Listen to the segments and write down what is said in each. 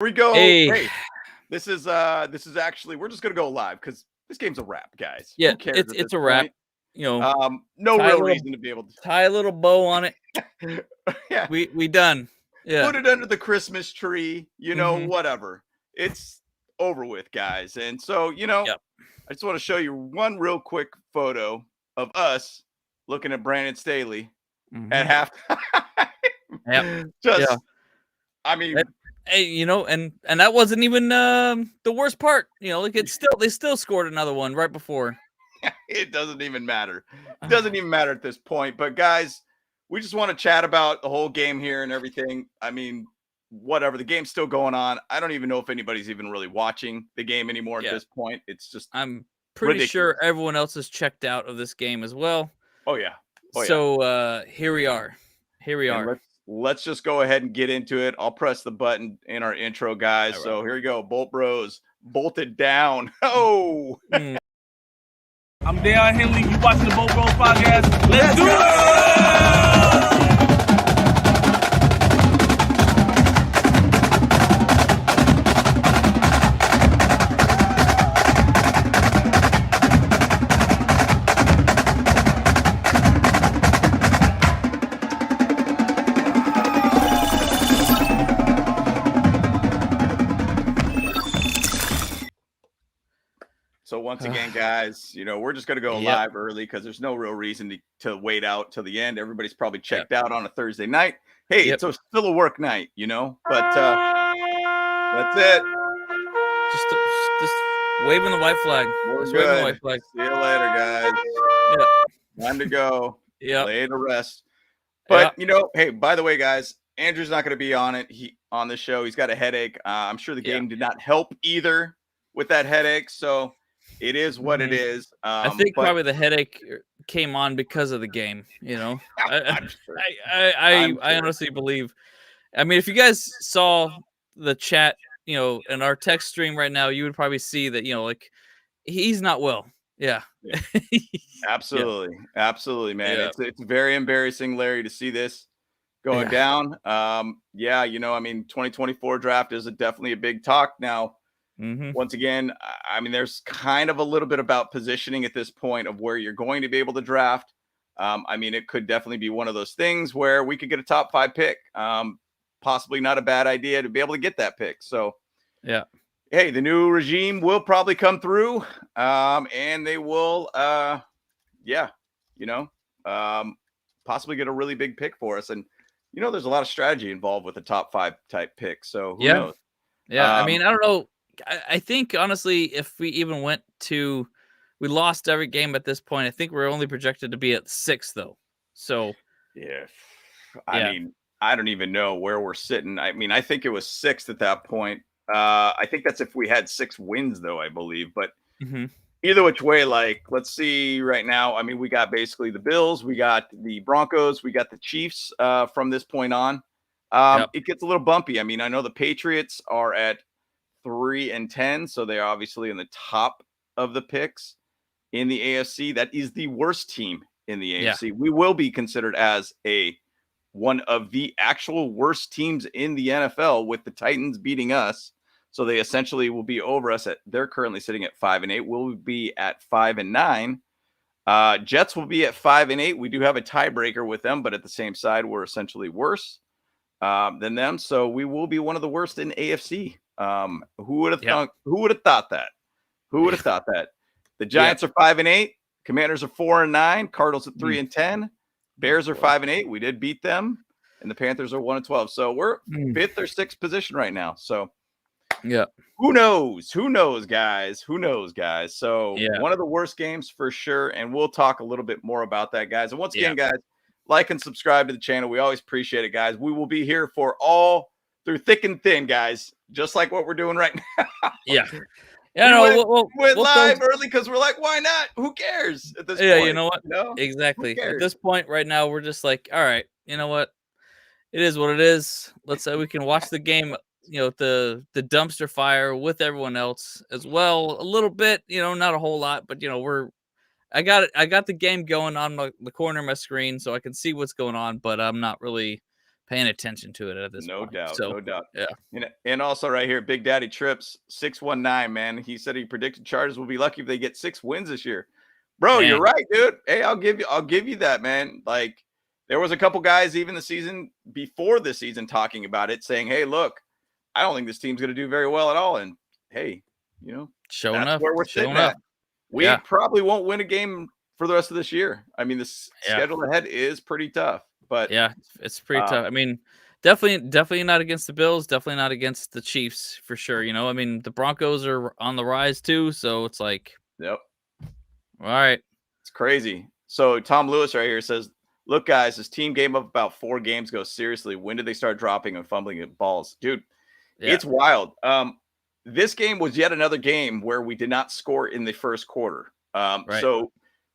we go. Hey. Hey, this is actually we're just gonna go live because this game's a wrap, guys. Yeah, Who cares at it's this a wrap. point? You know, No tie a real little reason to be able tie a little bow on it. to yeah, We done. Yeah. put it under the Christmas tree, Mhm. whatever. It's over with, guys. And so, Yep. I just want to show you one real quick photo of us looking at Brandon Staley at Mhm. Yep. halftime. Yeah. Just I mean, Hey, and that wasn't even the worst part. Like they still scored another one right before. it doesn't even matter. It doesn't even matter at this point. But guys, we just want to chat about the whole game here and everything. I mean, whatever. The game's still going on. I don't even know if anybody's even really watching the game anymore at Yeah. this point. It's just I'm pretty ridiculous. sure everyone else is checked out of this game as well. Oh yeah. Oh yeah. So here we are. Here we And are. let's just go ahead and get into it. I'll press the button in our intro, guys. All So right. here we go. Bolt Bros bolted down. Oh. I'm Dale Henley. You watching the Bolt Bros podcast? Let's do it! So once again, guys, we're just going to go Yep. live early because there's no real reason to wait out till the end. Everybody's probably checked out on a Thursday night. Hey, Yep. it's still a work night, but that's it. Just waving the white flag. We're Just waving the good. white flag. See you later, guys. Yeah. Time to go. Yeah. Lay to rest. But hey, by the way, guys, Andrew's not going to be on it. On the show. He's got a headache. I'm sure the game did not help either with that headache. So it is what it is. I think probably the headache came on because of the game. I'm sure. I honestly believe. I mean, if you guys saw the chat, in our text stream right now, you would probably see that, like he's not well. Yeah. Absolutely. Absolutely, man. Yeah. It's very embarrassing, Larry, to see this going down. 2024 draft is definitely a big talk now. Once again, I mean, there's kind of a little bit about positioning at this point of where you're going to be able to draft. It could definitely be one of those things where we could get a top 5 pick. Possibly not a bad idea to be able to get that pick. So, yeah. Hey, the new regime will probably come through, and they will, possibly get a really big pick for us. And there's a lot of strategy involved with a top 5 type pick. So who knows? Yeah, I mean, I don't know. I think honestly, if we even went to, we lost every game at this point. I think we're only projected to be at 6 though. So yeah, I mean, I don't even know where we're sitting. I mean, I think it was 6th at that point. I think that's if we had 6 wins, though, I believe. But either which way, let's see right now. I mean, we got basically the Bills, we got the Broncos, we got the Chiefs from this point on. It gets a little bumpy. I mean, I know the Patriots are at 3-10, so they're obviously in the top of the picks in the AFC. That is the worst team in the AFC. Yeah. We will be considered as one of the actual worst teams in the NFL, with the Titans beating us. So they essentially will be over us. They're currently sitting at 5-8. We'll be at 5-9. Jets will be at 5-8. We do have a tiebreaker with them, but at the same side, we're essentially worse than them. So we will be one of the worst in AFC. Who would have thought? Who would have thought that? Who would have thought that? The Giants are 5-8. Commanders are 4-9. Cardinals at 3-10. Bears are 5-8. We did beat them, and the Panthers are 1-12. So we're 5th or 6th position right now. So who knows? Who knows, guys? Who knows, guys? So one of the worst games for sure, and we'll talk a little bit more about that, guys. And once again, guys, like and subscribe to the channel. We always appreciate it, guys. We will be here for all through thick and thin, guys, just like what we're doing right now. We'll live early because we're like, why not? Who cares at this point? Yeah, you know what? Exactly. At this point right now, we're just like, all right, you know what? It is what it is. Let's say we can watch the game, the dumpster fire with everyone else as well. A little bit, not a whole lot, but I got the game going on the corner of my screen so I can see what's going on, but I'm not really paying attention to it at this point. No doubt. Yeah. And also right here, Big Daddy Trips 619, man. He said he predicted Chargers will be lucky if they get 6 wins this year. Bro, You're right, dude. Hey, I'll give you that, man. Like, there was a couple guys even the season before the season talking about it, saying, hey, look, I don't think this team's going to do very well at all. And hey, showing up where we're sitting at. We probably won't win a game for the rest of this year. I mean, the schedule ahead is pretty tough, but yeah, it's pretty tough. I mean, definitely not against the Bills, definitely not against the Chiefs for sure. I mean, the Broncos are on the rise too, so it's like, yep. All right, it's crazy. So Tom Lewis right here says, look, guys, this team gave up about 4 games ago. Seriously, when did they start dropping and fumbling at balls? Dude, it's wild. This game was yet another game where we did not score in the first quarter. So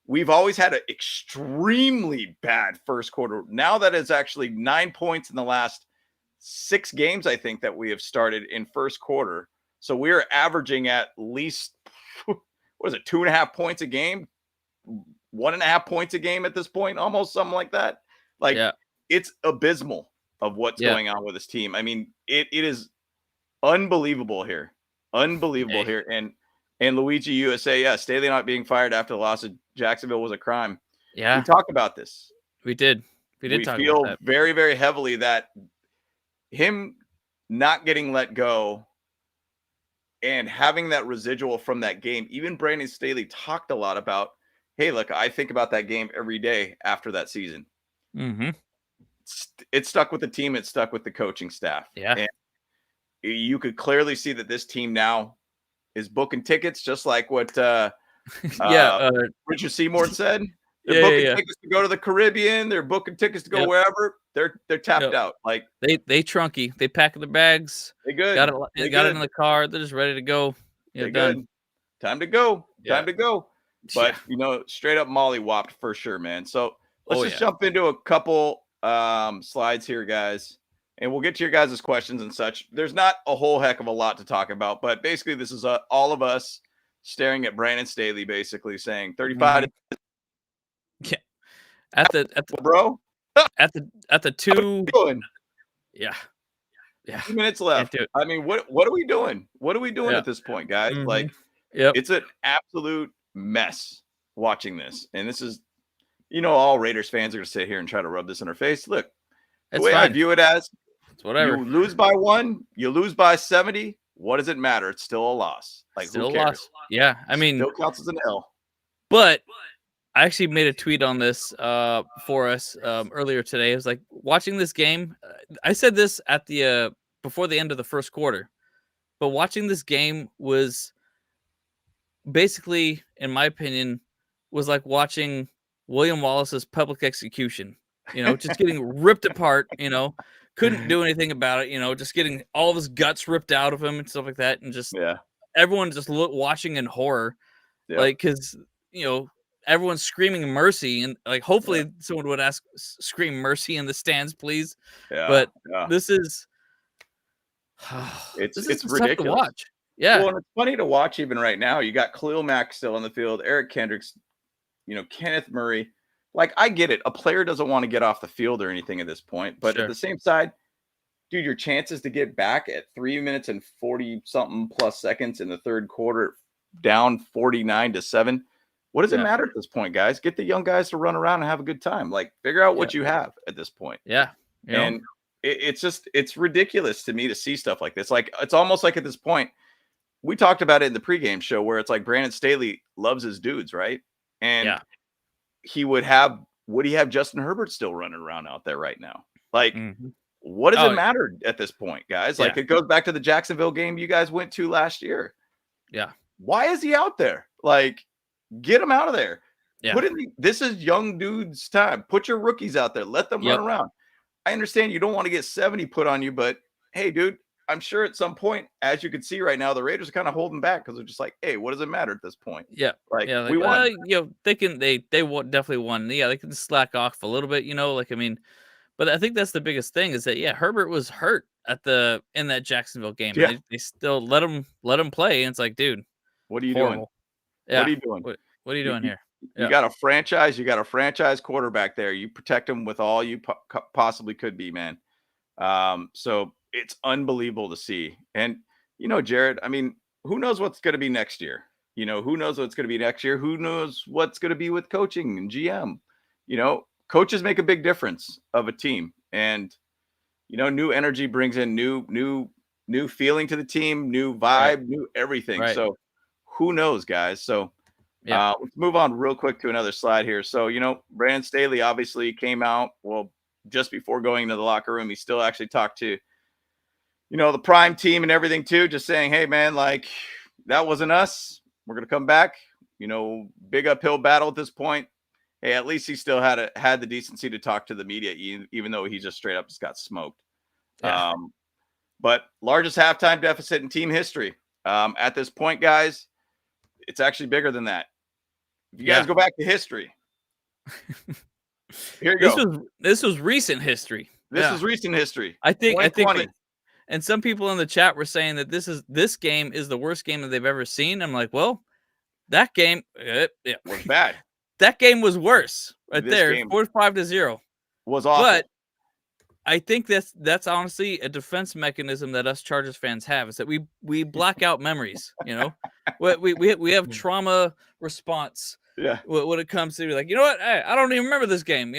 we've always had an extremely bad first quarter. Now that it's actually 9 points in the last 6 games, I think, that we have started in first quarter. So we're averaging at least, 2.5 points a game, 1.5 points a game at this point, almost something like that. Like, it's abysmal of what's going on with this team. I mean, it is unbelievable here. Unbelievable here. And Luigi USA, Staley not being fired after the loss of Jacksonville was a crime. Yeah. We talked about this. We did. We talk feel about that. very, very heavily that him not getting let go and having that residual from that game, even Brandon Staley talked a lot about, hey, look, I think about that game every day after that season. Mm-hmm. It stuck with the team. It stuck with the coaching staff. Yeah. And you could clearly see that this team now is booking tickets, just like what Richard Seymour said. They're booking tickets to go to the Caribbean. They're booking tickets to go wherever. They're tapped out. Like they trunky. They pack their bags. They good. Got it in the car. They're just ready to go. They good. Time to go. Time to go. But straight up Molly whopped for sure, man. So let's just jump into a couple slides here, guys. And we'll get to your guys' questions and such. There's not a whole heck of a lot to talk about, but basically this is all of us staring at Brandon Staley, basically saying 35. Yeah. At the bro. At the 2. Yeah. 2 minutes left. I mean, what are we doing? What are we doing at this point, guys? Mm-hmm. Like, it's an absolute mess watching this. And this is, all Raiders fans are going to sit here and try to rub this in our face. Look, the way I view it as, it's whatever. You lose by 1, you lose by 70. What does it matter? It's still a loss. Like, still who cares? Loss. Yeah, I mean, still counts as an L. But I actually made a tweet on this for us earlier today. It was like, watching this game. I said this at the before the end of the first quarter, but watching this game was basically, in my opinion, was like watching William Wallace's public execution. Just getting ripped apart. Couldn't do anything about it. Just getting all of his guts ripped out of him and stuff like that, and just everyone just watching in horror, like, because everyone's screaming mercy, and like hopefully someone would scream mercy in the stands, please. But this is it's ridiculous tough to watch. Yeah. Well, and it's funny to watch even right now. You got Khalil Mack still on the field, Eric Kendricks, Kenneth Murray. Like, I get it. A player doesn't want to get off the field or anything at this point. But at the same side, dude, your chances to get back at 3 minutes and 40-something plus seconds in the third quarter, down 49-7. What does it matter at this point, guys? Get the young guys to run around and have a good time. Like, figure out what you have at this point. Yeah. And it's ridiculous to me to see stuff like this. Like, it's almost like at this point, we talked about it in the pregame show where it's like Brandon Staley loves his dudes, right? And would he have Justin Herbert still running around out there right now? Like, what does it matter at this point, guys? Like, it goes back to the Jacksonville game you guys went to last year. Yeah. Why is he out there? Like, get him out of there. Yeah. This is young dudes' time. Put your rookies out there. Let them run around. I understand you don't want to get 70 put on you, but hey, dude, I'm sure at some point, as you can see right now, the Raiders are kind of holding back because they're just like, hey, what does it matter at this point? Yeah. Like, we won. They definitely won. Yeah, they can slack off a little bit, but I think that's the biggest thing is that, Herbert was hurt in that Jacksonville game. Yeah. And they still let him play. And it's like, dude, what are you horrible. doing? Yeah. What are you doing? What are you doing here? You got a franchise quarterback there. You protect him with all you possibly could be, man. So it's unbelievable to see. And, Jared, I mean, who knows what's going to be next year? Who knows what's going to be next year? Who knows what's going to be with coaching and GM? Coaches make a big difference of a team. And, new energy brings in new feeling to the team, new vibe, new everything. Right. So who knows, guys? So let's move on real quick to another slide here. So, Brandon Staley obviously came out, well, just before going into the locker room. He still actually talked to, the prime team and everything too, just saying, hey, man, like, that wasn't us. We're going to come back, big uphill battle at this point. Hey, at least he still had the decency to talk to the media, even though he just straight up just got smoked. Yeah. But largest halftime deficit in team history. At this point, guys, it's actually bigger than that. If you guys go back to history, here you go. This was recent history. This is recent history. I think, and some people in the chat were saying that this game is the worst game that they've ever seen. I'm like, well, that game was bad. That game was worse, right there. 45-0 was awful. But I think that's honestly a defense mechanism that us Chargers fans have, is that we black out memories. We have trauma response. Yeah. When it comes to, like, what, I don't even remember this game.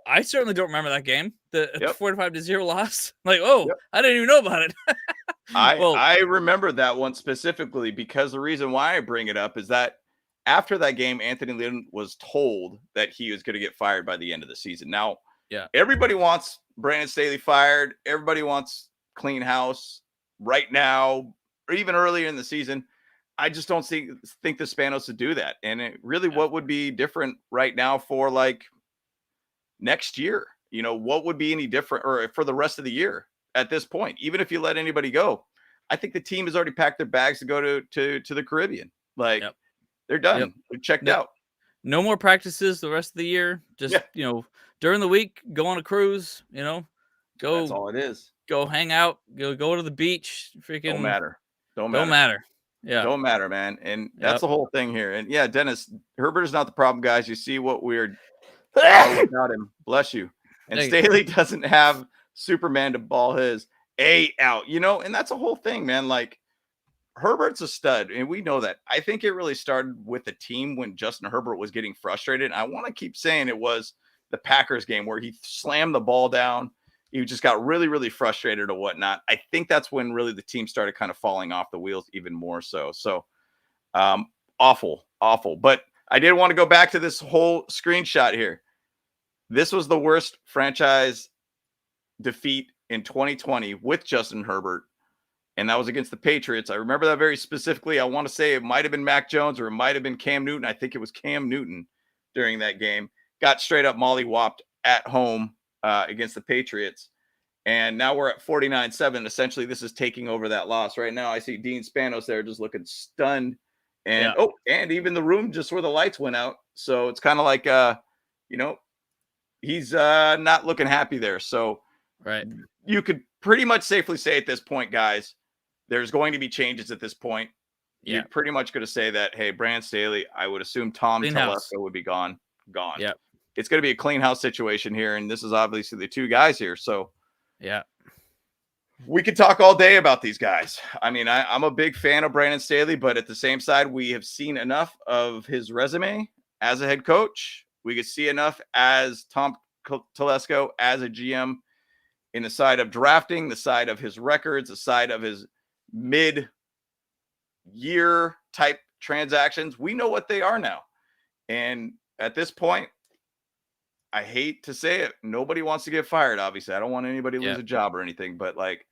I certainly don't remember that game. The 45-0 loss. Like, I didn't even know about it. I remember that one specifically because the reason why I bring it up is that after that game, Anthony Lynn was told that he was going to get fired by the end of the season. Now, everybody wants Brandon Staley fired. Everybody wants clean house right now, or even earlier in the season. I just don't think the Spanos would do that. And what would be different right now for like next year? What would be any different, or for the rest of the year at this point? Even if you let anybody go, I think the team has already packed their bags to go to the Caribbean. Like, they're done. They're checked out. No more practices the rest of the year. Just during the week, go on a cruise. Go. That's all it is. Go hang out. Go to the beach. Freaking don't matter. Yeah. Don't matter, man. And that's the whole thing here. And Dennis, Herbert is not the problem, guys. You see what we're without him. Bless you. And Staley doesn't have Superman to ball his A out, and that's a whole thing, man. Like, Herbert's a stud, and we know that. I think it really started with the team when Justin Herbert was getting frustrated. I want to keep saying it was the Packers game where he slammed the ball down. He just got really, really frustrated or whatnot. I think that's when really the team started kind of falling off the wheels even more so. So awful. But I did want to go back to this whole screenshot here. This was the worst franchise defeat in 2020 with Justin Herbert, and that was against the Patriots. I remember that very specifically. I want to say it might have been Mac Jones or it might have been Cam Newton. I think it was Cam Newton during that game. Got straight up molly-whopped at home against the Patriots. And now we're at 49-7. Essentially, this is taking over that loss. Right now, I see Dean Spanos there just looking stunned. And, and even the room just where the lights went out. So it's kind of like, he's not looking happy there. So you could pretty much safely say at this point, guys, there's going to be changes at this point. You're pretty much going to say that, hey, Brandon Staley, I would assume Tom Telesco would be gone. Yeah. It's going to be a clean house situation here. And this is obviously the two guys here. So we could talk all day about these guys. I mean, I'm a big fan of Brandon Staley, but at the same side, we have seen enough of his resume as a head coach. We could see enough as Tom Telesco as a GM in the side of drafting, the side of his records, the side of his mid-year type transactions. We know what they are now. And at this point, I hate to say it, nobody wants to get fired, obviously. I don't want anybody to lose a job or anything, but like,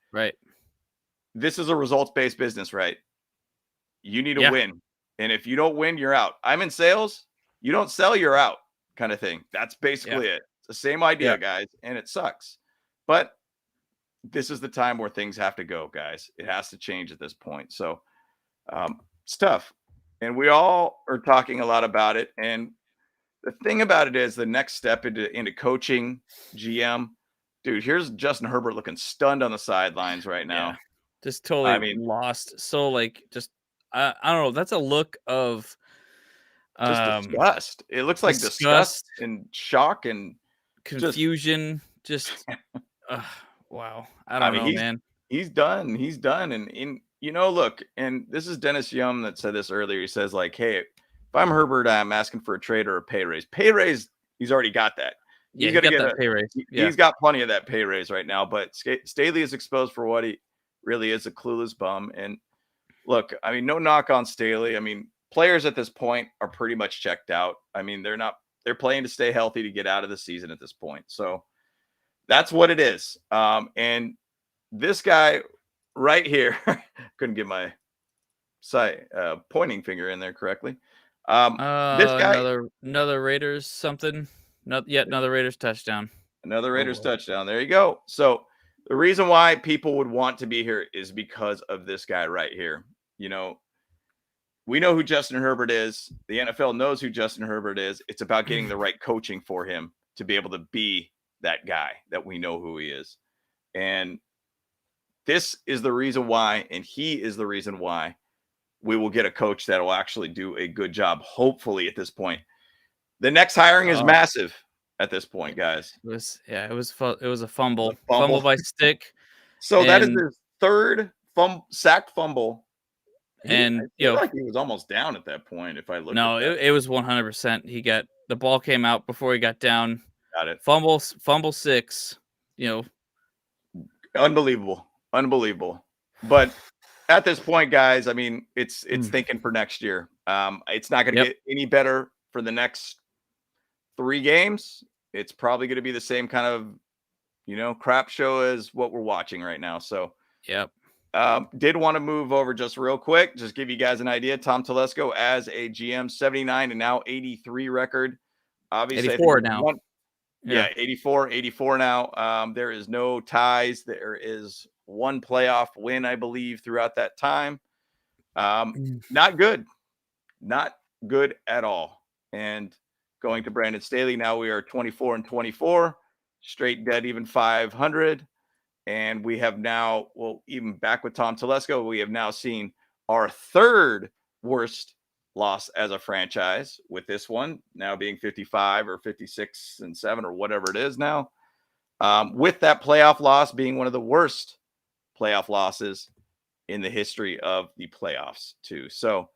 this is a results-based business, right? You need to win. And if you don't win, you're out. I'm in sales. You don't sell, you're out, kind of thing. That's basically it. It's the same idea, guys, and it sucks. But this is the time where things have to go, guys. It has to change at this point. So it's tough. And we all are talking a lot about it. And the thing about it is the next step into coaching, GM, dude, here's Justin Herbert looking stunned on the sidelines right now. Just totally lost. So like, just, I don't know. That's a look of just disgust. It looks like disgust and shock and confusion. Just Wow. I don't know, man. He's done. He's done. And look, and this is Dennis Yum that said this earlier. He says, like, hey, if I'm Herbert, I'm asking for a trade or a pay raise. Pay raise, he's already got that. He's got that pay raise. He's got plenty of that pay raise right now. But Staley is exposed for what he really is, a clueless bum. And look, I mean, no knock on Staley. I mean, players at this point are pretty much checked out. I mean, they're playing to stay healthy to get out of the season at this point. So that's what it is. And this guy right here, couldn't get my pointing finger in there correctly. This guy, another Raiders something. Yet another Raiders touchdown. Another Raiders touchdown. There you go. So the reason why people would want to be here is because of this guy right here. We know who Justin Herbert is. The NFL knows who Justin Herbert is. It's about getting the right coaching for him to be able to be that guy that we know who he is. And this is the reason why, and he is the reason why we will get a coach that will actually do a good job, hopefully, at this point. The next hiring is massive at this point, guys. It was a fumble by Stick. So that is his third sacked fumble. And I feel like he was almost down at that point. If I look, it was 100%. The ball came out before he got down. Got it. Fumble 6. Unbelievable. But at this point, guys, I mean, it's thinking for next year. It's not going to get any better for the next 3 games. It's probably going to be the same kind of, crap show as what we're watching right now. So, did want to move over just real quick, just give you guys an idea. Tom Telesco as a GM, 79 and now 83 record. Obviously, 84 now. 84 now. There is no ties. There is one playoff win, I believe, throughout that time. Not good at all. And going to Brandon Staley, now we are 24 and 24, straight dead even 500. And we have now, even back with Tom Telesco, we have now seen our third worst loss as a franchise, with this one now being 55 or 56 and 7 or whatever it is now. With that playoff loss being one of the worst playoff losses in the history of the playoffs too. So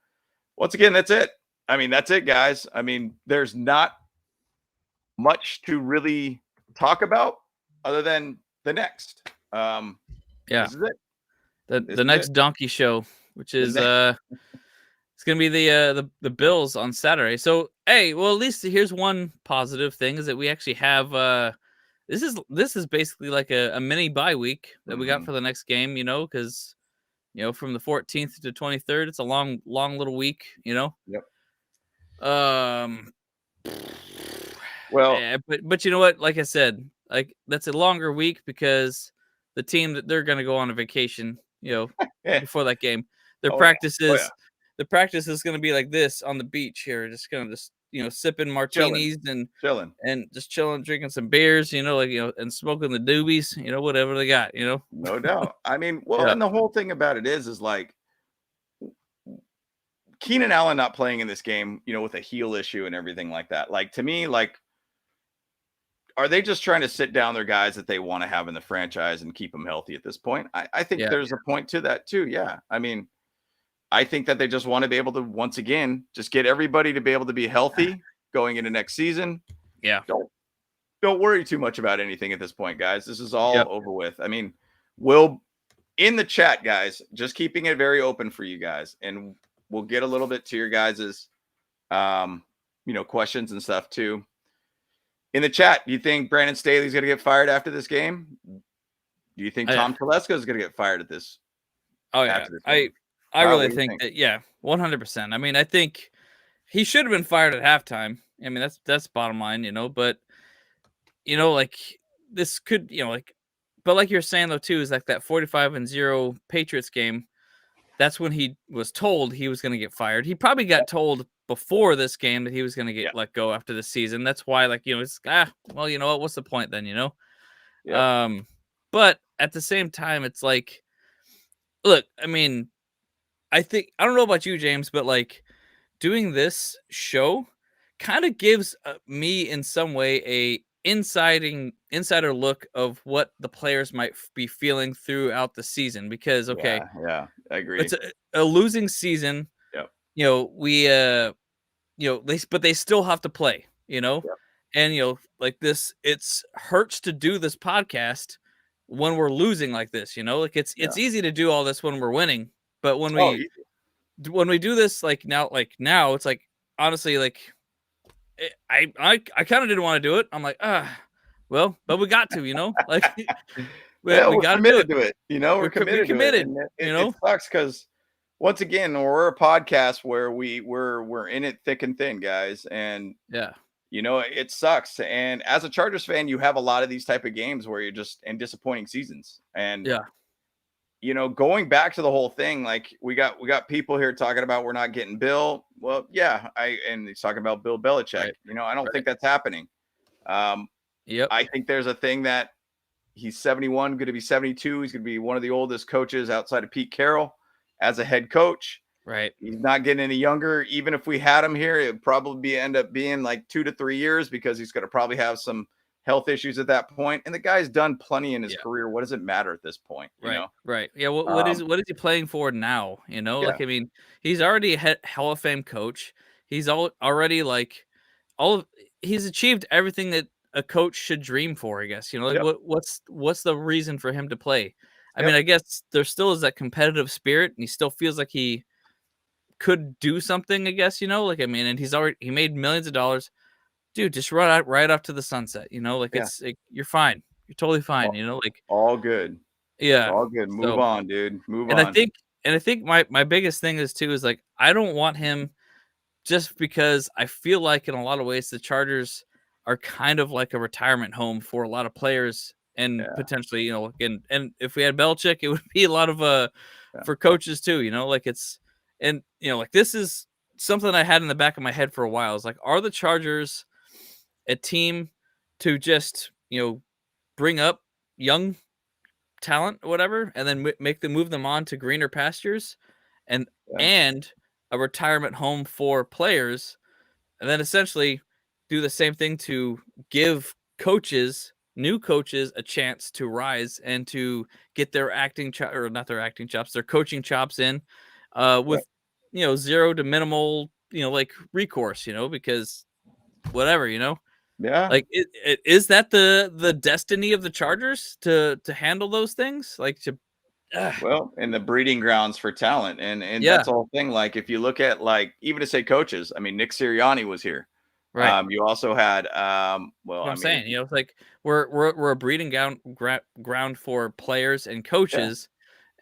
once again, that's it. I mean, that's it, guys. I mean, there's not much to really talk about other than the next. This is it. The next donkey show, which is it's gonna be the Bills on Saturday. So hey, well, at least here's one positive thing, is that we actually have this is basically like a mini bye week that we got for the next game, because from the 14th to 23rd, it's a long little week, Yep. Well, yeah, but you know what? Like I said, like that's a longer week because the team that they're gonna go on a vacation, before that game, their the practice is gonna be like this on the beach here, just sipping martinis and just chilling, drinking some beers, and smoking the doobies, whatever they got, No doubt. I mean, and the whole thing about it is like Keenan Allen not playing in this game, with a heel issue and everything like that. Like, to me, like, are they just trying to sit down their guys that they want to have in the franchise and keep them healthy at this point? I think there's a point to that too. Yeah. I mean, I think that they just want to be able to, once again, just get everybody to be able to be healthy going into next season. Yeah. Don't worry too much about anything at this point, guys. This is all over with. I mean, in the chat, guys, just keeping it very open for you guys, and we'll get a little bit to your guys's, questions and stuff too. In the chat, do you think Brandon Staley's going to get fired after this game? Do you think Tom Telesco is going to get fired at this? Oh yeah, I really think that 100%. I mean, I think he should have been fired at halftime. I mean, that's bottom line, but like this could, but like you're saying though too, is like that 45-0 Patriots game. That's when he was told he was going to get fired. He probably got told before this game that he was going to get let go after the season. That's why, it's well, you know what? What's the point then? But at the same time, it's like, look, I mean, I don't know about you, James, but like doing this show kind of gives me in some way insider look of what the players might be feeling throughout the season, because yeah, I agree. It's a losing season. Yep. We but they still have to play, Yep. and like this, it's hurts to do this podcast when we're losing like this, like it's easy to do all this when we're winning, but when we do this like now it's like, honestly, like I kind of didn't want to do it. I'm like, well, but we got to, like we got to do it. To it. We're committed to it. And it sucks because, once again, we're a podcast where we're in it thick and thin, guys, and it sucks. And as a Chargers fan, you have a lot of these type of games where you're just in disappointing seasons. And going back to the whole thing, like we got people here talking about we're not getting Bill. Well, and he's talking about Bill Belichick. Right. I don't think that's happening. I think there's a thing that he's 71, going to be 72. He's going to be one of the oldest coaches outside of Pete Carroll as a head coach. Right. He's not getting any younger. Even if we had him here, it'd probably end up being like 2 to 3 years, because he's going to probably have some health issues at that point. And the guy's done plenty in his career. What does it matter at this point? Right. Yeah. What is he playing for now? Like, I mean, he's already a Hall of Fame coach. He's already like he's achieved everything that a coach should dream for, I guess. What's the reason for him to play? I mean, I guess there still is that competitive spirit, and he still feels like he could do something, I guess, like, I mean, and he made millions of dollars. Dude, just run right up to the sunset, like it's like, you're fine. You're totally fine, like all good. Yeah. All good. Move on, dude. Move on. I think my biggest thing is like, I don't want him, just because I feel like in a lot of ways the Chargers are kind of like a retirement home for a lot of players, and potentially, and if we had Belichick, it would be a lot of for coaches too, like it's, and like, this is something I had in the back of my head for a while. It's like, are the Chargers a team to just bring up young talent or whatever, and then move them on to greener pastures, and a retirement home for players, and then essentially do the same thing to give new coaches a chance to rise and to get their their coaching chops in, with zero to minimal like recourse, because whatever, like, is that the destiny of the Chargers to handle those things, like to well, and the breeding grounds for talent, and that's the whole thing. Like, if you look at, like, even to say coaches, I mean, Nick Sirianni was here. Right. You also had saying, it's like we're a breeding ground for players and coaches,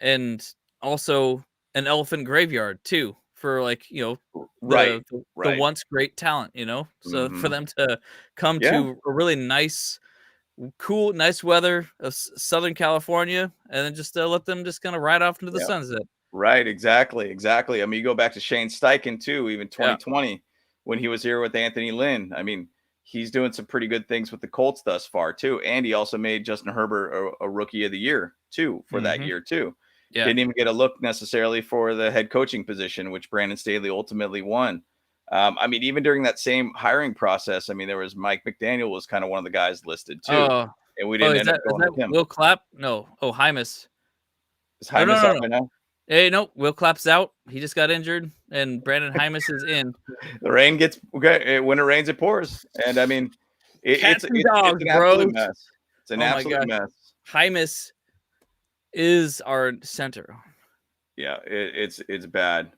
and also an elephant graveyard too, for like the once great talent, so for them to come to a really nice weather of Southern California, and then just let them just kind of ride off into the sunset. Right, exactly. I mean, you go back to Shane Steichen too, even 2020 when he was here with Anthony Lynn. I mean, he's doing some pretty good things with the Colts thus far too, and he also made Justin Herbert a rookie of the year too for that year too. Didn't even get a look necessarily for the head coaching position, which Brandon Staley ultimately won. I mean, even during that same hiring process, I mean, there was Mike McDaniel was kind of one of the guys listed too, and we didn't end up going with him. Will Clapp? No. Oh, Hymus. Is Hymus out right now? Hey, no, Will Clapp's out. He just got injured, and Brandon Hymus is in. The rain gets okay. When it rains, it pours, and I mean, it's an absolute mess. It's an absolute mess. Hymus is our center. Yeah, it's bad.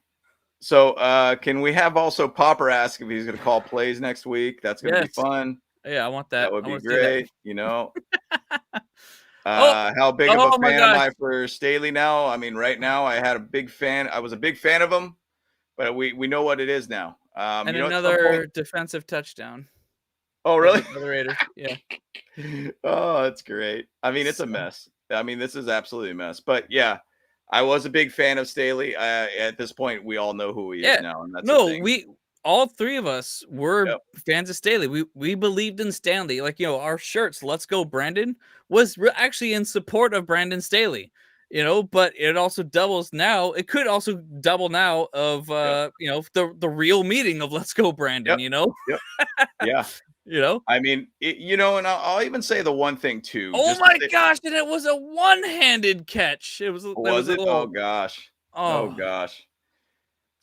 So can we have also Popper ask if he's going to call plays next week? That's going to be fun. Yeah, I want that. That would be great. How big of a fan am I for Staley now? I mean, right now I was a big fan of him, but we know what it is now. And another defensive touchdown. Oh, really? The Raiders. Yeah. Oh, that's great. I mean, it's a mess. I mean, this is absolutely a mess. But yeah, I was a big fan of Staley. At this point, we all know who he is now. And that's all three of us were fans of Staley. We believed in Stanley. Like, our shirts, "Let's Go Brandon," was actually in support of Brandon Staley. But it also doubles now. It could also double now of the real meaning of "Let's Go Brandon." Yeah. I mean, and I'll even say the one thing too. Oh my gosh! And it was a one-handed catch. It was. Was it? Oh gosh. Oh Oh. gosh.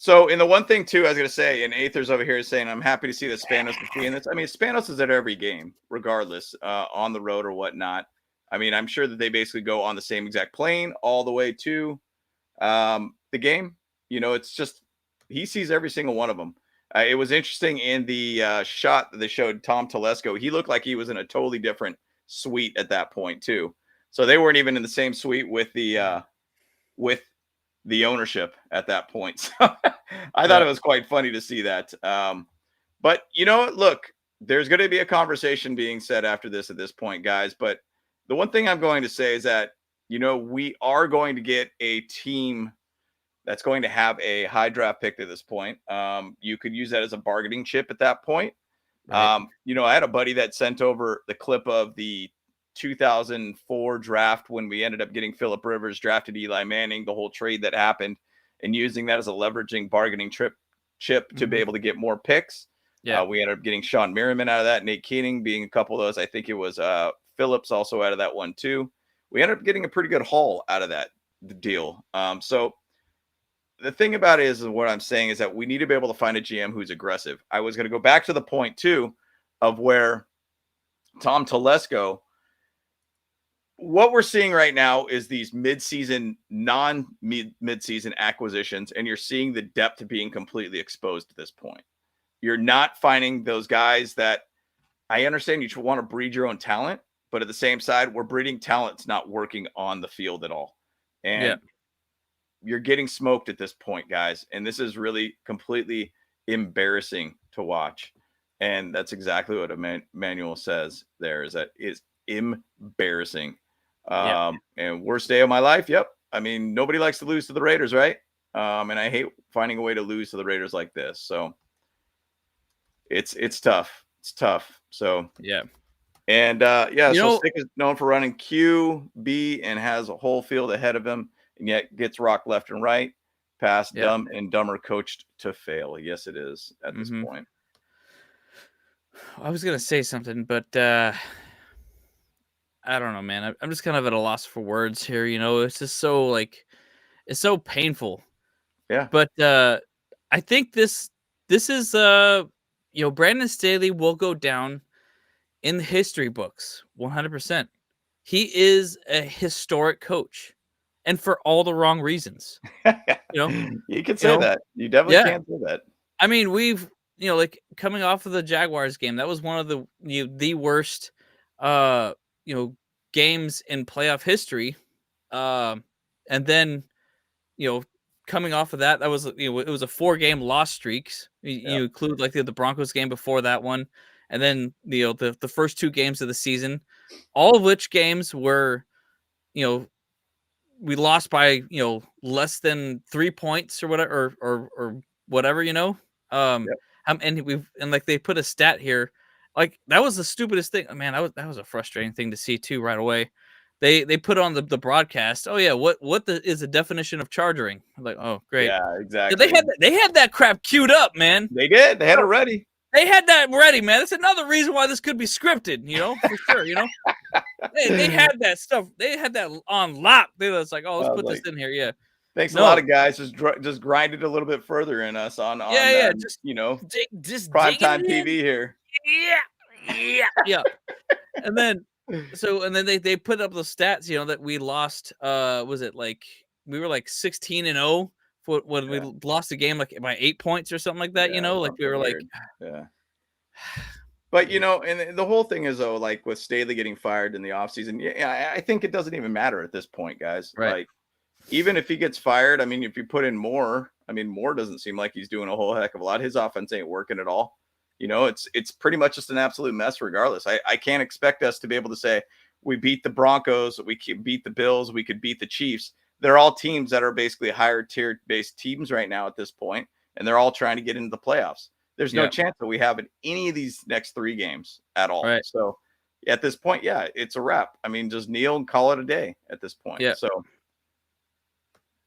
So, in the one thing too, I was going to say, and Aether's over here saying, I'm happy to see that Spanos is seeing this. I mean, Spanos is at every game, regardless, on the road or whatnot. I mean, I'm sure that they basically go on the same exact plane all the way to the game. It's just he sees every single one of them. It was interesting in the shot that they showed Tom Telesco. He looked like he was in a totally different suite at that point too. So they weren't even in the same suite with the ownership at that point. So I thought it was quite funny to see that. But look, there's going to be a conversation being said after this at this point, guys. But the one thing I'm going to say is that, we are going to get a team that's going to have a high draft pick at this point. You could use that as a bargaining chip at that point. Right. I had a buddy that sent over the clip of the 2004 draft when we ended up getting Phillip Rivers, drafted Eli Manning, the whole trade that happened, and using that as a leveraging bargaining chip to be able to get more picks. Yeah, we ended up getting Sean Merriman out of that, Nate Keening being a couple of those. I think it was Phillips also out of that one too. We ended up getting a pretty good haul out of that deal. So the thing about it is what I'm saying is that we need to be able to find a GM who's aggressive. I was going to go back to the point too of where Tom Telesco, what we're seeing right now is these mid-season, non-mid-season acquisitions, and you're seeing the depth being completely exposed at this point. You're not finding those guys that I understand you want to breed your own talent, but at the same side, we're breeding talent that's not working on the field at all. And you're getting smoked at this point, guys. And this is really completely embarrassing to watch. And that's exactly what Emmanuel says there is that it's embarrassing. And worst day of my life. Yep. I mean, nobody likes to lose to the Raiders, right? And I hate finding a way to lose to the Raiders like this. So it's tough. It's tough. So yeah. And so Stick is known for running QB and has a whole field ahead of him, and yet gets rocked left and right. Past dumb and dumber coached to fail. Yes, it is at this point. I was gonna say something, but I don't know, man. I'm just kind of at a loss for words here. It's just so it's so painful. Yeah. But I think this is Brandon Staley will go down in the history books 100%. He is a historic coach, and for all the wrong reasons. You can say that. You definitely can say that. I mean, we've coming off of the Jaguars game, that was one of the worst games in playoff history. And then coming off of that was it was a 4-game loss streaks. You include the Broncos game before that one, and then the first 2 games of the season, all of which games were we lost by less than 3 points or whatever or whatever. And they put a stat here, that was the stupidest thing. Man, that was a frustrating thing to see too right away. They put on the broadcast. Oh yeah, what is the definition of charging? I'm like, oh great, yeah, exactly. They had that crap queued up, man. They did. They had it ready. They had that ready, man. That's another reason why this could be scripted, for sure. They had that stuff. They had that on lock. They was like, oh, let's put this in here. Yeah. Thanks a lot of guys. Just grind it a little bit further in us on just primetime TV here. Yeah. And then they put up the stats, that we lost. Was it we were 16-0 when we lost the game by 8 points or something like that? We were weird. But and the whole thing is though, with Staley getting fired in the offseason, I think it doesn't even matter at this point, guys. Right. Even if he gets fired, I mean, if you put in Moore, Moore doesn't seem like he's doing a whole heck of a lot. His offense ain't working at all. It's pretty much just an absolute mess regardless. I can't expect us to be able to say we beat the Broncos, we could beat the Bills, we could beat the Chiefs. They're all teams that are basically higher tier based teams right now at this point, and they're all trying to get into the playoffs. There's no chance that we have in any of these next 3 games at all. Right. So at this point, it's a wrap. Just kneel and call it a day at this point. Yeah. So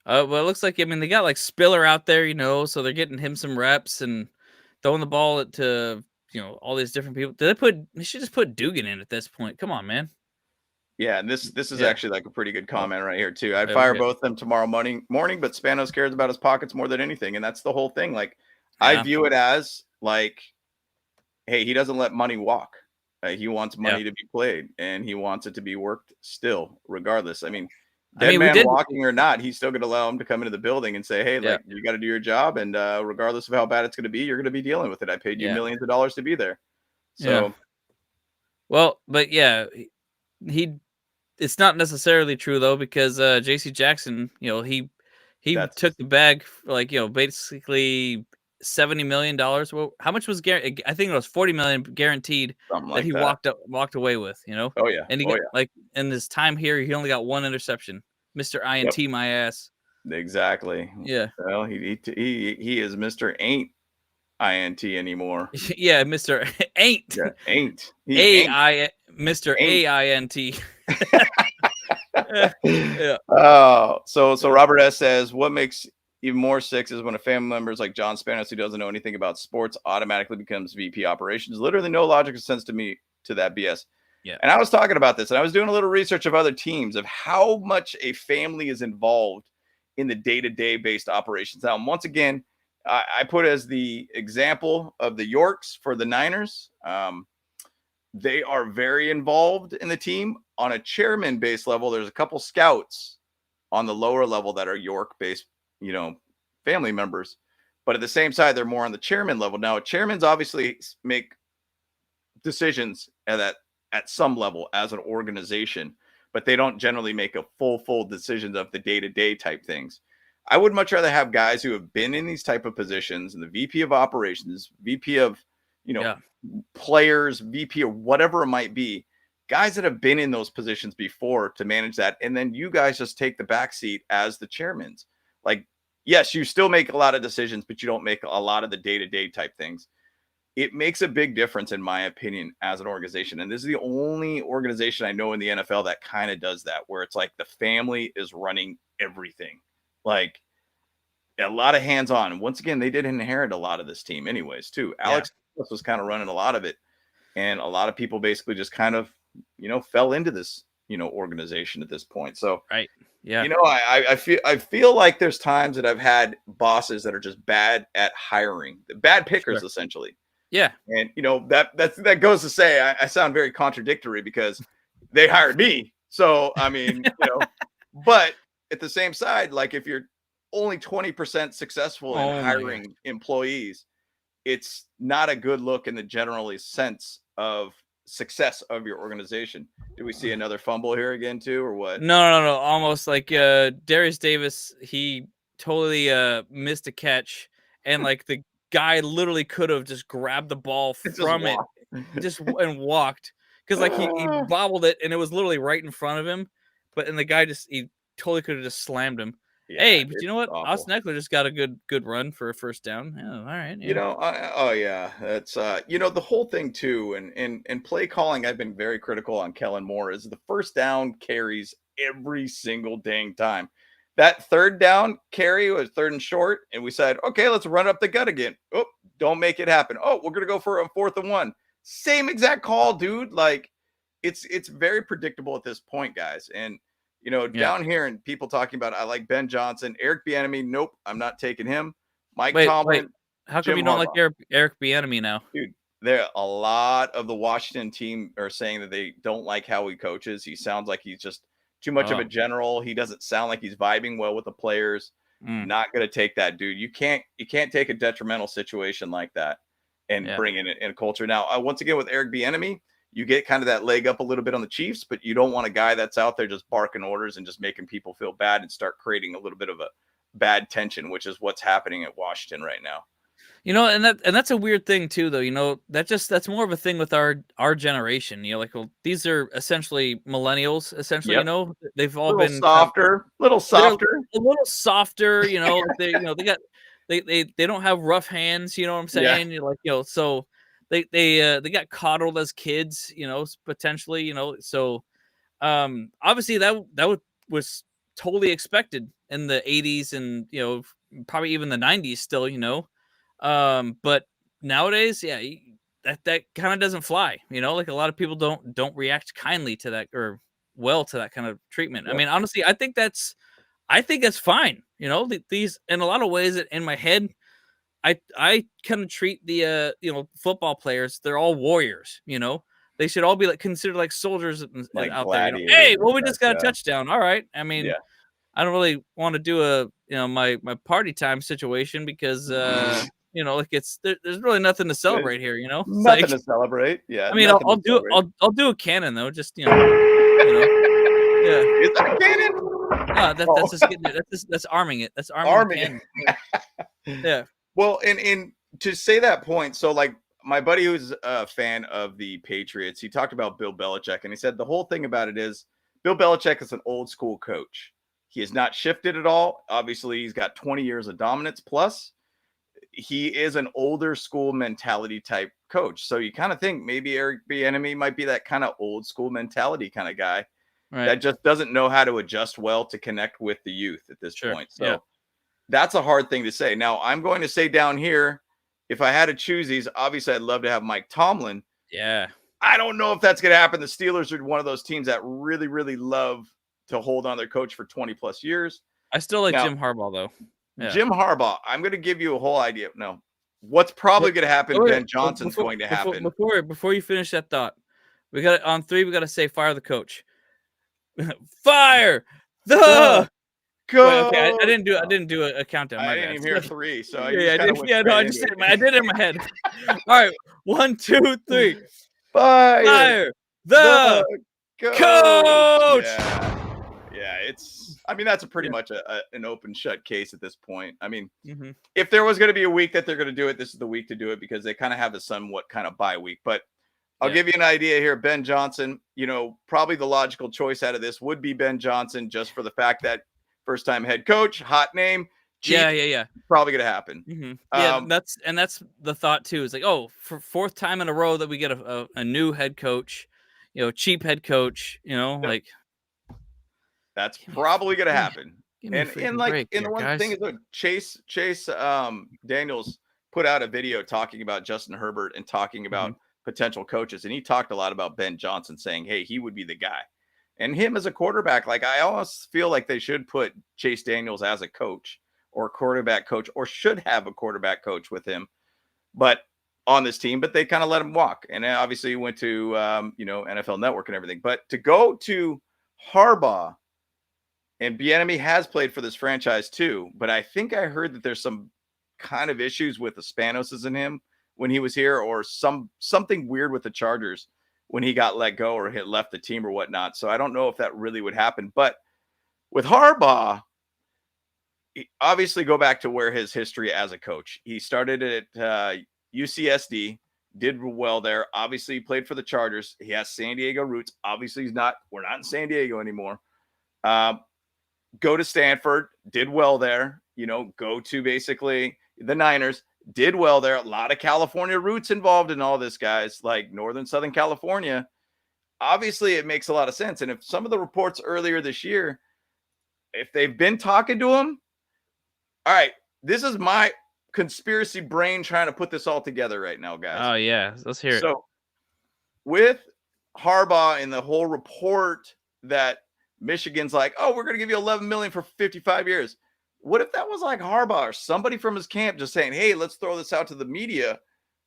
well, it looks like they got Spiller out there, so they're getting him some reps and throwing the ball to all these different people. They should just put Dugan in at this point. Come on, man. Yeah, and this is actually like a pretty good comment right here too. I'd Oh, fire okay. both of them tomorrow morning, but Spanos cares about his pockets more than anything, and that's the whole thing. Like, I Yeah. view it as like, hey, he doesn't let money walk. He wants money to be played, and he wants it to be worked still, regardless. I mean, man walking or not, he's still going to allow him to come into the building and say, hey, like, you got to do your job, and regardless of how bad it's going to be, you're going to be dealing with it. I paid you millions of dollars to be there. So, well, but it's not necessarily true though, because JC Jackson, he took the bag for, like, basically $70 million. Well, how much was guaranteed? I think it was $40 million guaranteed that he walked away with, Oh yeah. And he got, like, in his time here, he only got one interception. Mr. INT my ass. Exactly. Yeah. Well, he is Mr. Ain't INT anymore. Yeah, Mr. Ain't. Yeah, ain't. Mr. AINT. Yeah. Oh, so Robert S says, what makes even more sick is when a family member is like John Spanos, who doesn't know anything about sports, automatically becomes VP operations. Literally no logical sense to me to that BS. Yeah. And I was talking about this, and I was doing a little research of other teams of how much a family is involved in the day-to-day based operations. Now, once again, I put as the example of the Yorks for the Niners. They are very involved in the team. On a chairman base level, there's a couple scouts on the lower level that are York based, family members. But at the same side, they're more on the chairman level. Now, chairmans obviously make decisions at some level as an organization, but they don't generally make a full decisions of the day-to-day type things. I would much rather have guys who have been in these type of positions, and the VP of operations, VP of, players, VP or whatever it might be, guys that have been in those positions before to manage that. And then you guys just take the back seat as the chairmans. Like, yes, you still make a lot of decisions, but you don't make a lot of the day-to-day type things. It makes a big difference, in my opinion, as an organization. And this is the only organization I know in the NFL that kind of does that, where it's like the family is running everything. Like, a lot of hands-on. And once again, they did inherit a lot of this team anyways, too. Alex was kind of running a lot of it. And a lot of people basically just kind of, fell into this, organization at this point. So, right. Yeah. I feel like there's times that I've had bosses that are just bad at hiring, bad pickers, essentially. Yeah. And, that goes to say, I sound very contradictory because they hired me. So, I mean, but at the same side, like, if you're only 20% successful in hiring employees, it's not a good look in the generally sense of success of your organization. Do we see another fumble here again too, or what? No. Almost like Darius Davis, he totally missed a catch, and like the guy literally could have just grabbed the ball from it, and walked, because like he bobbled it, and it was literally right in front of him. And the guy he totally could have just slammed him. Yeah, hey, but you know what? Austin Eckler just got a good run for a first down. Yeah, all right. Yeah. That's the whole thing too, and play calling. I've been very critical on Kellen Moore. Is the first down carries every single dang time. That third down carry was third and short, and we said, okay, let's run up the gut again. Oh, don't make it happen. Oh, we're gonna go for a 4th and 1. Same exact call, dude. Like, it's very predictable at this point, guys. And down here, and people talking about, I like Ben Johnson, Eric Bieniemy. Nope, I'm not taking him. Mike Tomlin. How come you don't like Eric Bieniemy now? Dude, a lot of the Washington team are saying that they don't like how he coaches. He sounds like he's just too much of a general. He doesn't sound like he's vibing well with the players. Not going to take that, dude. You can't take a detrimental situation like that and bring in a culture. Now, once again, with Eric Bieniemy, you get kind of that leg up a little bit on the Chiefs, but you don't want a guy that's out there just barking orders and just making people feel bad and start creating a little bit of a bad tension, which is what's happening at Washington right now. And that's a weird thing too, though. That's more of a thing with our generation. Like, well, these are essentially millennials. Essentially, they've all been softer, a little softer. They don't have rough hands. You know what I'm saying? Yeah. So they got coddled as kids. Potentially. So obviously that was totally expected in the 80s and probably even the 90s still. But nowadays, that kind of doesn't fly. Like a lot of people don't react kindly to that or well to that kind of treatment. I mean, honestly, I think that's fine. These in a lot of ways in my head, I kind of treat the football players. They're all warriors. They should all be considered like soldiers like out there. Hey, well, we just got a touchdown. All right. I mean, I don't really want to do a my party time situation because there's really nothing to celebrate here. Nothing to celebrate. Yeah. I mean, I'll do a cannon though. Just yeah. Is that a cannon? That's just getting it. That's arming it. That's arming it. Yeah. Well, and to say that point, so like my buddy who's a fan of the Patriots, he talked about Bill Belichick, and he said the whole thing about it is Bill Belichick is an old school coach. He has not shifted at all. Obviously, he's got 20 years of dominance plus. He is an older school mentality type coach. So you kind of think maybe Eric Bieniemy might be that kind of old school mentality kind of guy that just doesn't know how to adjust well to connect with the youth at this point. So that's a hard thing to say. Now, I'm going to say down here, if I had to choose these, obviously I'd love to have Mike Tomlin. Yeah. I don't know if that's going to happen. The Steelers are one of those teams that really, really love to hold on their coach for 20 plus years. I still like Jim Harbaugh though. Yeah. Jim Harbaugh, I'm going to give you a whole idea. No, what's probably going to happen, Ben Johnson's going to happen. Before you finish that thought, we got on 3, we got to say fire the coach. Fire the coach. Okay, I didn't do a countdown. I didn't even hear 3, so I just did it in my head. All right, 1, 2, 3. Fire the coach. Yeah, that's pretty much an open shut case at this point. I mean, if there was going to be a week that they're going to do it, this is the week to do it because they kind of have a somewhat kind of bye week. But I'll give you an idea here. Ben Johnson, probably the logical choice out of this would be Ben Johnson, just for the fact that first time head coach, hot name. Cheap, probably going to happen. Yeah, that's the thought too. It's like, for 4th time in a row that we get a new head coach, cheap head coach, like that's probably going to happen. And like, and the one thing is, look, Chase Daniels put out a video talking about Justin Herbert and talking about potential coaches, and he talked a lot about Ben Johnson, saying, hey, he would be the guy. And him as a quarterback, like I almost feel like they should put Chase Daniels as a coach or quarterback coach, or should have a quarterback coach with him, but on this team, but they kind of let him walk. And obviously he went to, NFL Network and everything, but to go to Harbaugh, and Bieniemy has played for this franchise too, but I think I heard that there's some kind of issues with the Spanoses in him when he was here, or something weird with the Chargers when he got let go or had left the team or whatnot. So I don't know if that really would happen. But with Harbaugh, obviously go back to where his history as a coach. He started at UCSD, did well there. Obviously, he played for the Chargers. He has San Diego roots. Obviously, we're not in San Diego anymore. Go to Stanford, did well there. Go to basically the Niners, did well there. A lot of California roots involved in all this, guys, like Northern Southern California. Obviously, it makes a lot of sense. And if some of the reports earlier this year, if they've been talking to him, all right, this is my conspiracy brain trying to put this all together right now, guys. Oh, yeah. Let's hear it. So with Harbaugh and the whole report that Michigan's like, we're going to give you $11 million for 55 years. What if that was like Harbaugh or somebody from his camp just saying, hey, let's throw this out to the media,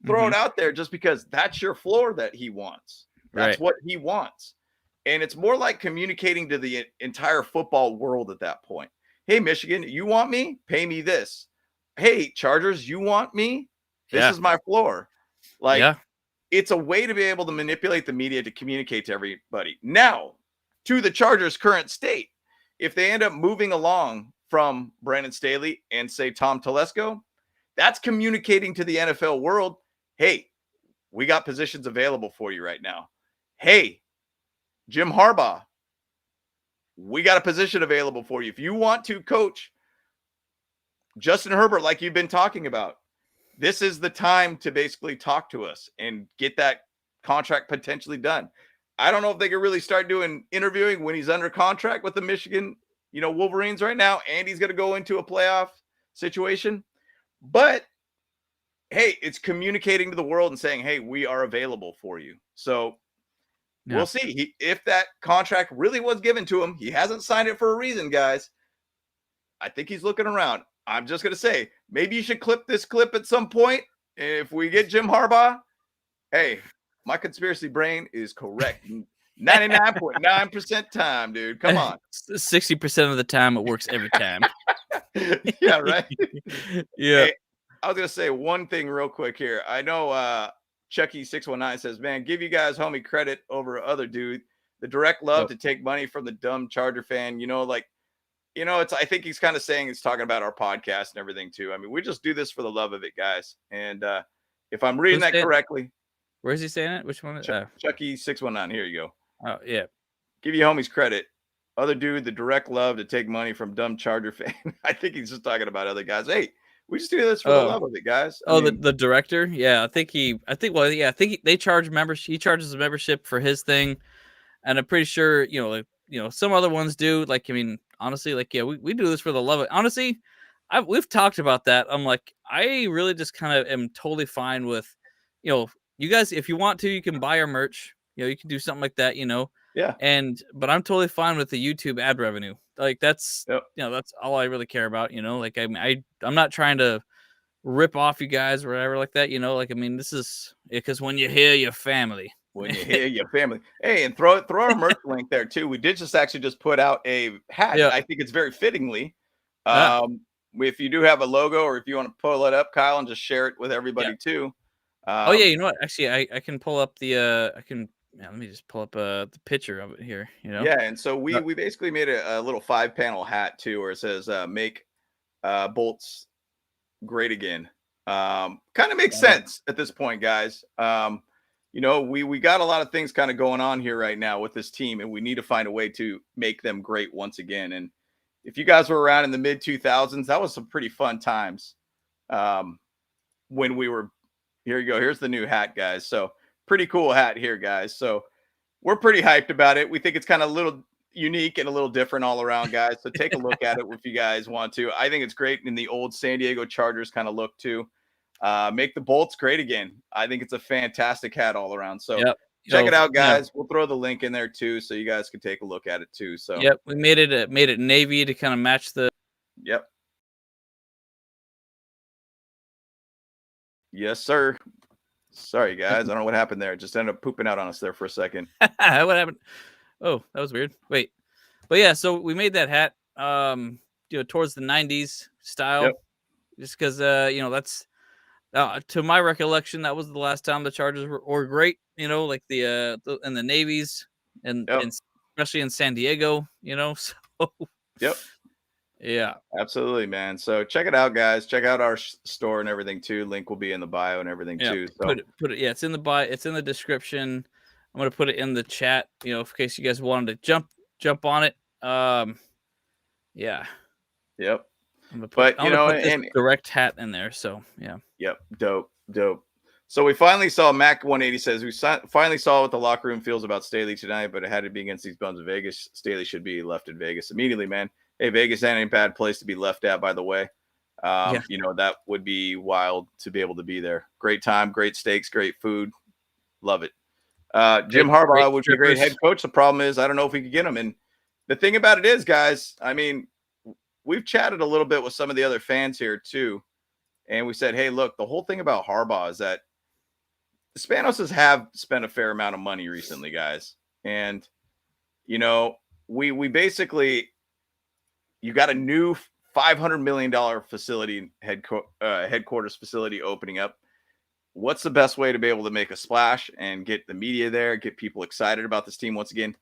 throw it out there just because that's your floor that he wants. That's what he wants. And it's more like communicating to the entire football world at that point. Hey, Michigan, you want me? Pay me this. Hey, Chargers, you want me? This is my floor. It's a way to be able to manipulate the media to communicate to everybody. Now, to the Chargers' current state, if they end up moving along from Brandon Staley and say Tom Telesco, that's communicating to the NFL world, hey, we got positions available for you right now. Hey, Jim Harbaugh, we got a position available for you. If you want to coach Justin Herbert like you've been talking about, this is the time to basically talk to us and get that contract potentially done. I don't know if they could really start doing interviewing when he's under contract with the Michigan, Wolverines right now, and he's going to go into a playoff situation. But hey, it's communicating to the world and saying, hey, we are available for you. So we'll see. If that contract really was given to him, he hasn't signed it for a reason, guys. I think he's looking around. I'm just going to say, maybe you should clip this clip at some point. If we get Jim Harbaugh, hey, my conspiracy brain is correct. 99.9% time, dude. Come on. 60% of the time, it works every time. Yeah, right? Yeah. Hey, I was going to say one thing real quick here. I know Chucky619 says, man, give you guys homie credit over other dude. The direct love to take money from the dumb Charger fan, I think he's kind of saying he's talking about our podcast and everything too. I mean, we just do this for the love of it, guys. And if I'm reading that correctly. Where's he saying it? Which one? Chucky619. Here you go. Oh, yeah. Give you homies credit. Other dude, the direct love to take money from dumb Charger fan. I think he's just talking about other guys. Hey, we just do this for the love of it, guys. The director. Yeah. I think they charge membership. He charges a membership for his thing. And I'm pretty sure, some other ones do. Like, I mean, honestly, like, yeah, we do this for the love of it. Honestly, we've talked about that. I'm like, I really just kind of am totally fine with, you guys, if you want to, you can buy our merch. You can do something like that, Yeah. But I'm totally fine with the YouTube ad revenue. Like that's, that's all I really care about. Like I'm not trying to rip off you guys or whatever like that. Like I mean, this is because when you hear your family. When you hear your family, hey, and throw our merch link there too. We did just put out a hat. I think it's very fittingly. If you do have a logo, or if you want to pull it up, Kyle, and just share it with everybody too. You know what? Actually, I can pull up the let me just pull up the picture of it here. Yeah, and so we basically made a little 5-panel hat too, where it says "Make bolts great again." Kind of makes sense at this point, guys. We got a lot of things kind of going on here right now with this team, and we need to find a way to make them great once again. And if you guys were around in the mid 2000s, that was some pretty fun times. When we were, here you go. Here's the new hat, guys. So pretty cool hat here, guys. So we're pretty hyped about it. We think it's kind of a little unique and a little different all around, guys. So take a look at it if you guys want to. I think it's great in the old San Diego Chargers kind of look too. Make the bolts great again. I think it's a fantastic hat all around. So check it out, guys. We'll throw the link in there too, so you guys can take a look at it too. So we made it navy to kind of match the. Yep. Yes, sir. Sorry, guys. I don't know what happened there. It just ended up pooping out on us there for a second. What happened? Oh, that was weird. Wait, but yeah, so we made that hat, towards the '90s style, just because, that's. To my recollection, that was the last time the Chargers were great. Like the and the Navies, and especially in San Diego. So. Yep. Yeah. Absolutely, man. So check it out, guys. Check out our store and everything too. Link will be in the bio and everything too. So put it. Yeah, it's in the bio. It's in the description. I'm gonna put it in the chat. In case you guys wanted to jump on it. Yeah. Yep. Put and direct hat in there. So yeah. Yep. Dope. So we finally saw Mac 180 says we finally saw what the locker room feels about Staley tonight, but it had to be against these bums of Vegas. Staley should be left in Vegas immediately, man. Hey, Vegas ain't a bad place to be left at, by the way. That would be wild to be able to be there. Great time, great steaks, great food. Love it. Jim Harbaugh would be a great head coach. The problem is I don't know if we could get him. And the thing about it is, guys, I mean, we've chatted a little bit with some of the other fans here too. And we said, hey, look, the whole thing about Harbaugh is that the Spanoses have spent a fair amount of money recently, guys. And, we basically, you got a new $500 million facility, headquarters facility opening up. What's the best way to be able to make a splash and get the media there, get people excited about this team once again?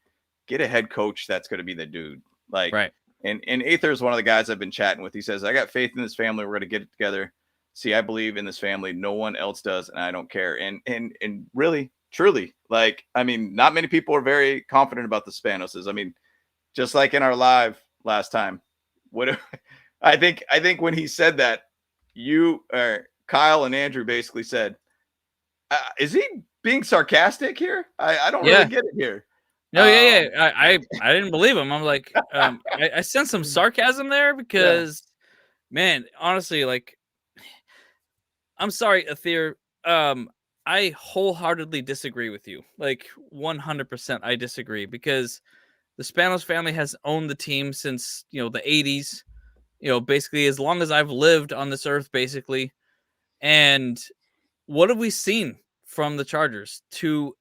Get a head coach that's going to be the dude. Right. And Aether is one of the guys I've been chatting with. He says, I got faith in this family. We're going to get it together. See, I believe in this family. No one else does, and I don't care. And really, truly, not many people are very confident about the Spanoses. I mean, just like in our live last time, I think when he said that, Kyle and Andrew basically said, is he being sarcastic here? I don't really get it here. No, I didn't believe him. I'm like, I sense some sarcasm there because, man, honestly, I'm sorry, Aether. I wholeheartedly disagree with you. Like 100%, I disagree because the Spanos family has owned the team since the 80s. Basically as long as I've lived on this earth, basically. And what have we seen from the Chargers to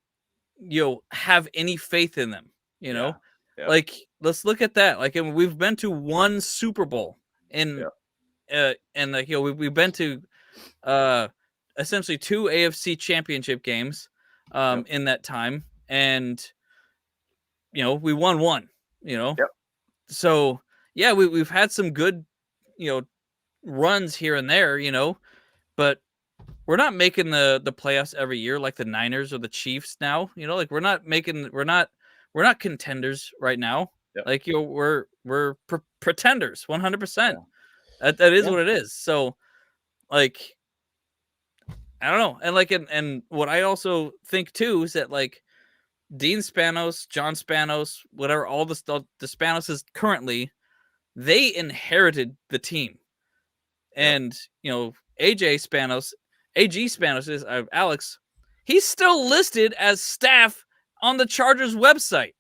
have any faith in them? Yeah. Like let's look at that. Like we've been to one Super Bowl and like we've been to essentially 2 AFC championship games in that time, and we won one. So yeah, we've had some good runs here and there, but we're not making the playoffs every year like the Niners or the Chiefs now. Like we're not contenders right now. Like we're pretenders 100%. That is what it is. So like I don't know. And like and what I also think too is that like Dean Spanos, John Spanos, whatever, all the Spanoses currently, they inherited the team. And AG Spanos is Alex, he's still listed as staff on the Chargers website.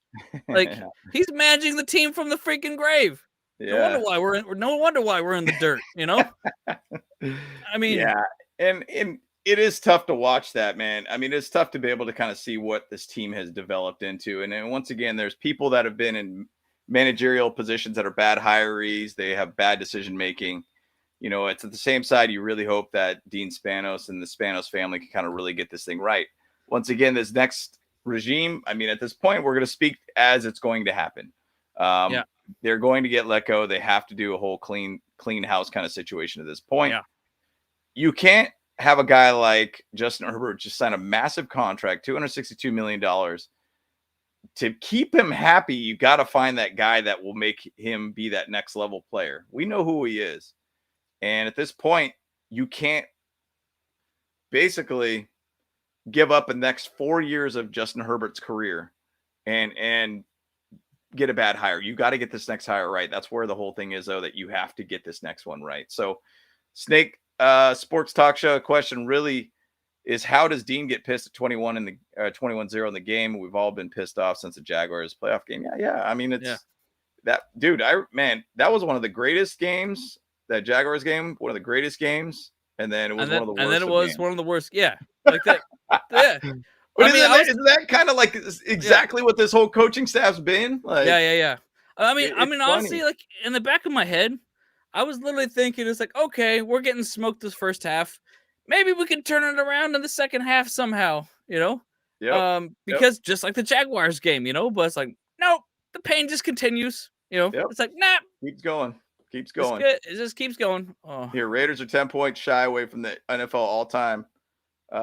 Like he's managing the team from the freaking grave. No wonder why we're in the dirt, I mean, yeah, and it is tough to watch that, man. I mean, it's tough to be able to kind of see what this team has developed into. And then once again, there's people that have been in managerial positions that are bad hirees. They have bad decision making. It's at the same side. You really hope that Dean Spanos and the Spanos family can kind of really get this thing right. Once again, this next regime, I mean, at this point, we're going to speak as it's going to happen. They're going to get let go. They have to do a whole clean house kind of situation at this point. Yeah. You can't have a guy like Justin Herbert just sign a massive contract, $262 million. To keep him happy, you got to find that guy that will make him be that next level player. We know who he is. And at this point, you can't basically give up the next 4 years of Justin Herbert's career and get a bad hire. You got to get this next hire right. That's where the whole thing is, though, that you have to get this next one right. So, Snake Sports Talk Show question really is, how does Dean get pissed at 21 in the 21-0 in the game? We've all been pissed off since the Jaguars playoff game. Yeah. I mean, it's that dude. That was one of the greatest games. That Jaguars game, one of the greatest games, and then it was one of the worst. And then it was one of the worst. Yeah, like that. Yeah. But isn't that kind of like exactly what this whole coaching staff's been? Like, yeah. I mean, honestly, like in the back of my head, I was literally thinking, it's like, okay, we're getting smoked this first half. Maybe we can turn it around in the second half somehow, because just like the Jaguars game, but it's like, no, the pain just continues, It's like, nah. Keeps going. It just keeps going. Oh. Here, Raiders are 10 points shy away from the NFL all-time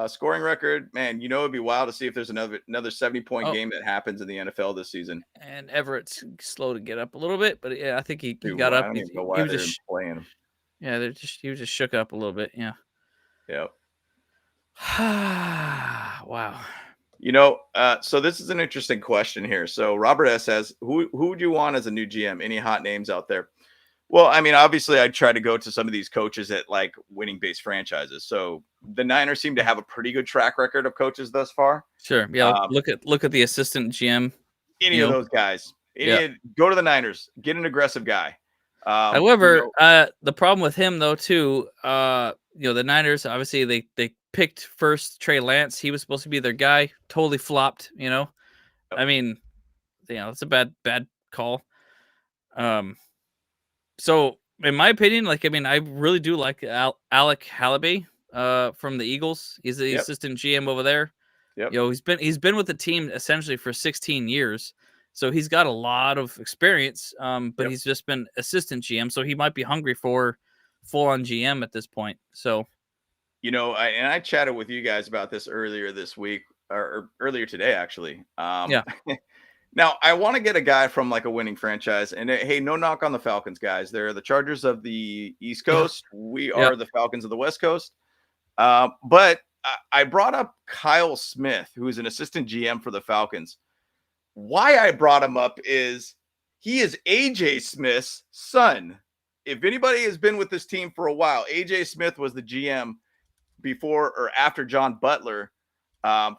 scoring record. Man, it'd be wild to see if there's another 70-point game that happens in the NFL this season. And Everett's slow to get up a little bit, but yeah, I think he got up. I don't even know why they're playing him. Yeah, he was just shook up a little bit. Yeah. Yep. Wow. So this is an interesting question here. So Robert S says, who would you want as a new GM? Any hot names out there? Well, I mean, obviously, I'd try to go to some of these coaches at like winning-based franchises. So the Niners seem to have a pretty good track record of coaches thus far. Sure, yeah. Look at the assistant GM. Any of those guys. Go to the Niners. Get an aggressive guy. However, the problem with him though too, the Niners obviously they picked first Trey Lance. He was supposed to be their guy. Totally flopped. I mean, it's a bad call. So in my opinion, I really do like Alec Halaby from the Eagles. He's the assistant GM over there. Yep. He's been with the team essentially for 16 years. So he's got a lot of experience, but he's just been assistant GM. So he might be hungry for full-on GM at this point. So, I chatted with you guys about this earlier this week or earlier today, actually. Now, I want to get a guy from like a winning franchise. And hey, no knock on the Falcons, guys. They're the Chargers of the East Coast. We are the Falcons of the West Coast. But I brought up Kyle Smith, who is an assistant GM for the Falcons. Why I brought him up is he is AJ Smith's son. If anybody has been with this team for a while, AJ Smith was the GM before or after John Butler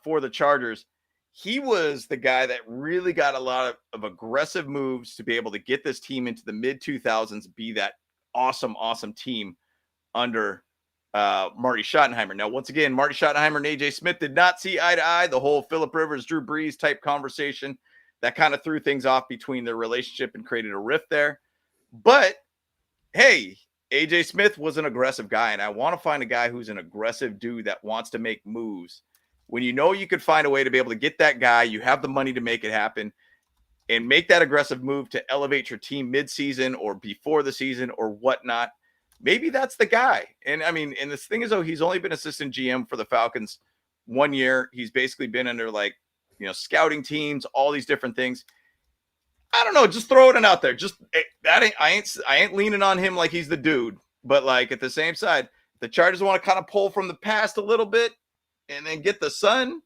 for the Chargers, he was the guy that really got a lot of aggressive moves to be able to get this team into the mid 2000s, be that awesome team under Marty Schottenheimer. Now, once again, Marty Schottenheimer and AJ Smith did not see eye to eye. The whole Phillip Rivers, Drew Brees type conversation that kind of threw things off between their relationship and created a rift there. But hey, AJ Smith was an aggressive guy, and I want to find a guy who's an aggressive dude that wants to make moves. When you know you could find a way to be able to get that guy, you have the money to make it happen and make that aggressive move to elevate your team mid-season or before the season or whatnot. Maybe that's the guy. And I mean, and this thing is, he's only been assistant GM for the Falcons 1 year. He's basically been under scouting teams, all these different things. I don't know, just throwing it out there. Just I ain't leaning on him like he's the dude, but like at the same side, the Chargers want to kind of pull from the past a little bit and then get the son.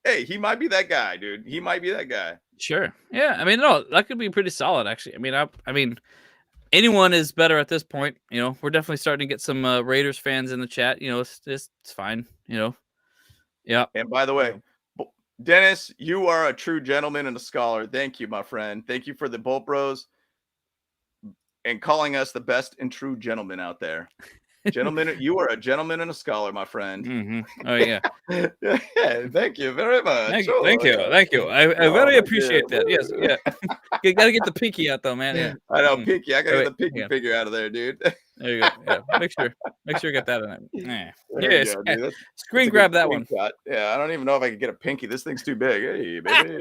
Hey, he might be that guy, dude. He might be that guy. Sure. Yeah. I mean, no, that could be pretty solid, actually. I mean, anyone is better at this point. We're definitely starting to get some Raiders fans in the chat. It's fine. Yeah. And by the way, Dennis, you are a true gentleman and a scholar. Thank you, my friend. Thank you for the Bolt Bros and calling us the best and true gentlemen out there. Gentlemen, you are a gentleman and a scholar, my friend. Mm-hmm. Oh yeah. Yeah. Thank you very much. Thank you. I very appreciate that. Yes. Yeah. You got to get the pinky out though, man. Yeah. I know pinky. I got to get the pinky figure out of there, dude. There you go. Yeah. Make sure you get that in it. Yeah. Yeah. Screen grab that one. Shot. Yeah. I don't even know if I could get a pinky. This thing's too big. Hey, baby.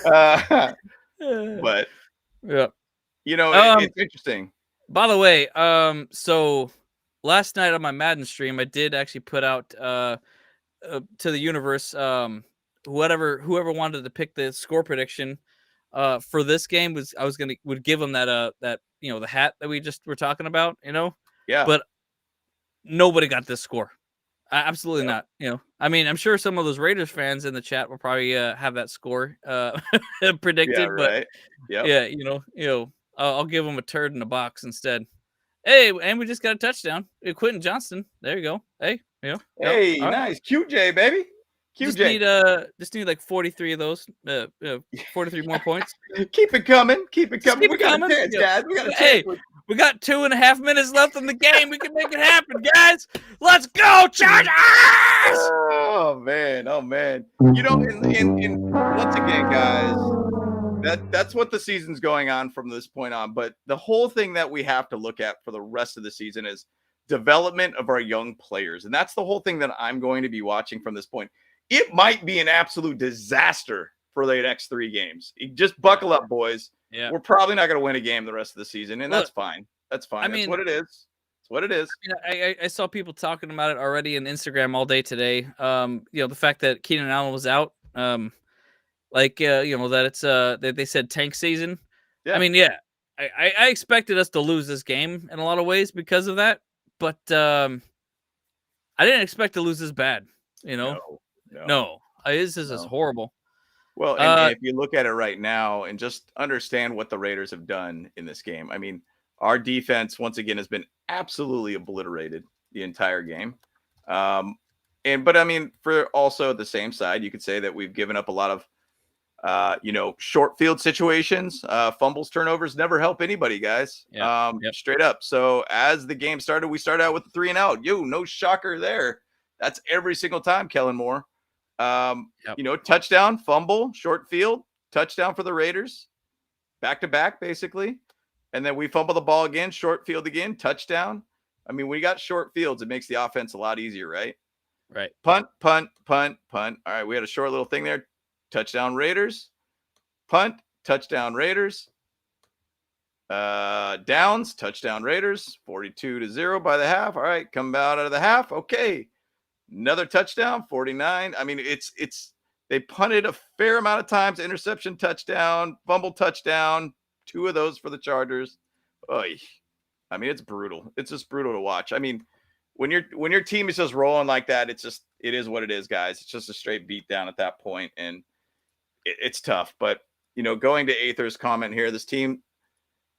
But yeah. It's interesting. By the way, so last night on my Madden stream, I did actually put out to the universe whoever wanted to pick the score prediction for this game would give them that the hat that we just were talking about, Yeah. But nobody got this score. Absolutely not. I mean, I'm sure some of those Raiders fans in the chat will probably have that score predicted. Yeah, right. But yeah, I'll give them a turd in a box instead. Hey, and we just got a touchdown. Quentin Johnston. There you go. Hey, Hey, nice. QJ, baby. QJ. Just need like 43 of those. 43 more points. Keep it coming. We got a chance, guys. We got a chance. Hey, we got 2.5 minutes left in the game. We can make it happen, guys. Let's go, Chargers! Oh man. And once again, guys, that's what the season's going on from this point on. But the whole thing that we have to look at for the rest of the season is development of our young players. And that's the whole thing that I'm going to be watching from this point. It might be an absolute disaster for the next 3 games. Just buckle up, boys. Yeah. We're probably not going to win a game the rest of the season, and that's fine. That's fine. That's what it is. It's what it is. I saw people talking about it already in Instagram all day today. The fact that Keenan Allen was out. That it's they said tank season. Yeah. I mean, yeah, I expected us to lose this game in a lot of ways because of that, but I didn't expect to lose this bad. No. This is horrible. Well, and if you look at it right now and just understand what the Raiders have done in this game, I mean, our defense once again has been absolutely obliterated the entire game. But I mean, for also the same side, you could say that we've given up a lot of short field situations, fumbles, turnovers never help anybody, guys. Straight up. So as the game started, we started out with the 3-and-out. No shocker there. That's every single time, Kellen Moore. Touchdown, fumble, short field, touchdown for the Raiders, back to back, basically. And then we fumble the ball again, short field again, touchdown. I mean, we got short fields. It makes the offense a lot easier, right? Right. Punt. All right, we had a short little thing there. Touchdown Raiders. Punt, touchdown Raiders. Downs, touchdown Raiders. 42-0 by the half. All right, come out of the half. Okay. Another touchdown, 49. I mean, it's they punted a fair amount of times, interception, touchdown, fumble, touchdown, 2 of those for the Chargers. Oy. I mean, it's brutal. It's just brutal to watch. I mean, when your team is just rolling like that, it is what it is, guys. It's just a straight beat down at that point, and it's tough. But going to Aether's comment here, this team,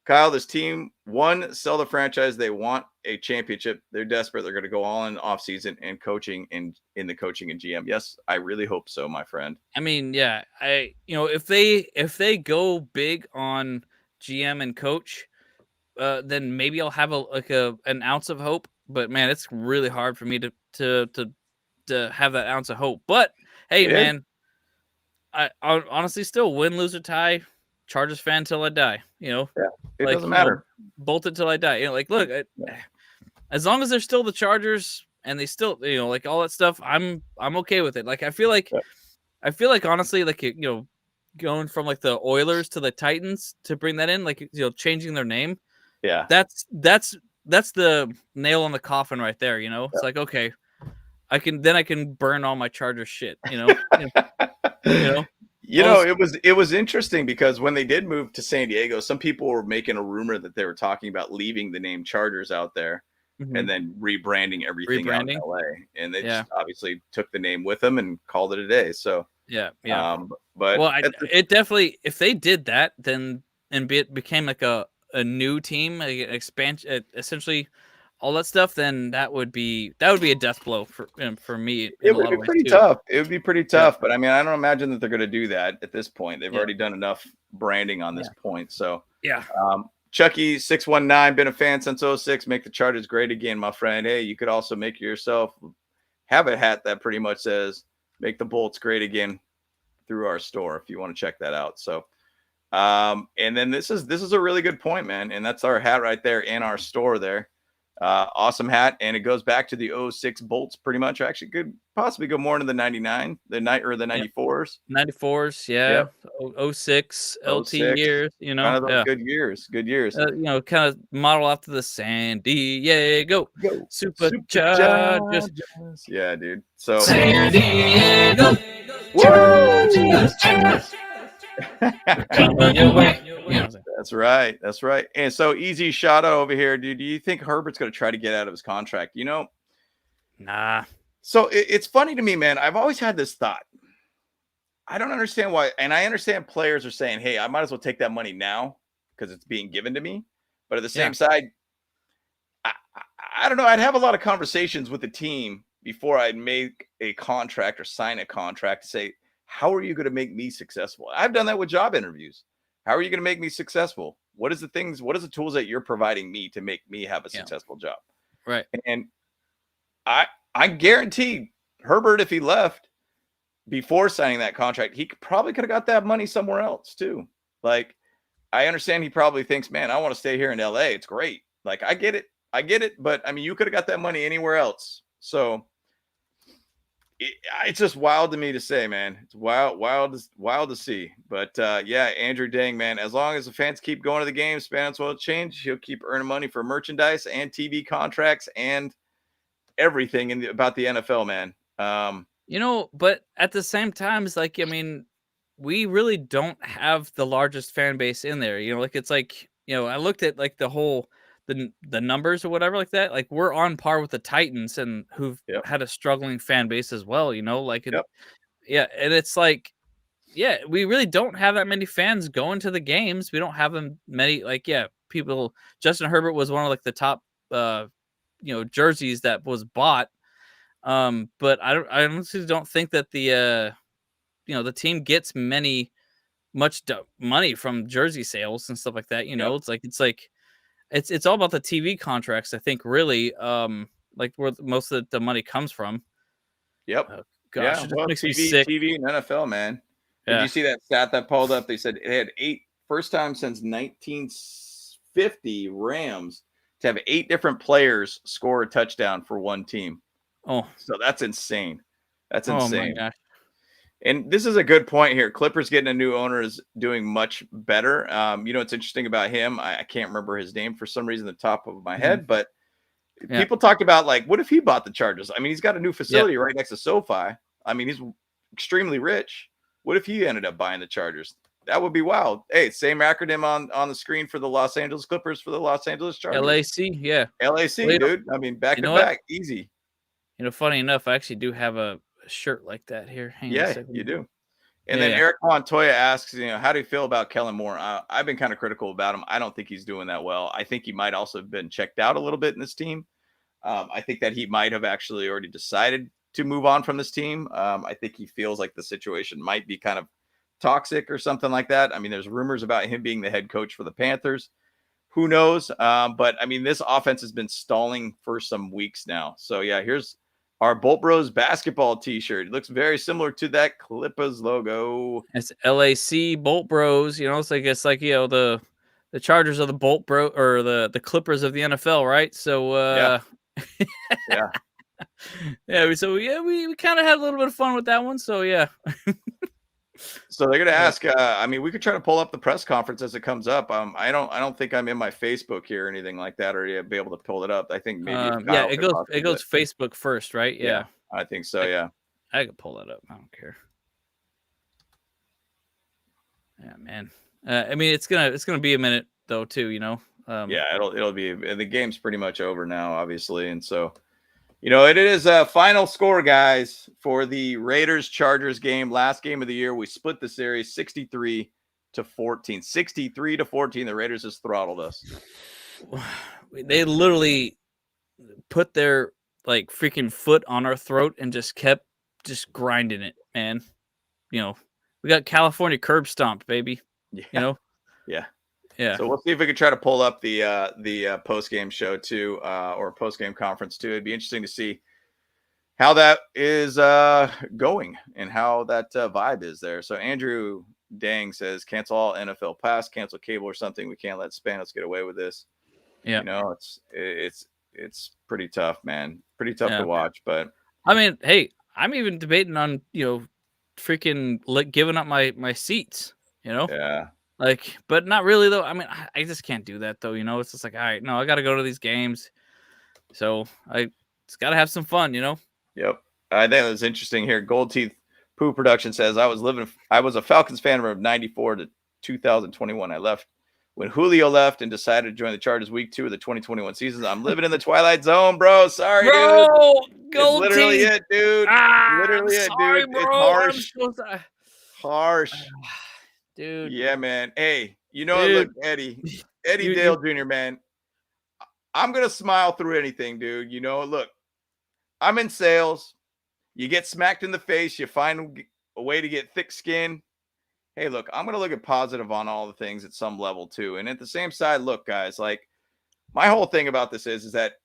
Kyle, this team, one, sell the franchise. They want a championship. They're desperate. They're going to go all in off season and coaching in the coaching and GM. Yes, I really hope so, my friend. I mean, yeah, if they go big on GM and coach, then maybe I'll have an ounce of hope. But man, it's really hard for me to have that ounce of hope. But hey, man, I honestly still win, lose or tie, Chargers fan till I die. Yeah, it doesn't matter. Bolt it till I die. Look, as long as they're still the Chargers and they still, like all that stuff, I'm okay with it. Like I feel like honestly, like going from like the Oilers to the Titans to bring that in, like changing their name. Yeah, that's the nail on the coffin right there. It's like, okay, I can burn all my Chargers shit. It was interesting because when they did move to San Diego, some people were making a rumor that they were talking about leaving the name Chargers out there and then rebranding everything out in LA. And they just obviously took the name with them and called it a day. So yeah. But it definitely, if they did that, then it became like a new team, like an expansion, essentially all that stuff, then that would be a death blow for me. It would be pretty tough. It would be pretty tough, but I mean, I don't imagine that they're going to do that at this point. They've already done enough branding on this point. So yeah. Chucky 619, been a fan since 06. Make the Chargers great again, my friend. Hey, you could also make yourself have a hat that pretty much says "Make the Bolts great again" through our store if you want to check that out. So, and then this is a really good point, man. And that's our hat right there in our store there. Awesome hat, and it goes back to the 06 Bolts pretty much. Actually, could possibly go more into the 99, the 94s. 94s, yeah. 06 LT years, kind of those good years. Kind of model after the San Diego Superchargers. Yeah, dude. So San Diego Chargers. That's right. And so easy shout out over here, dude. Do you think Herbert's going to try to get out of his contract? Nah. So it's funny to me, man. I've always had this thought. I don't understand why. And I understand players are saying, hey, I might as well take that money now because it's being given to me. But at the same side, I don't know. I'd have a lot of conversations with the team before I'd make a contract or sign a contract to say, how are you going to make me successful? I've done that with job interviews. How are you going to make me successful? What is the tools that you're providing me to make me have a successful job? Right. And I guarantee Herbert, if he left before signing that contract, he probably could have got that money somewhere else too. Like, I understand he probably thinks, man, I want to stay here in LA. It's great. Like, I get it. But I mean, you could have got that money anywhere else. So it's just wild to me to say, man. It's wild to see. But Andrew Dang, man, as long as the fans keep going to the games, fans will change. He'll keep earning money for merchandise and TV contracts and everything about the NFL, man. But at the same time, it's like, I mean, we really don't have the largest fan base in there. It's like, I looked at like the whole the numbers or whatever like that. Like, we're on par with the Titans and who've had a struggling fan base as well. And it's like, we really don't have that many fans going to the games. We don't have them many. Like, people. Justin Herbert was one of like the top, jerseys that was bought. But I honestly don't think that the team gets much money from jersey sales and stuff like that. It's all about the TV contracts, I think, really, like where most of the money comes from. Yep. Gosh, it just makes me sick. TV and NFL, man. Did you see that stat that pulled up? They said it had first time since 1950 Rams to have 8 different players score a touchdown for one team. Oh, so that's insane. That's insane. My gosh. And this is a good point here. Clippers getting a new owner is doing much better. What's interesting about him, I can't remember his name for some reason, the top of my head, but people talked about, like, what if he bought the Chargers? I mean, he's got a new facility right next to SoFi. I mean, he's extremely rich. What if he ended up buying the Chargers? That would be wild. Hey, same acronym on the screen for the Los Angeles Clippers for the Los Angeles Chargers. LAC, yeah. LAC, dude. I mean, back to back, easy. Funny enough, I actually do have a shirt like that here. Hang on a second. You do. And then Eric Montoya asks, how do you feel about Kellen Moore? I've been kind of critical about him. I don't think he's doing that well. I think he might also have been checked out a little bit in this team. I think that he might have actually already decided to move on from this team. I think he feels like the situation might be kind of toxic or something like that. I mean, there's rumors about him being the head coach for the Panthers. Who knows? But I mean, this offense has been stalling for some weeks now. So yeah, here's our Bolt Bros basketball t-shirt. It looks very similar to that Clippers logo. It's LAC Bolt Bros. It's like the Chargers of the Bolt Bro, or the Clippers of the NFL, right? So yeah. we kind of had a little bit of fun with that one. So yeah. So they're gonna ask. I mean, we could try to pull up the press conference as it comes up. I don't think I'm in my Facebook here or anything like that, or be able to pull it up. I think maybe it goes Facebook first, right? Yeah, I think so. Yeah, I could pull that up. I don't care. Yeah, man. I mean, it's gonna be a minute though, too. Yeah, it'll be. The game's pretty much over now, obviously, and so. It is a final score, guys, for the Raiders-Chargers game. Last game of the year, we split the series 63-14. 63-14. The Raiders has throttled us. They literally put their freaking foot on our throat and just kept grinding it, man. We got California curb stomped, baby. Yeah. Yeah. So we'll see if we can try to pull up the post game show too, or post game conference too. It'd be interesting to see how that is going and how that vibe is there. So Andrew Dang says, cancel all NFL pass, cancel cable or something. We can't let Spanos get away with this. Yeah, it's pretty tough, man. Pretty tough to watch. But I mean, hey, I'm even debating on freaking giving up my seats. Yeah. But not really though. I mean, I just can't do that though. It's just like, all right, no, I got to go to these games. So I just got to have some fun, Yep. I think it was interesting here. Gold Teeth Poo Production says, I was a Falcons fan from 94 to 2021. I left when Julio left and decided to join the Chargers week 2 of the 2021 season. I'm living in the Twilight Zone, bro. Sorry, dude. Gold it's literally Teeth. it, dude. Literally it, dude. Bro. It's harsh. Harsh. Dude. Yeah, man. Hey, look, Eddie Dale Jr., man. I'm going to smile through anything, dude. Look, I'm in sales. You get smacked in the face. You find a way to get thick skin. Hey, look, I'm going to look at positive on all the things at some level too. And at the same side, look, guys, my whole thing about this is that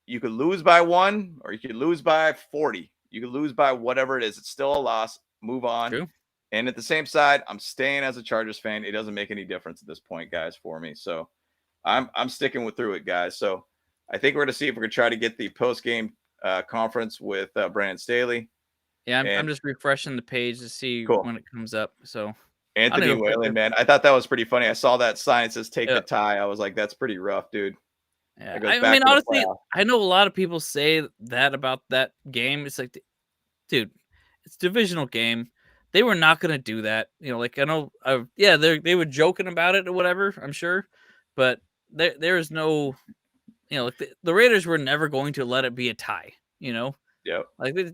you could lose by 1 or you could lose by 40. You could lose by whatever it is. It's still a loss. Move on. True. And at the same side, I'm staying as a Chargers fan. It doesn't make any difference at this point, guys, for me. So I'm sticking through it, guys. So I think we're going to see if we're going to try to get the post-game conference with Brandon Staley. Yeah, I'm just refreshing the page to see when it comes up. So Anthony Whalen, man, I thought that was pretty funny. I saw that sign that says "Take the tie." I was like, that's pretty rough, dude. Yeah. I mean, honestly, I know a lot of people say that about that game. It's like, dude, it's a divisional game. They were not going to do that. I know, they were joking about it or whatever, I'm sure. But there is no, the Raiders were never going to let it be a tie, Yep.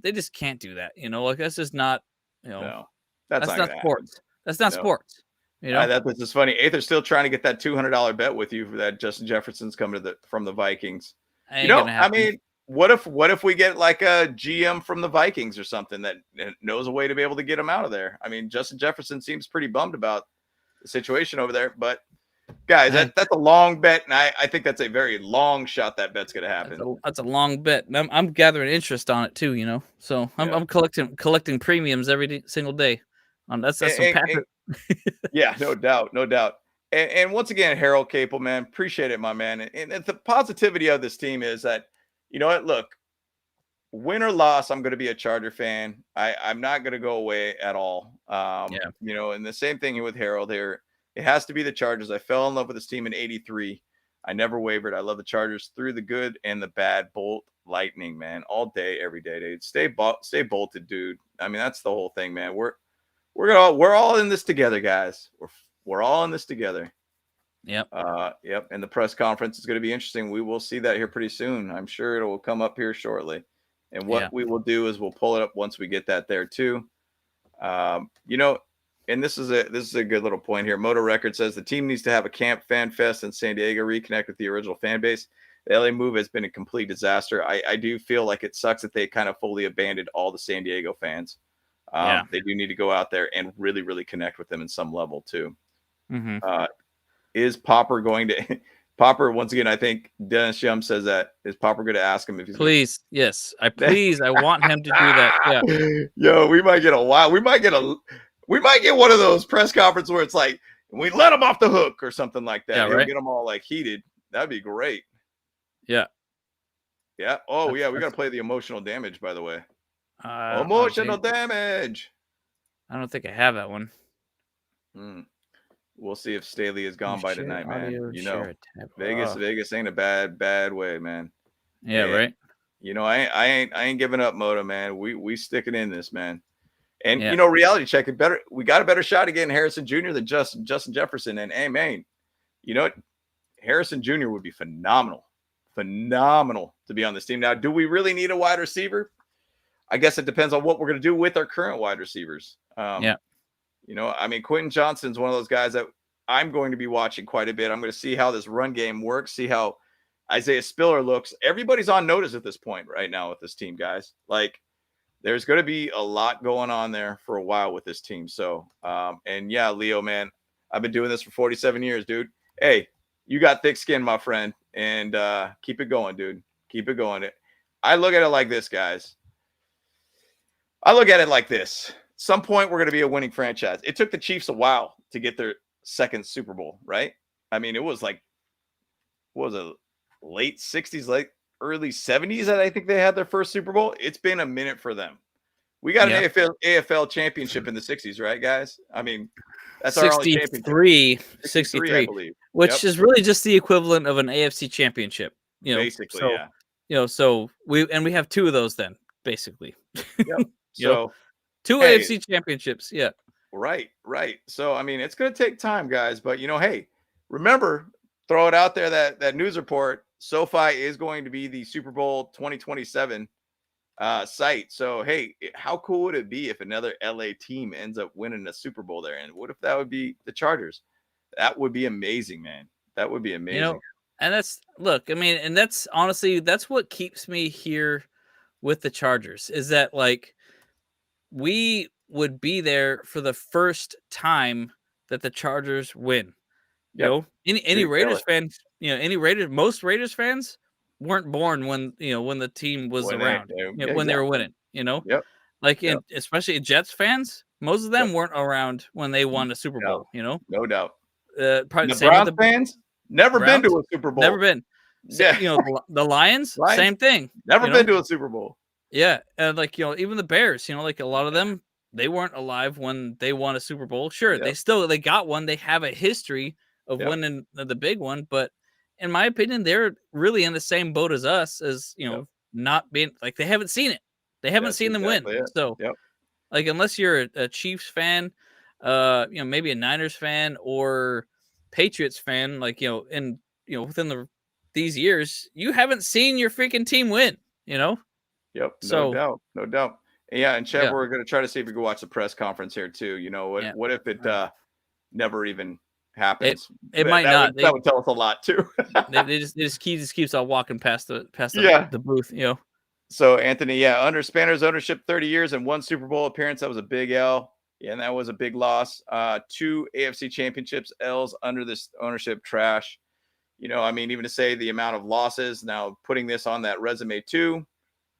They just can't do that, that's just not, no, that's not sports. That's not sports. That's just funny. Aether's still trying to get that $200 bet with you for that Justin Jefferson's coming from the Vikings. I mean, what if we get like a GM from the Vikings or something that knows a way to be able to get him out of there? I mean, Justin Jefferson seems pretty bummed about the situation over there, but guys, that's a long bet, and I think that's a very long shot that bet's going to happen. That's a long bet. I'm gathering interest on it too, so I'm collecting premiums every single day. That's some passive. Yeah, no doubt. And once again, Harold Capel, man, appreciate it, my man. And the positivity of this team is that, you know what? Look, win or loss, I'm going to be a Charger fan. I'm not going to go away at all. And the same thing with Harold here. It has to be the Chargers. I fell in love with this team in '83. I never wavered. I love the Chargers through the good and the bad. Bolt lightning, man, all day, every day, dude. Stay bolted, dude. I mean, that's the whole thing, man. We're all in this together, guys. We're all in this together. Yep. Yep. And the press conference is going to be interesting. We will see that here pretty soon. I'm sure it will come up here shortly. And what we will do is we'll pull it up once we get that there too. You know, and this is a good little point here. Moto Record says the team needs to have a camp fan fest in San Diego, reconnect with the original fan base. The LA move has been a complete disaster. I do feel like it sucks that they kind of fully abandoned all the San Diego fans. They do need to go out there and really, really connect with them in some level too. Is Popper going to Popper once again? I think Dennis Yum says that. Is Popper going to ask him if he's please? Yes, I want him to do that. Yeah. Yo, we might get we might get one of those press conferences where it's like we let them off the hook or something like that. Yeah, right. Get them all like heated. That'd be great. Yeah. Yeah. Oh, yeah. We got to play the emotional damage, by the way. Emotional damage. I don't think I have that one. We'll see if Staley is gone by tonight, man. You know, Vegas ain't a bad way, man. Yeah, right. You know, I ain't giving up, Moto, man. We sticking in this, man. And you know, reality check it better. We got a better shot of getting Harrison Jr. than Justin Jefferson. And hey, man, you know what? Harrison Jr. would be phenomenal to be on this team. Now, do we really need a wide receiver? I guess it depends on what we're going to do with our current wide receivers. You know, I mean, Quentin Johnston's one of those guys that I'm going to be watching quite a bit. I'm going to see how this run game works, see how Isaiah Spiller looks. Everybody's on notice at this point right now with this team, guys. Like, there's going to be a lot going on there for a while with this team. So, and yeah, Leo, man, I've been doing this for 47 years, dude. Hey, you got thick skin, my friend, and keep it going, dude. Keep it going. I look at it like this, guys. I look at it like this. Some point we're going to be a winning franchise. It took the Chiefs a while to get their second Super Bowl, right? I mean, it was like, what was it, late 60s, like early 70s that I think they had their first Super Bowl. It's been a minute for them. We got an AFL championship in the 60s, right, guys? I mean, that's our only championship. 63, I believe. Which is really just the equivalent of an AFC championship. You know, basically, so, you know, so we have two of those then, basically. Yep. So two AFC championships, yeah. Right. So, I mean, it's going to take time, guys. But, you know, hey, remember, throw it out there, that news report, SoFi is going to be the Super Bowl 2027 site. So, hey, how cool would it be if another LA team ends up winning a Super Bowl there? And what if that would be the Chargers? That would be amazing, man. That would be amazing. You know, and that's honestly, that's what keeps me here with the Chargers, is that, like, we would be there for the first time that the Chargers win. You know, any Raiders fans, most Raiders fans weren't born when the team was around, when they were winning, like, especially Jets fans, most of them weren't around when they won a Super Bowl, no doubt. Probably the Browns fans never been to a Super Bowl. Never been. Yeah. The Lions, same thing. Never been to a Super Bowl. Yeah, and like, even the Bears, like a lot of them, they weren't alive when they won a Super Bowl. Sure, they got one. They have a history of winning the big one, but in my opinion, they're really in the same boat as us, as not being like, they haven't seen it. They haven't seen them win. So, like, unless you're a Chiefs fan, maybe a Niners fan or Patriots fan, like, within these years, you haven't seen your freaking team win. Yep. No doubt. Yeah, and Chad, we're going to try to see if we can watch the press conference here too. What if it never even happens? It might not. That would tell us a lot too. they just keeps on walking past the booth. So Anthony, under Spanner's ownership, 30 years and one Super Bowl appearance. That was a big L. Yeah, and that was a big loss. 2 AFC championships, L's under this ownership, trash. I mean, even to say the amount of losses, now putting this on that resume too.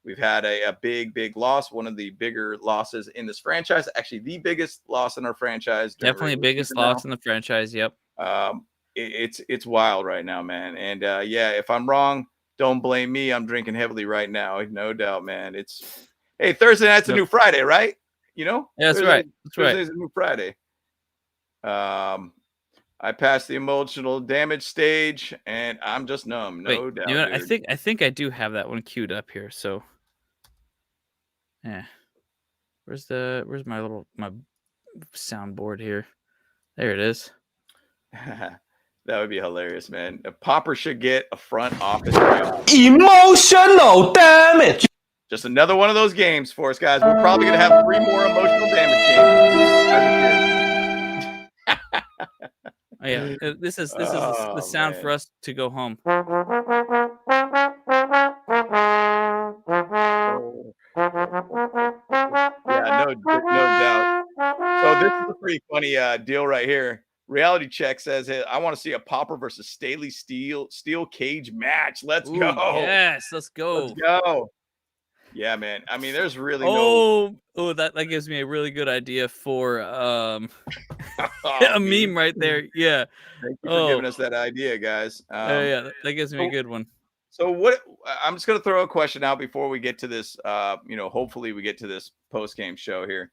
We've had a big loss, one of the bigger losses in this franchise. Actually, the biggest loss in our franchise. Definitely biggest loss in the franchise. Yep. It's wild right now, man. And if I'm wrong, don't blame me. I'm drinking heavily right now, no doubt, man. Thursday night's a new Friday, right? Yeah, that's right. Thursday's a new Friday. I passed the emotional damage stage, and I'm just numb, no doubt. I think I do have that one queued up here. So, yeah, where's my soundboard here? There it is. That would be hilarious, man. A Popper should get a front office. Emotional damage. Just another one of those games for us, guys. We're probably going to have 3 more emotional damage games. Oh, yeah, this is the sound for us to go home. Yeah, no doubt. So this is a pretty funny deal right here. Reality Check says, hey, I want to see a Popper versus Staley steel cage match. Let's go. Yes, let's go. Let's go. Yeah, man. I mean, there's really that gives me a really good idea for a meme right there. Yeah. Thank you for giving us that idea, guys. Yeah, that gives me a good one. So what I'm just going to throw a question out before we get to this, hopefully we get to this post-game show here.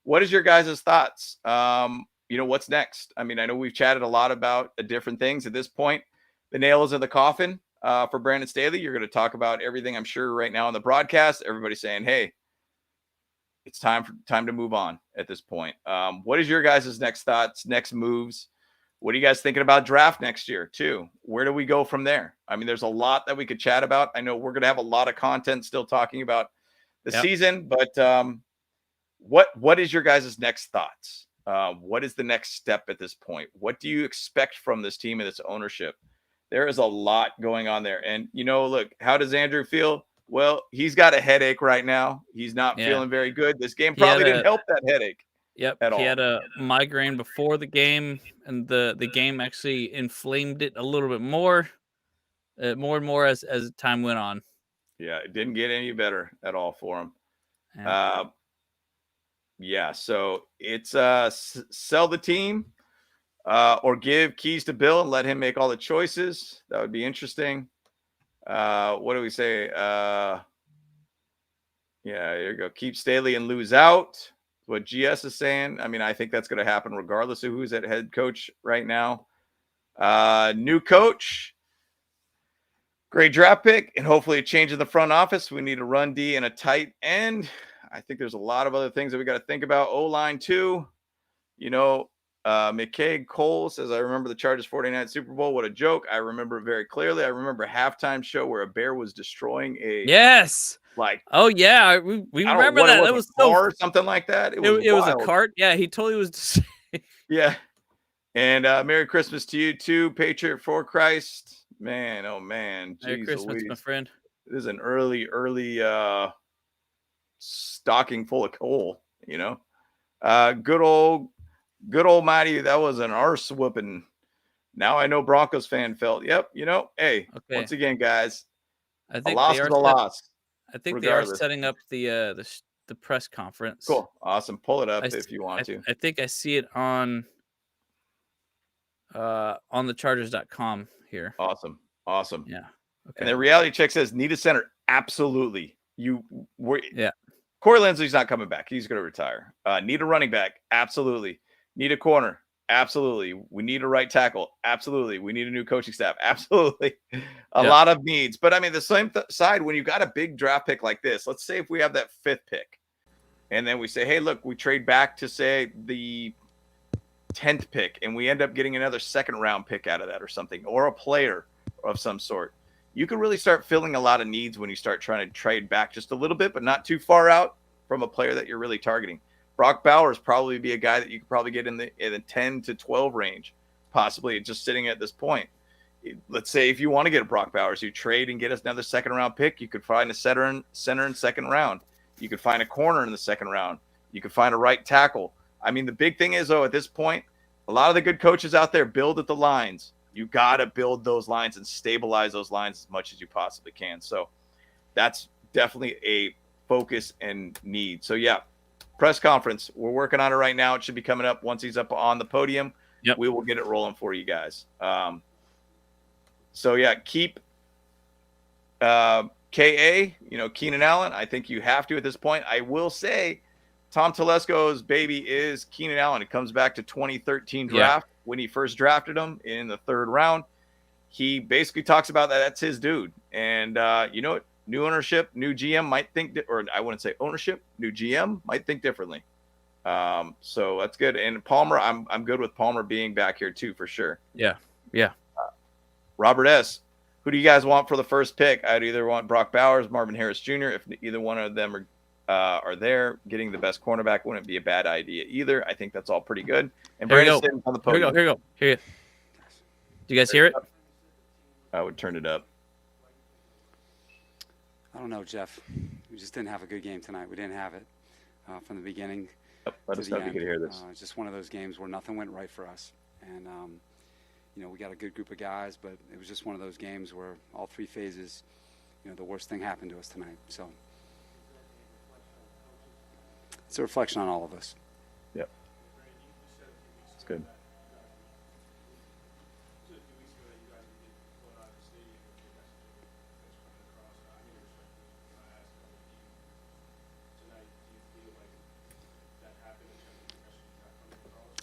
What is your guys' thoughts? What's next? I mean, I know we've chatted a lot about different things at this point. The nail is in the coffin for Brandon Staley. You're going to talk about everything, I'm sure, right now on the broadcast. Everybody's saying, hey, it's time to move on at this point. What is your guys' next thoughts, next moves? What are you guys thinking about draft next year too? Where do we go from there? I mean, there's a lot that we could chat about. I know we're going to have a lot of content still talking about the season, but what is your guys' next thoughts? What is the next step at this point? What do you expect from this team and its ownership? There is a lot going on there. And, look, how does Andrew feel? Well, he's got a headache right now. He's not feeling very good. This game probably didn't help that headache. Yep, he had a migraine before the game, and the game actually inflamed it a little bit more and more as time went on. Yeah, it didn't get any better at all for him. So it's sell the team or give keys to Bill and let him make all the choices. That would be interesting. What do we say? There you go. Keep Staley and lose out. What GS is saying. I mean, I think that's going to happen regardless of who's at head coach right now. New coach, great draft pick, and hopefully a change in the front office. We need a run D and a tight end. I think there's a lot of other things that we got to think about. O-line too. McKay Cole says, I remember the Chargers 49 Super Bowl. What a joke. I remember it very clearly. I remember a halftime show where a bear was destroying a we remember that. It was or something like that. It was a cart. Yeah, he totally was. Yeah. And Merry Christmas to you too, Patriot for Christ. Man, oh man. Merry Christmas, my friend. This is an early stocking full of coal, good old mighty. That was an arse whooping. Now I know Broncos fan felt. Yep. Hey, once again, guys, I think a loss is a loss. I think they are setting up the press conference. Cool. Awesome. Pull it up if you want to. I think I see it on the Chargers.com here. Awesome. Yeah. Okay. And the reality check says need a center. Absolutely. Corey Linsley's not coming back. He's going to retire. Need a running back. Absolutely. Need a corner. Absolutely. We need a right tackle. Absolutely. We need a new coaching staff. Absolutely. A lot of needs. But I mean, the same side, when you got a big draft pick like this, let's say if we have that 5th pick and then we say, hey, look, we trade back to say the 10th pick and we end up getting another 2nd round pick out of that or something, or a player of some sort. You can really start filling a lot of needs when you start trying to trade back just a little bit, but not too far out from a player that you're really targeting. Brock Bowers probably be a guy that you could probably get in the 10 to 12 range, possibly just sitting at this point. Let's say if you want to get a Brock Bowers, you trade and get us another 2nd round pick. You could find a center in 2nd round. You could find a corner in the 2nd round. You could find a right tackle. I mean, the big thing is, though, at this point, a lot of the good coaches out there build at the lines. You got to build those lines and stabilize those lines as much as you possibly can. So that's definitely a focus and need. So, yeah, press conference. We're working on it right now. It should be coming up once he's up on the podium. Yep. We will get it rolling for you guys. Keep KA, Keenan Allen. I think you have to at this point. I will say Tom Telesco's baby is Keenan Allen. It comes back to 2013 draft when he first drafted him in the 3rd round. He basically talks about that. That's his dude. And new ownership, new GM might think, or I wouldn't say ownership, new GM might think differently. So that's good. And Palmer, I'm good with Palmer being back here too, for sure. Yeah. Robert S. Who do you guys want for the first pick? I'd either want Brock Bowers, Marvin Harris Jr. If either one of them are there, getting the best cornerback wouldn't be a bad idea either. I think that's all pretty good. And Brandon on the podium. Here we go. Here you go. Do you guys hear it? I would turn it up. I don't know, Jeff. We just didn't have a good game tonight. We didn't have it from the beginning. Let us know if you could hear this. It's just one of those games where nothing went right for us. And, we got a good group of guys, but it was just one of those games where all three phases, the worst thing happened to us tonight. So it's a reflection on all of us. Yep. It's good.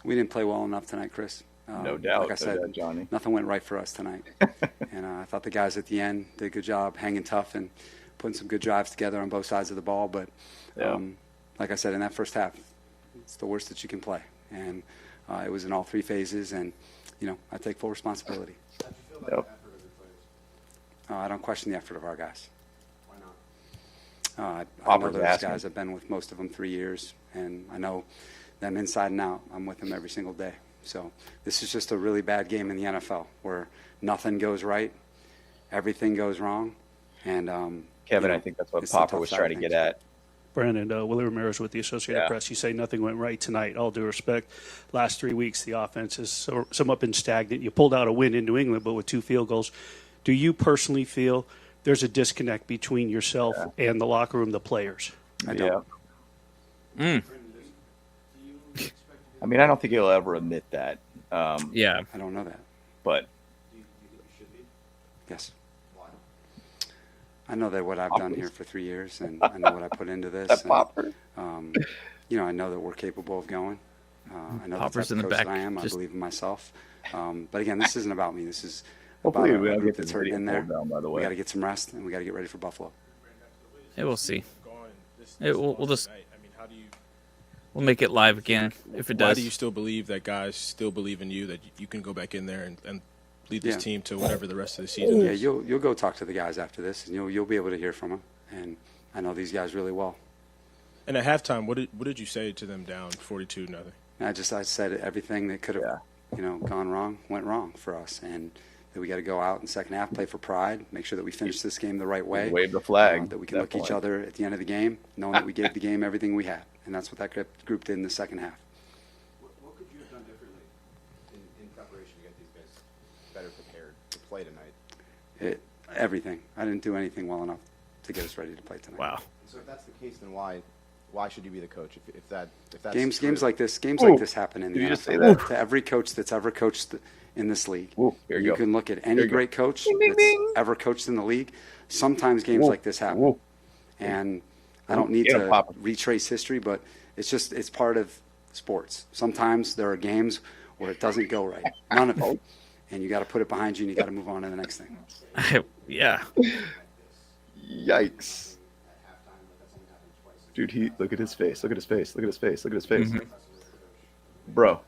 We didn't play well enough tonight, Chris. No doubt. Like I said, Johnny. Nothing went right for us tonight. And I thought the guys at the end did a good job hanging tough and putting some good drives together on both sides of the ball. But like I said, in that first half, it's the worst that you can play. And it was in all three phases. And, I take full responsibility. How do you feel about the effort of the players? I don't question the effort of our guys. Why not? I know those guys. I've been with most of them 3 years, and I know them inside and out. I'm with them every single day. So this is just a really bad game in the NFL where nothing goes right, everything goes wrong. And Kevin, I think that's what Popper was trying to get at. Brandon, Willie Ramirez with the Associated Press. You say nothing went right tonight. All due respect, last 3 weeks the offense has somewhat been stagnant. You pulled out a win in New England, but with 2 field goals. Do you personally feel there's a disconnect between yourself and the locker room, the players? I don't. I mean, I don't think he'll ever admit that. I don't know that. But Do you think you should be? Yes. Why? I know that what I've done here for 3 years, and I know what I put into this. Popper. I know that we're capable of going. I know Popper's the in type the of coach back. that I am. I believe in myself. But again, this isn't about me. This is Hopefully about we a don't group get that's this hurting in video there. pulled down, by the way. We got to get some rest, and we got to get ready for Buffalo. Yeah, we'll see. We'll just I mean, how do you? we'll make it live again if it does. Why do you still believe that guys still believe in you, that you can go back in there and lead this team to whatever the rest of the season Yeah, is? you'll go talk to the guys after this, and you'll be able to hear from them. And I know these guys really well. And at halftime, what did you say to them down 42-0? I said everything that could have gone wrong went wrong for us, and that we got to go out in the second half, play for pride, make sure that we finish this game the right way. Wave the flag. That we can look at each other at the end of the game, knowing that we gave the game everything we had, and that's what that group did in the second half. What could you have done differently in preparation to get these guys better prepared to play tonight? Everything. I didn't do anything well enough to get us ready to play tonight. Wow. So if that's the case, then why should you be the coach? If that's Games like this happen in the Did you NFL. just say that? To every coach that's ever coached in this league. Ooh, here you go. Can look at any great coach that's ever coached in the league. Sometimes games like this happen. Ooh. And I don't need to retrace history, but it's part of sports. Sometimes there are games where it doesn't go right. None of it. And you got to put it behind you, and you got to move on to the next thing. Yeah. Yikes. Dude, look at his face. Look at his face. Look at his face. Look at his face. Mm-hmm. Bro.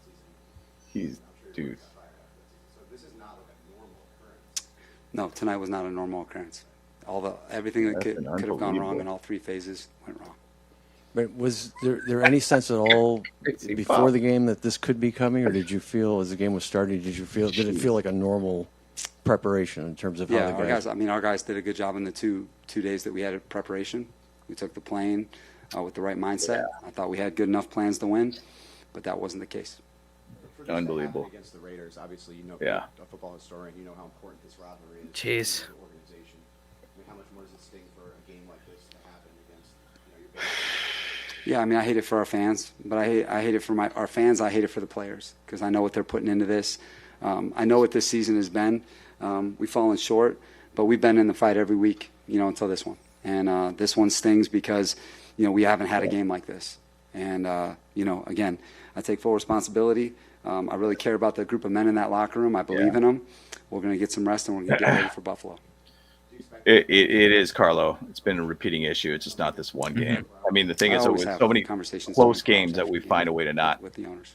Dude. No, tonight was not a normal occurrence. Everything that could have gone wrong in all three phases went wrong. But was there any sense at all before the game that this could be coming, or did you feel as the game was starting? Did it feel like a normal preparation in terms of how the guys? Our guys did a good job in the two days that we had preparation. We took the plane with the right mindset. I thought we had good enough plans to win, but that wasn't the case. Unbelievable. Against the Raiders, obviously, a football historian, you know how important this rivalry is. Jeez. To the organization. I mean, how much more does it sting for a game like this to happen against your best? Yeah, I mean, I hate it for our fans, but I hate it for our fans. I hate it for the players because I know what they're putting into this. I know what this season has been. We've fallen short, but we've been in the fight every week, until this one. And this one stings because, we haven't had a game like this. And, again, I take full responsibility. I really care about the group of men in that locker room. I believe in them. We're going to get some rest, and we're going to get ready for Buffalo. It is, Carlo. It's been a repeating issue. It's just not this one game. I mean, the thing is, with so many close games that we find a way to not, with the owners,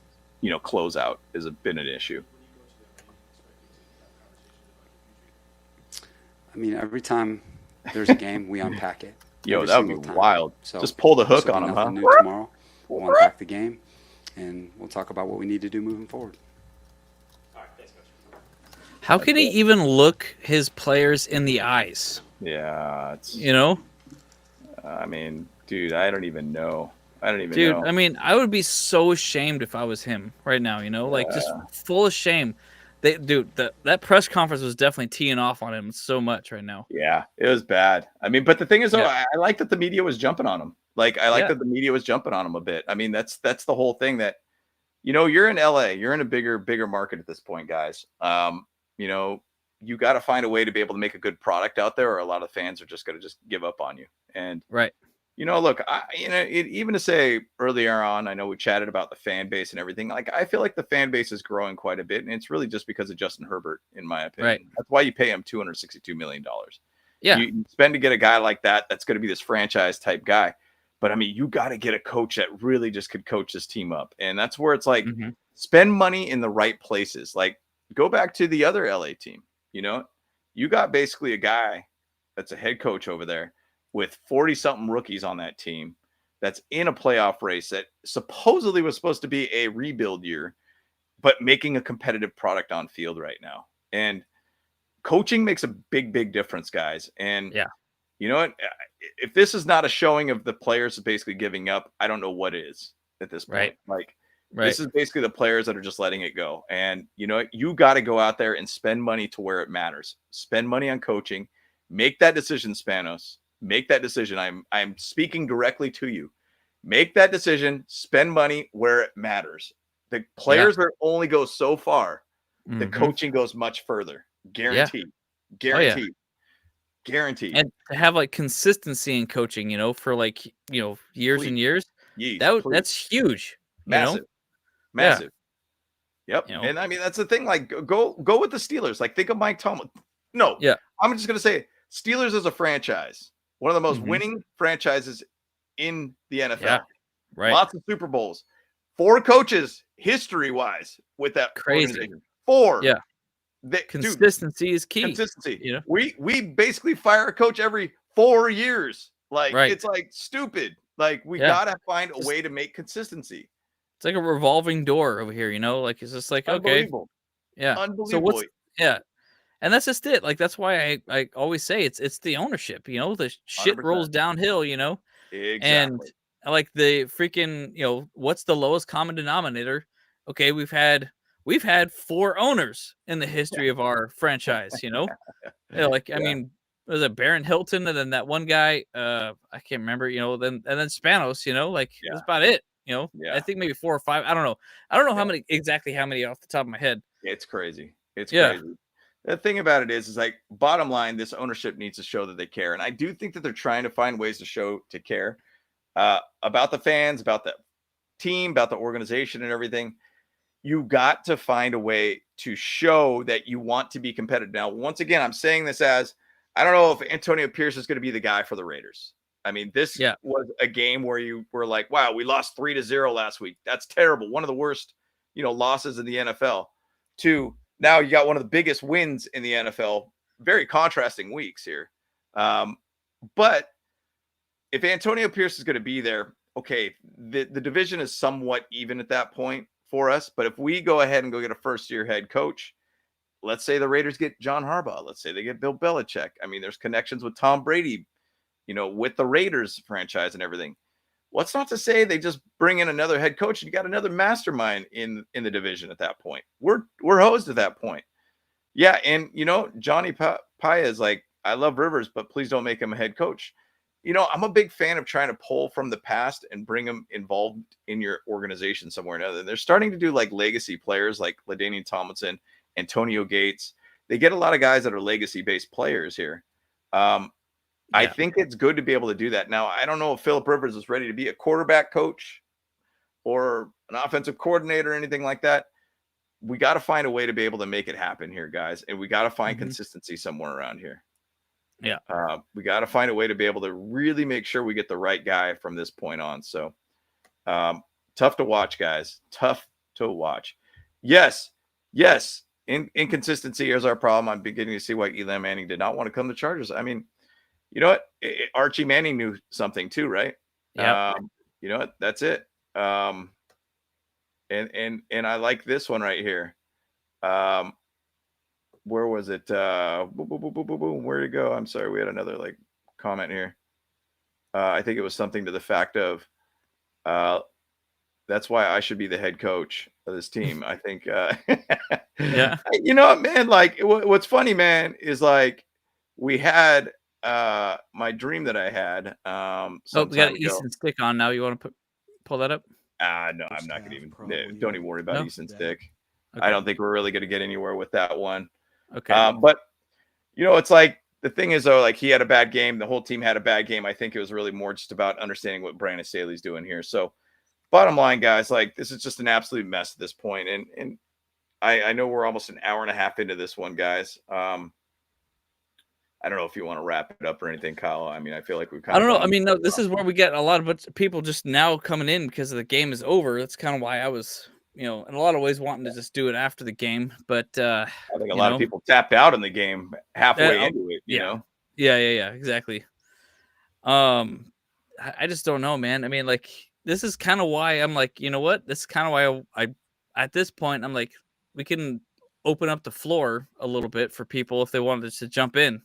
close out has been an issue. I mean, every time there's a game, we unpack it. Yo, that would be time. wild. So just pull the hook on them, huh? New tomorrow. We'll unpack the game, and we'll talk about what we need to do moving forward. How can he even look his players in the eyes? Yeah, it's, I mean, dude, I don't even know. Know. I mean, I would be so ashamed if I was him right now, like just full of shame. That press conference was definitely teeing off on him so much right now. Yeah, it was bad. I mean, but the thing is, though, I like that the media was jumping on him. Like, I like that the media was jumping on him a bit. I mean, that's the whole thing that, you're in LA, you're in a bigger market at this point, guys. You got to find a way to be able to make a good product out there, or a lot of fans are just going to just give up on you. And right. Look, even to say earlier on, I know we chatted about the fan base and everything. Like, I feel like the fan base is growing quite a bit, and it's really just because of Justin Herbert, in my opinion. Right. That's why you pay him $262 million. Yeah. You spend to get a guy like that, that's going to be this franchise type guy. But I mean, you got to get a coach that really just could coach this team up. And that's where it's like, spend money in the right places. Like, go back to the other LA team. You got basically a guy that's a head coach over there with 40-something rookies on that team that's in a playoff race that supposedly was supposed to be a rebuild year, but making a competitive product on field right now. And coaching makes a big difference, guys. And you know what? If this is not a showing of the players basically giving up, I don't know what is at this point. This is basically the players that are just letting it go. And you got to go out there and spend money to where it matters. Spend money on coaching. Make that decision, Spanos. Make that decision. I'm speaking directly to you. Make that decision. Spend money where it matters. The players are only go so far. The coaching goes much further. Guaranteed. Guaranteed. Guaranteed. And to have like consistency in coaching, for like years and years. That's huge. Massive. Massive. Yep. And I mean, that's the thing. Like, go with the Steelers. Like, think of Mike Tomlin. No. Yeah. I'm just gonna say Steelers as a franchise, one of the most winning franchises in the NFL. Yeah. Right. Lots of Super Bowls. 4 coaches history-wise with that crazy. 4. Yeah. Consistency is key. Consistency. We basically fire a coach every 4 years. Like, it's like stupid. Like, we gotta find a way to make consistency. It's like a revolving door over here, like it's just like, okay. Yeah. Unbelievable. And that's just it. Like, that's why I always say it's the ownership, the shit 100%. rolls downhill, Exactly. And like the freaking, what's the lowest common denominator? Okay, we've had 4 owners in the history of our franchise, I mean, was it Baron Hilton and then that one guy, I can't remember, then Spanos, that's about it. I think maybe 4 or 5. I don't know how many off the top of my head. It's crazy. It's crazy. The thing about it is like, bottom line, this ownership needs to show that they care. And I do think that they're trying to find ways to care about the fans, about the team, about the organization and everything. You got to find a way to show that you want to be competitive. Now, once again, I'm saying this as, I don't know if Antonio Pierce is going to be the guy for the Raiders. I mean, this was a game where you were like, wow, we lost 3-0 last week. That's terrible. One of the worst, losses in the NFL. To now you got one of the biggest wins in the NFL. Very contrasting weeks here. But if Antonio Pierce is going to be there, okay, the division is somewhat even at that point for us. But if we go ahead and go get a first-year head coach, let's say the Raiders get John Harbaugh. Let's say they get Bill Belichick. I mean, there's connections with Tom Brady, with the Raiders franchise and everything. What's not to say they just bring in another head coach and you got another mastermind in the division at that point. We're hosed at that point. Yeah, and Johnny Paya is like, I love Rivers, but please don't make him a head coach. I'm a big fan of trying to pull from the past and bring them involved in your organization somewhere or another. They're starting to do like legacy players like LaDainian Tomlinson, Antonio Gates. They get a lot of guys that are legacy-based players here. I think it's good to be able to do that. Now, I don't know if Philip Rivers is ready to be a quarterback coach or an offensive coordinator or anything like that. We got to find a way to be able to make it happen here, guys. And we got to find consistency somewhere around here. Yeah. We got to find a way to be able to really make sure we get the right guy from this point on. So tough to watch, guys. Tough to watch. Yes. inconsistency is our problem. I'm beginning to see why Eli Manning did not want to come to Chargers. I mean, you know what? Archie Manning knew something too, right? Yeah. You know what? That's it. And I like this one right here. Where was it? Where'd it go? I'm sorry. We had another like comment here. I think it was something to the fact of, that's why I should be the head coach of this team. I think, yeah. You know what, man? Like, what's funny, man, is like we had my dream that I had. We got an Easton stick on now. You want to pull that up? No, I'm not gonna even. Don't even worry about Easton stick. Okay. I don't think we're really gonna get anywhere with that one. Okay. But you know, it's like the thing is though, like he had a bad game. The whole team had a bad game. I think it was really more just about understanding what Brandon Staley's doing here. So, bottom line, guys, like this is just an absolute mess at this point. And I know we're almost an hour and a half into this one, guys. I don't know if you want to wrap it up or anything, Kyle. I mean, I feel like we've kind of. I don't know. I mean, no, this is where we get a lot of people just now coming in because the game is over. That's kind of why I was, in a lot of ways wanting to just do it after the game. But I think a lot of people tapped out in the game halfway into it, you know? Yeah, exactly. I just don't know, man. I mean, like, this is kind of why I'm like, you know what? This is kind of why I at this point, I'm like, we can open up the floor a little bit for people if they wanted to jump in,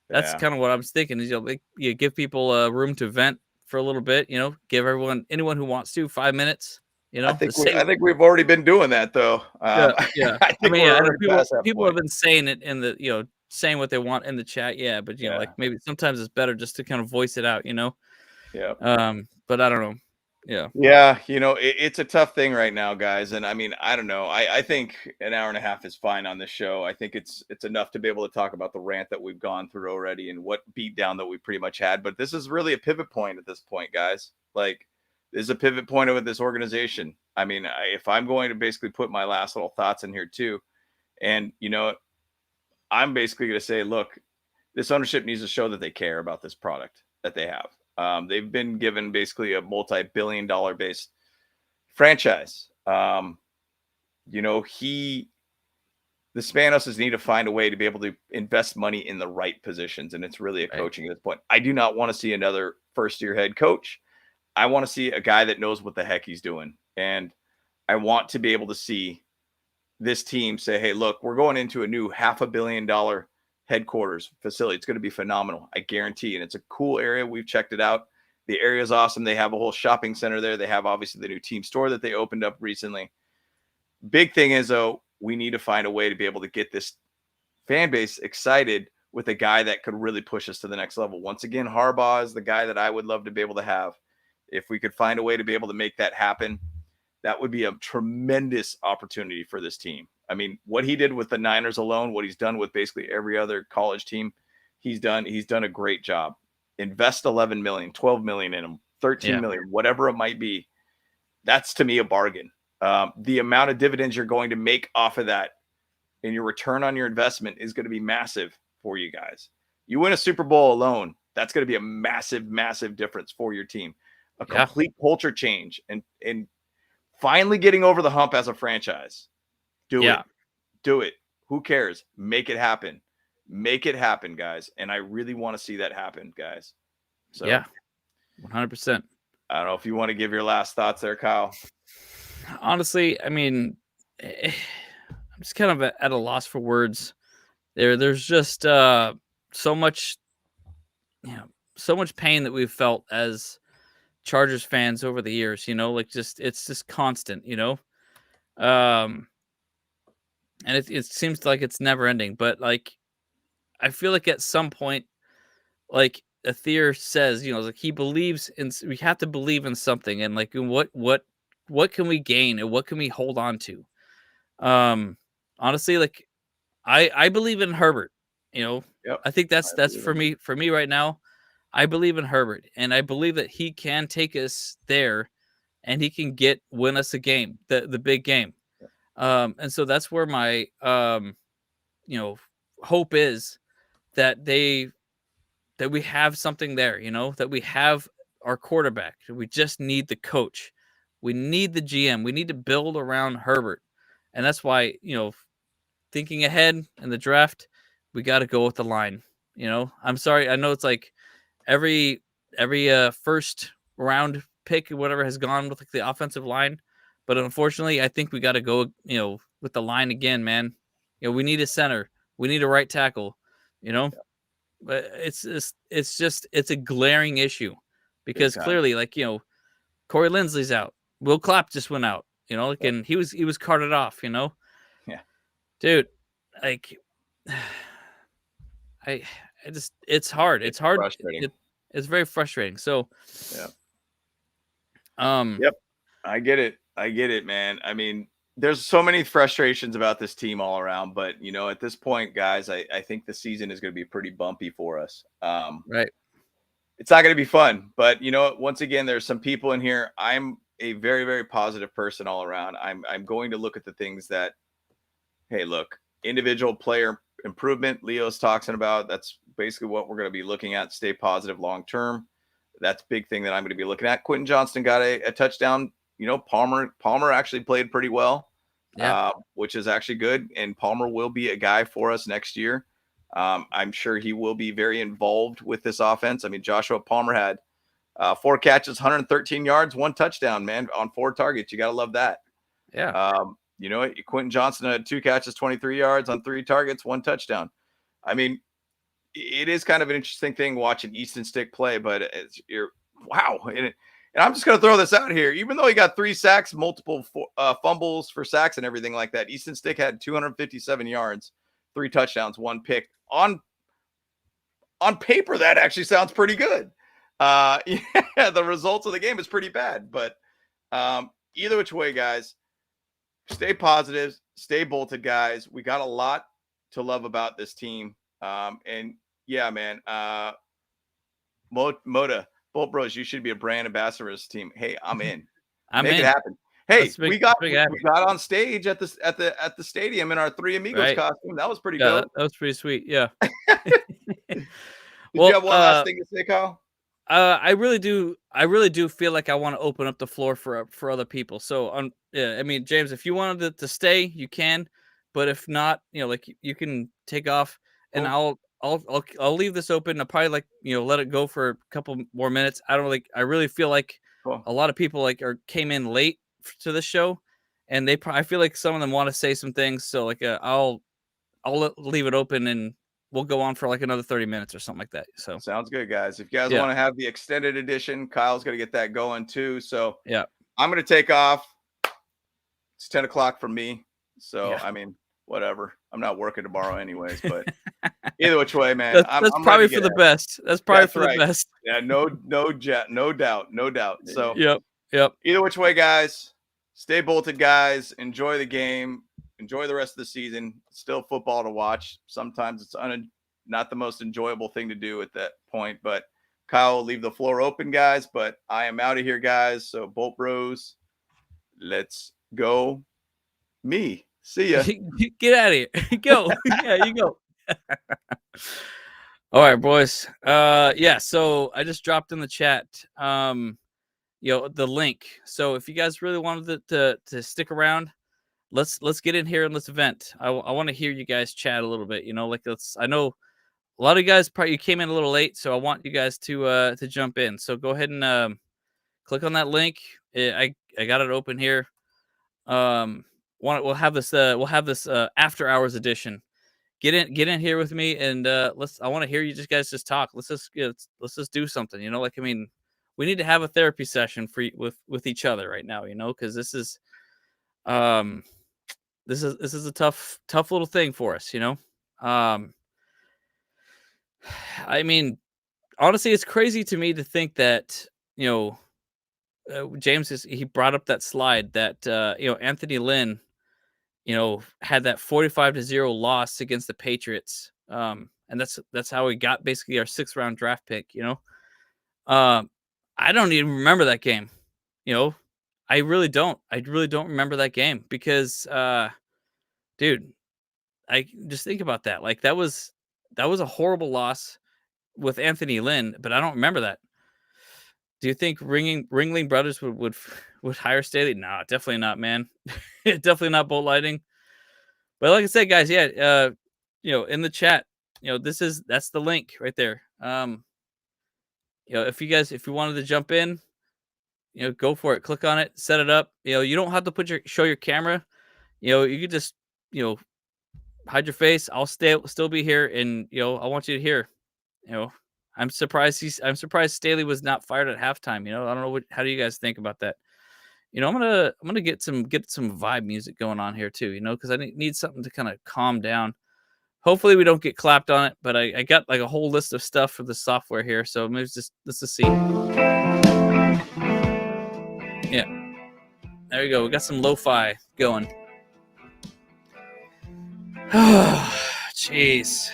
That's kind of what I was thinking is, you give people room to vent for a little bit, give anyone who wants to 5 minutes, I think we've already been doing that though. Yeah. People have been saying it in the, saying what they want in the chat. Yeah. But like maybe sometimes it's better just to kind of voice it out, Yeah. But I don't know. Yeah. Yeah. It's a tough thing right now, guys. And I mean, I don't know. I think an hour and a half is fine on this show. I think it's enough to be able to talk about the rant that we've gone through already and what beat down that we pretty much had. But this is really a pivot point at this point, guys. Like, this is a pivot point with this organization. I mean, if I'm going to basically put my last little thoughts in here too, and I'm basically going to say, look, this ownership needs to show that they care about this product that they have. They've been given basically a multi-billion-dollar based franchise. The Spanos need to find a way to be able to invest money in the right positions. And it's really a coaching at this point. I do not want to see another first-year head coach. I want to see a guy that knows what the heck he's doing. And I want to be able to see this team say, hey, look, we're going into a new $500 million headquarters facility. It's going to be phenomenal. I guarantee. And it's a cool area. We've checked it out. The area is awesome. They have a whole shopping center there. They have obviously the new team store that they opened up recently. Big thing is though, we need to find a way to be able to get this fan base excited with a guy that could really push us to the next level. Once again, Harbaugh is the guy that I would love to be able to have. If we could find a way to be able to make that happen, that would be a tremendous opportunity for this team. I mean, what he did with the Niners alone, what he's done with basically every other college team, he's done a great job. Invest 11 million, 12 million in them, 13 million, whatever it might be. That's to me a bargain. The amount of dividends you're going to make off of that and your return on your investment is going to be massive for you guys. You win a Super Bowl alone, that's going to be a massive, massive difference for your team. A complete culture change and finally getting over the hump as a franchise. Do it. Who cares? Make it happen. Make it happen, guys. And I really want to see that happen, guys. So 100%. I don't know if you want to give your last thoughts there, Kyle. Honestly, I mean, I'm just kind of at a loss for words. There's just so much, so much pain that we've felt as Chargers fans over the years, like it's just constant, and it seems like it's never ending. But like, I feel like at some point, like Athir says, like he believes in. We have to believe in something, and like what can we gain and what can we hold on to? Honestly, like I believe in Herbert. I think that's for me right now. I believe in Herbert, and I believe that he can take us there, and he can win us a game, the big game. And so that's where my hope is that we have something there, that we have our quarterback. We just need the coach. We need the GM. We need to build around Herbert. And that's why, thinking ahead in the draft, we got to go with the line. You know, I'm sorry. I know it's like every first round pick or whatever has gone with like the offensive line, but unfortunately, I think we got to go, you know, with the line again, man. You know, we need a center, we need a right tackle, you know, but it's a glaring issue because clearly, like, you know, Corey Linsley's out, Will Clapp just went out, you know, like, and he was carted off, you know, dude, like, I just, it's hard. It's hard. Frustrating. It's very frustrating. So, yep, I get it, man. I mean, there's so many frustrations about this team all around, but you know, at this point, guys, I think the season is going to be pretty bumpy for us. Right. It's not going to be fun, but you know, once again, there's some people in here. I'm a very, very positive person all around. I'm going to look at the things that, hey, look, individual player improvement Leo's talking about. That's basically what we're going to be looking at. Stay positive long term. That's a big thing that I'm going to be looking at. Quentin Johnston got a touchdown. You know, Palmer actually played pretty well, which is actually good. And Palmer will be a guy for us next year. I'm sure he will be very involved with this offense. I mean, Joshua Palmer had 4 catches, 113 yards, 1 touchdown, man, on 4 targets. You got to love that. Yeah. You know, Quentin Johnston had 2 catches, 23 yards on 3 targets, 1 touchdown. I mean, it is kind of an interesting thing watching Easton Stick play, but wow. And I'm just going to throw this out here. Even though he got 3 sacks, multiple fumbles for sacks and everything like that, Easton Stick had 257 yards, 3 touchdowns, 1 pick. On paper, that actually sounds pretty good. The results of the game is pretty bad, but either which way, guys, stay positive, stay bolted, guys. We got a lot to love about this team. And yeah, man, Moda, Bolt Bros, you should be a brand ambassador of this team. Hey, I'm in. Make it happen. Hey, we got on stage at the stadium in our 3 Amigos costume. That was pretty dope. That was pretty sweet. Yeah. Did you have one last thing to say, Kyle? I really do feel like I want to open up the floor for other people. So yeah, I mean, James, if you wanted to stay, you can, but if not, you know, like you can take off, and I'll leave this open. I'll probably, like, you know, let it go for a couple more minutes. I really feel like a lot of people came in late to the show, and I feel like some of them want to say some things. So like I'll leave it open, and we'll go on for like another 30 minutes or something like that. So sounds good, guys. If you guys want to have the extended edition, Kyle's going to get that going too. So yeah, I'm going to take off. It's 10 o'clock for me. So, I mean, whatever. I'm not working tomorrow anyways, but either which way, man. That's probably for the best. That's probably for the best. Yeah, no doubt. So yep. Either which way, guys, stay bolted, guys. Enjoy the game. Enjoy the rest of the season. Still football to watch. Sometimes it's not the most enjoyable thing to do at that point, but Kyle will leave the floor open, guys. But I am out of here, guys. So Bolt Bros, let's go. Me. See ya. Get out of here. Go. Yeah, you go. All right, boys. Yeah, so I just dropped in the chat you know, the link. So if you guys really wanted to stick around, let's get in here and let's vent. I want to hear you guys chat a little bit, you know, like I know a lot of you guys probably came in a little late, so I want you guys to jump in. So go ahead and click on that link. I got it open here. We'll have this after hours edition. Get in here with me, and I want to hear you guys just talk. Let's just do something, you know, like, I mean, we need to have a therapy session with each other right now, you know, because this is a tough little thing for us, you know. I mean, honestly, it's crazy to me to think that, you know, James he brought up that slide that you know, Anthony Lynn, you know, had that 45-0 loss against the Patriots, and that's how we got basically our 6th round draft pick, you know. I don't even remember that game, you know. I really don't remember that game because dude, I just think about that. Like, that was a horrible loss with Anthony Lynn, but I don't remember that. Do you think Ringling Brothers would hire Staley? No, definitely not, man. Definitely not Bolt Lighting. But like I said, guys, yeah, in the chat, that's the link right there. If you wanted to jump in, go for it. Click on it, set it up. You don't have to show your camera. You could just, hide your face. I'll still be here, and I want you to hear. I'm surprised Staley was not fired at halftime. I don't know how do you guys think about that? I'm gonna get some vibe music going on here too. Because I need something to kind of calm down. Hopefully we don't get clapped on it, but I got like a whole list of stuff for the software here. So maybe let's just see. Yeah, there you go. We got some lo-fi going. Jeez.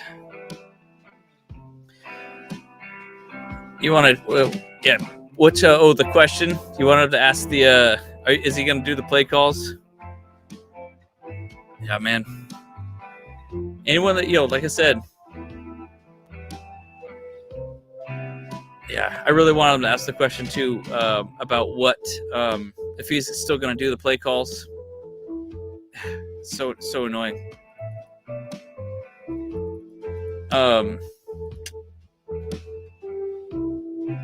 You wanted, yeah. The question you wanted to ask is he gonna do the play calls? Yeah, man. Anyone that like I said, yeah, I really wanted him to ask the question too about what if he's still gonna do the play calls. So annoying.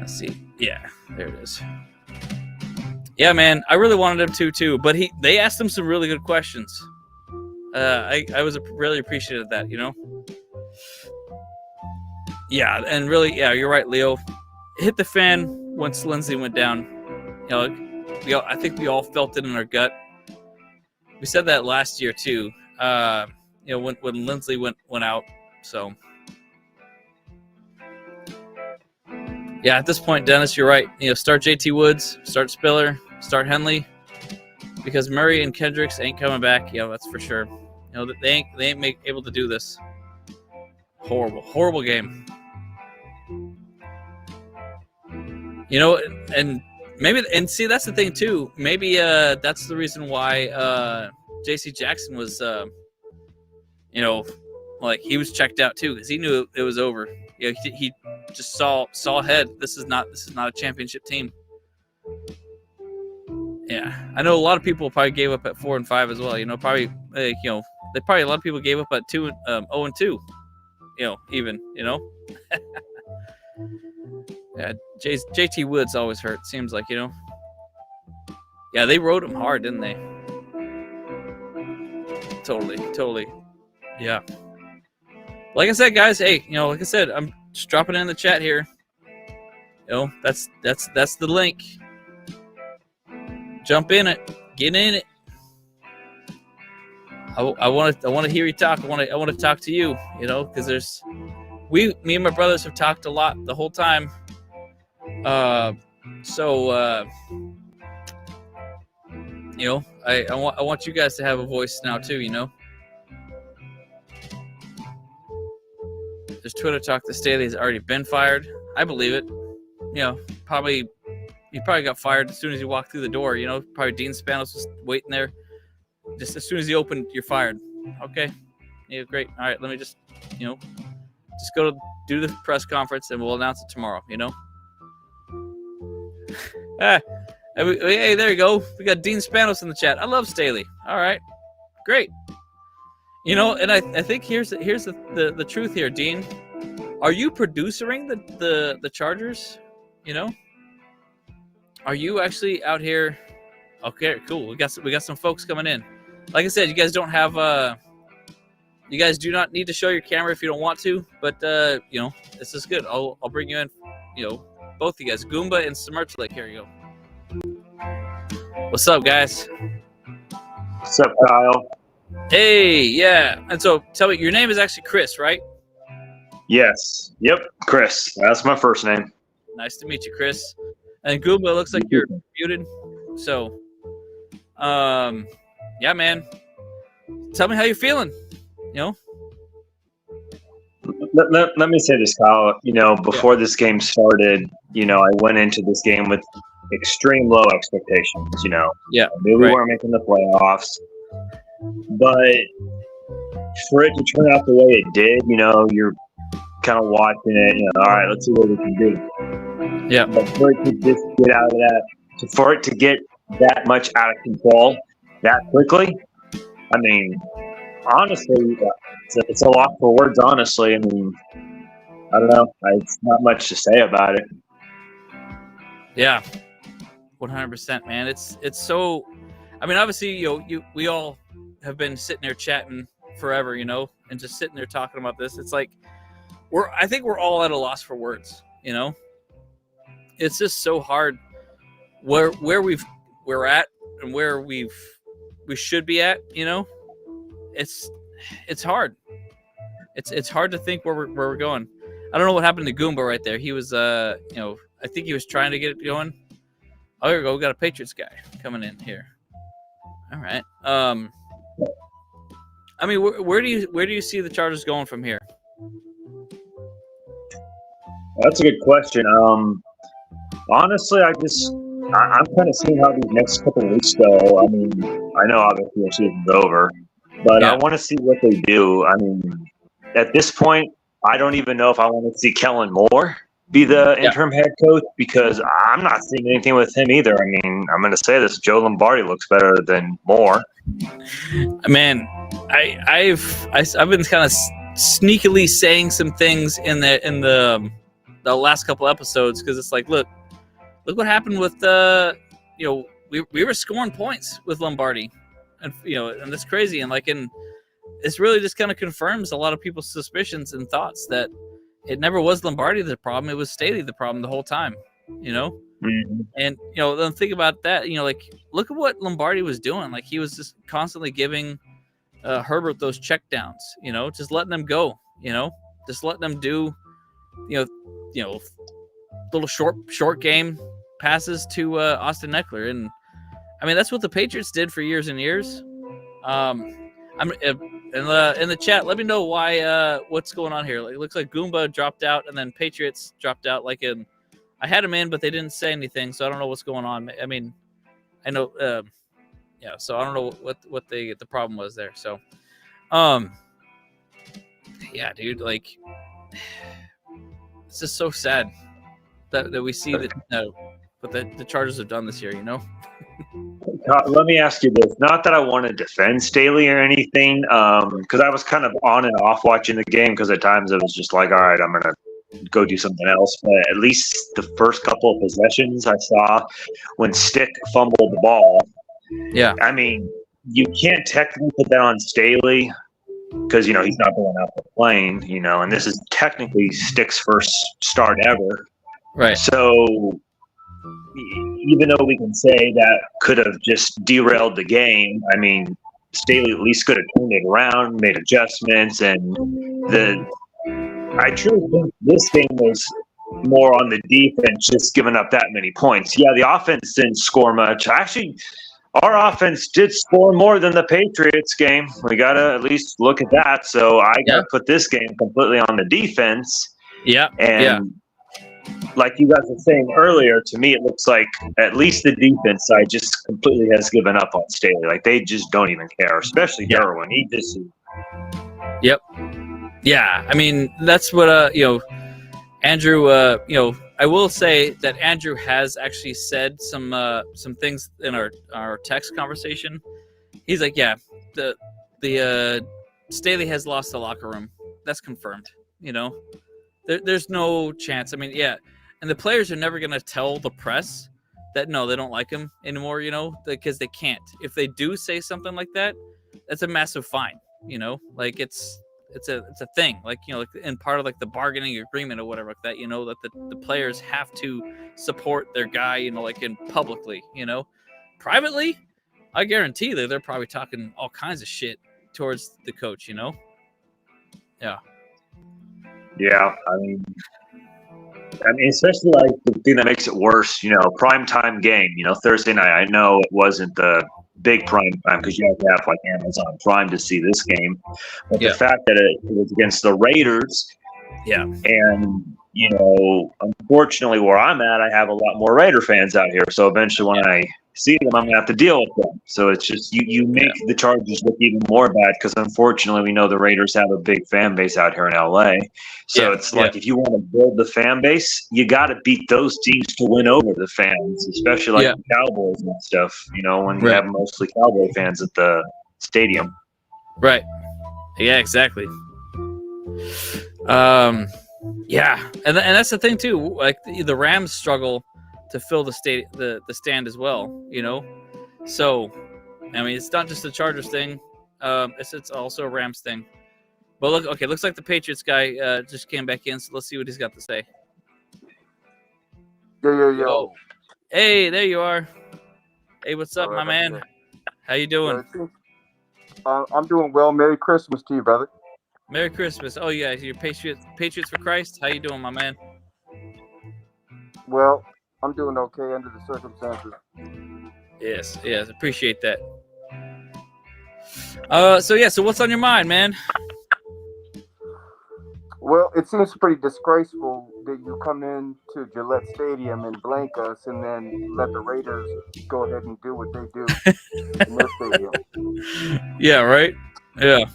Let's see. Yeah, there it is. Yeah, man, I really wanted him to too, but they asked him some really good questions. I was really appreciative of that, Yeah, and really, yeah, you're right, Leo. Hit the fan once Lindsay went down. I think we all felt it in our gut. We said that last year too. When Lindsay went out. So, yeah, at this point, Dennis, you're right. Start JT Woods, start Spiller, start Henley, because Murray and Kendricks ain't coming back. That's for sure. They ain't able to do this. Horrible game. And maybe, and see, that's the thing too. Maybe that's the reason why J.C. Jackson was, like he was checked out too, because he knew it was over. He just saw ahead. This is not a championship team. Yeah, I know a lot of people probably gave up at 4 and 5 as well. Probably a lot of people gave up at 0 and 2. Even. Yeah, JT Woods always hurt. Seems like Yeah, they rode him hard, didn't they? Totally. Yeah. Like I said, guys. Hey, like I said, I'm just dropping it in the chat here. That's the link. Jump in it. Get in it. I want to hear you talk. I want to talk to you. Because me and my brothers have talked a lot the whole time. I want you guys to have a voice now too. There's Twitter talk that Staley's already been fired. I believe it. He probably got fired as soon as he walked through the door. Probably Dean Spanos was waiting there. Just as soon as he opened, you're fired. Okay. Yeah, great. All right, let me just go do the press conference and we'll announce it tomorrow. Hey, there you go. We got Dean Spanos in the chat. I love Staley. All right, great. And I think here's the truth here, Dean. Are you producing the Chargers? Are you actually out here? Okay, cool. We got some folks coming in. Like I said, you guys don't have you guys do not need to show your camera if you don't want to, but this is good. I'll bring you in. Both of you guys, Goomba and Smirch. Here you go. What's up, guys? What's up, Kyle? Hey, yeah. And so, tell me, your name is actually Chris, right? Yes. Yep, Chris. That's my first name. Nice to meet you, Chris. And Goomba, looks like you're muted. So, yeah, man. Tell me how you're feeling. Let me say this, Kyle. Before this game started, I went into this game with extreme low expectations. Yeah, I knew we weren't making the playoffs, but for it to turn out the way it did, you're kind of watching it. All right, let's see what we can do. Yeah, but for it to just get out of that, for it to get that much out of control that quickly, I mean, honestly, it's a lot for words. Honestly, I mean, I don't know. It's not much to say about it. Yeah, 100%, man. It's so. I mean, obviously, we all have been sitting there chatting forever, and just sitting there talking about this. It's like I think we're all at a loss for words. It's just so hard where we're at and where we should be at. It's hard. It's hard to think where we're going. I don't know what happened to Goomba right there. He was I think he was trying to get it going. Oh, here we go. We got a Patriots guy coming in here. All right. I mean, where do you see the Chargers going from here? That's a good question. Honestly, I'm kind of seeing how these next couple of weeks go. I mean, I know obviously the season's over, but I want to see what they do. I mean, at this point, I don't even know if I want to see Kellen Moore be the interim head coach, because I'm not seeing anything with him either. I mean, I'm going to say this: Joe Lombardi looks better than Moore. Man, I've been kind of sneakily saying some things in the last couple episodes, because it's like, look what happened with we were scoring points with Lombardi, and and that's crazy, and it's really just kind of confirms a lot of people's suspicions and thoughts that it never was Lombardi the problem. It was Staley the problem the whole time, Mm-hmm. And, then think about that, look at what Lombardi was doing. Like, he was just constantly giving Herbert those checkdowns, just letting them go, just letting them do, little short game passes to Austin Eckler. And I mean, that's what the Patriots did for years and years. I'm in the chat. Let me know why. What's going on here? It looks like Goomba dropped out, and then Patriots dropped out. I had him in, but they didn't say anything, so I don't know what's going on. I mean, I know. So I don't know what the problem was there. So, yeah, dude. It's just so sad that we see that what the Chargers have done this year. Let me ask you this. Not that I want to defend Staley or anything, because I was kind of on and off watching the game, because at times it was just like, all right, I'm going to go do something else. But at least the first couple of possessions I saw when Stick fumbled the ball. Yeah. I mean, you can't technically put that on Staley because, he's not going out the plane, and this is technically Stick's first start ever. Right. So even though we can say that could have just derailed the game, I mean, Staley at least could have turned it around, made adjustments, and I truly think this game was more on the defense, just giving up that many points. Yeah, the offense didn't score much. Actually, our offense did score more than the Patriots game. We got to at least look at that. So I got to put this game completely on the defense. Yeah. And like you guys were saying earlier, to me, it looks like at least the defense side just completely has given up on Staley. Like, they just don't even care, especially Derwin. He just. Yep. Yeah. I mean, that's what, Andrew, I will say that Andrew has actually said some things in our text conversation. He's like, yeah, the Staley has lost the locker room. That's confirmed. There's no chance. I mean, yeah, and the players are never gonna tell the press that no, they don't like him anymore. Because they can't. If they do say something like that, that's a massive fine. It's a thing, in part of the bargaining agreement or whatever like that, that the players have to support their guy, in publicly, privately, I guarantee that they're probably talking all kinds of shit towards the coach, Yeah. Yeah. I mean, especially the thing that makes it worse, prime time game, Thursday night. I know it wasn't the big prime time because you have to have Amazon Prime to see this game, but the fact that it was against the Raiders, and unfortunately where I'm at, I have a lot more Raider fans out here, so eventually when I see them, I'm gonna have to deal with them. So it's just you make the Chargers look even more bad because unfortunately we know the Raiders have a big fan base out here in LA. So it's like if you want to build the fan base, you got to beat those teams to win over the fans, especially the Cowboys and stuff. When you have mostly Cowboy fans at the stadium. Right. Yeah, exactly. Yeah, and that's the thing too. Like the Rams struggle to fill the stand as well. You know, so I mean it's not just the Chargers thing. It's also a Rams thing. But looks like the Patriots guy just came back in. So let's see what he's got to say. Yo. Hey, there you are. Hey, what's up, my man? How you doing? I'm doing well. Merry Christmas to you, brother. Merry Christmas. Oh yeah, you're Patriots for Christ. How you doing, my man? Well, I'm doing okay under the circumstances. Yes, appreciate that. So what's on your mind, man? Well, it seems pretty disgraceful that you come into Gillette Stadium and blank us and then let the Raiders go ahead and do what they do in their stadium. Yeah, right? Yeah.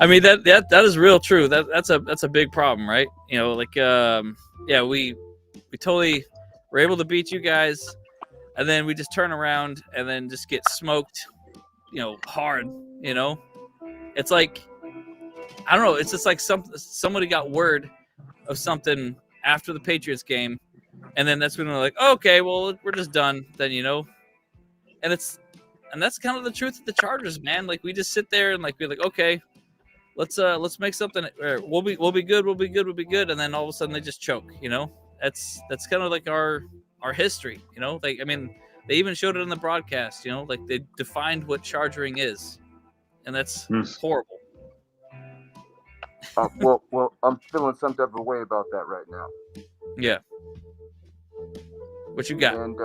I mean that is real true. That's a big problem, right? You know, like we totally were able to beat you guys, and then we just turn around and then just get smoked, you know, hard. You know, it's like I don't know. It's just like somebody got word of something after the Patriots game, and then that's when they're like, oh, okay, well we're just done. Then you know, and that's kind of the truth of the Chargers, man. Like we just sit there and like we're like, okay. Let's make something. We'll be good. We'll be good. And then all of a sudden they just choke. You know, that's kind of like our history. You know, like I mean, they even showed it in the broadcast. You know, like they defined what chargering is, and that's horrible. Well, I'm feeling some type of way about that right now. Yeah. What you got? And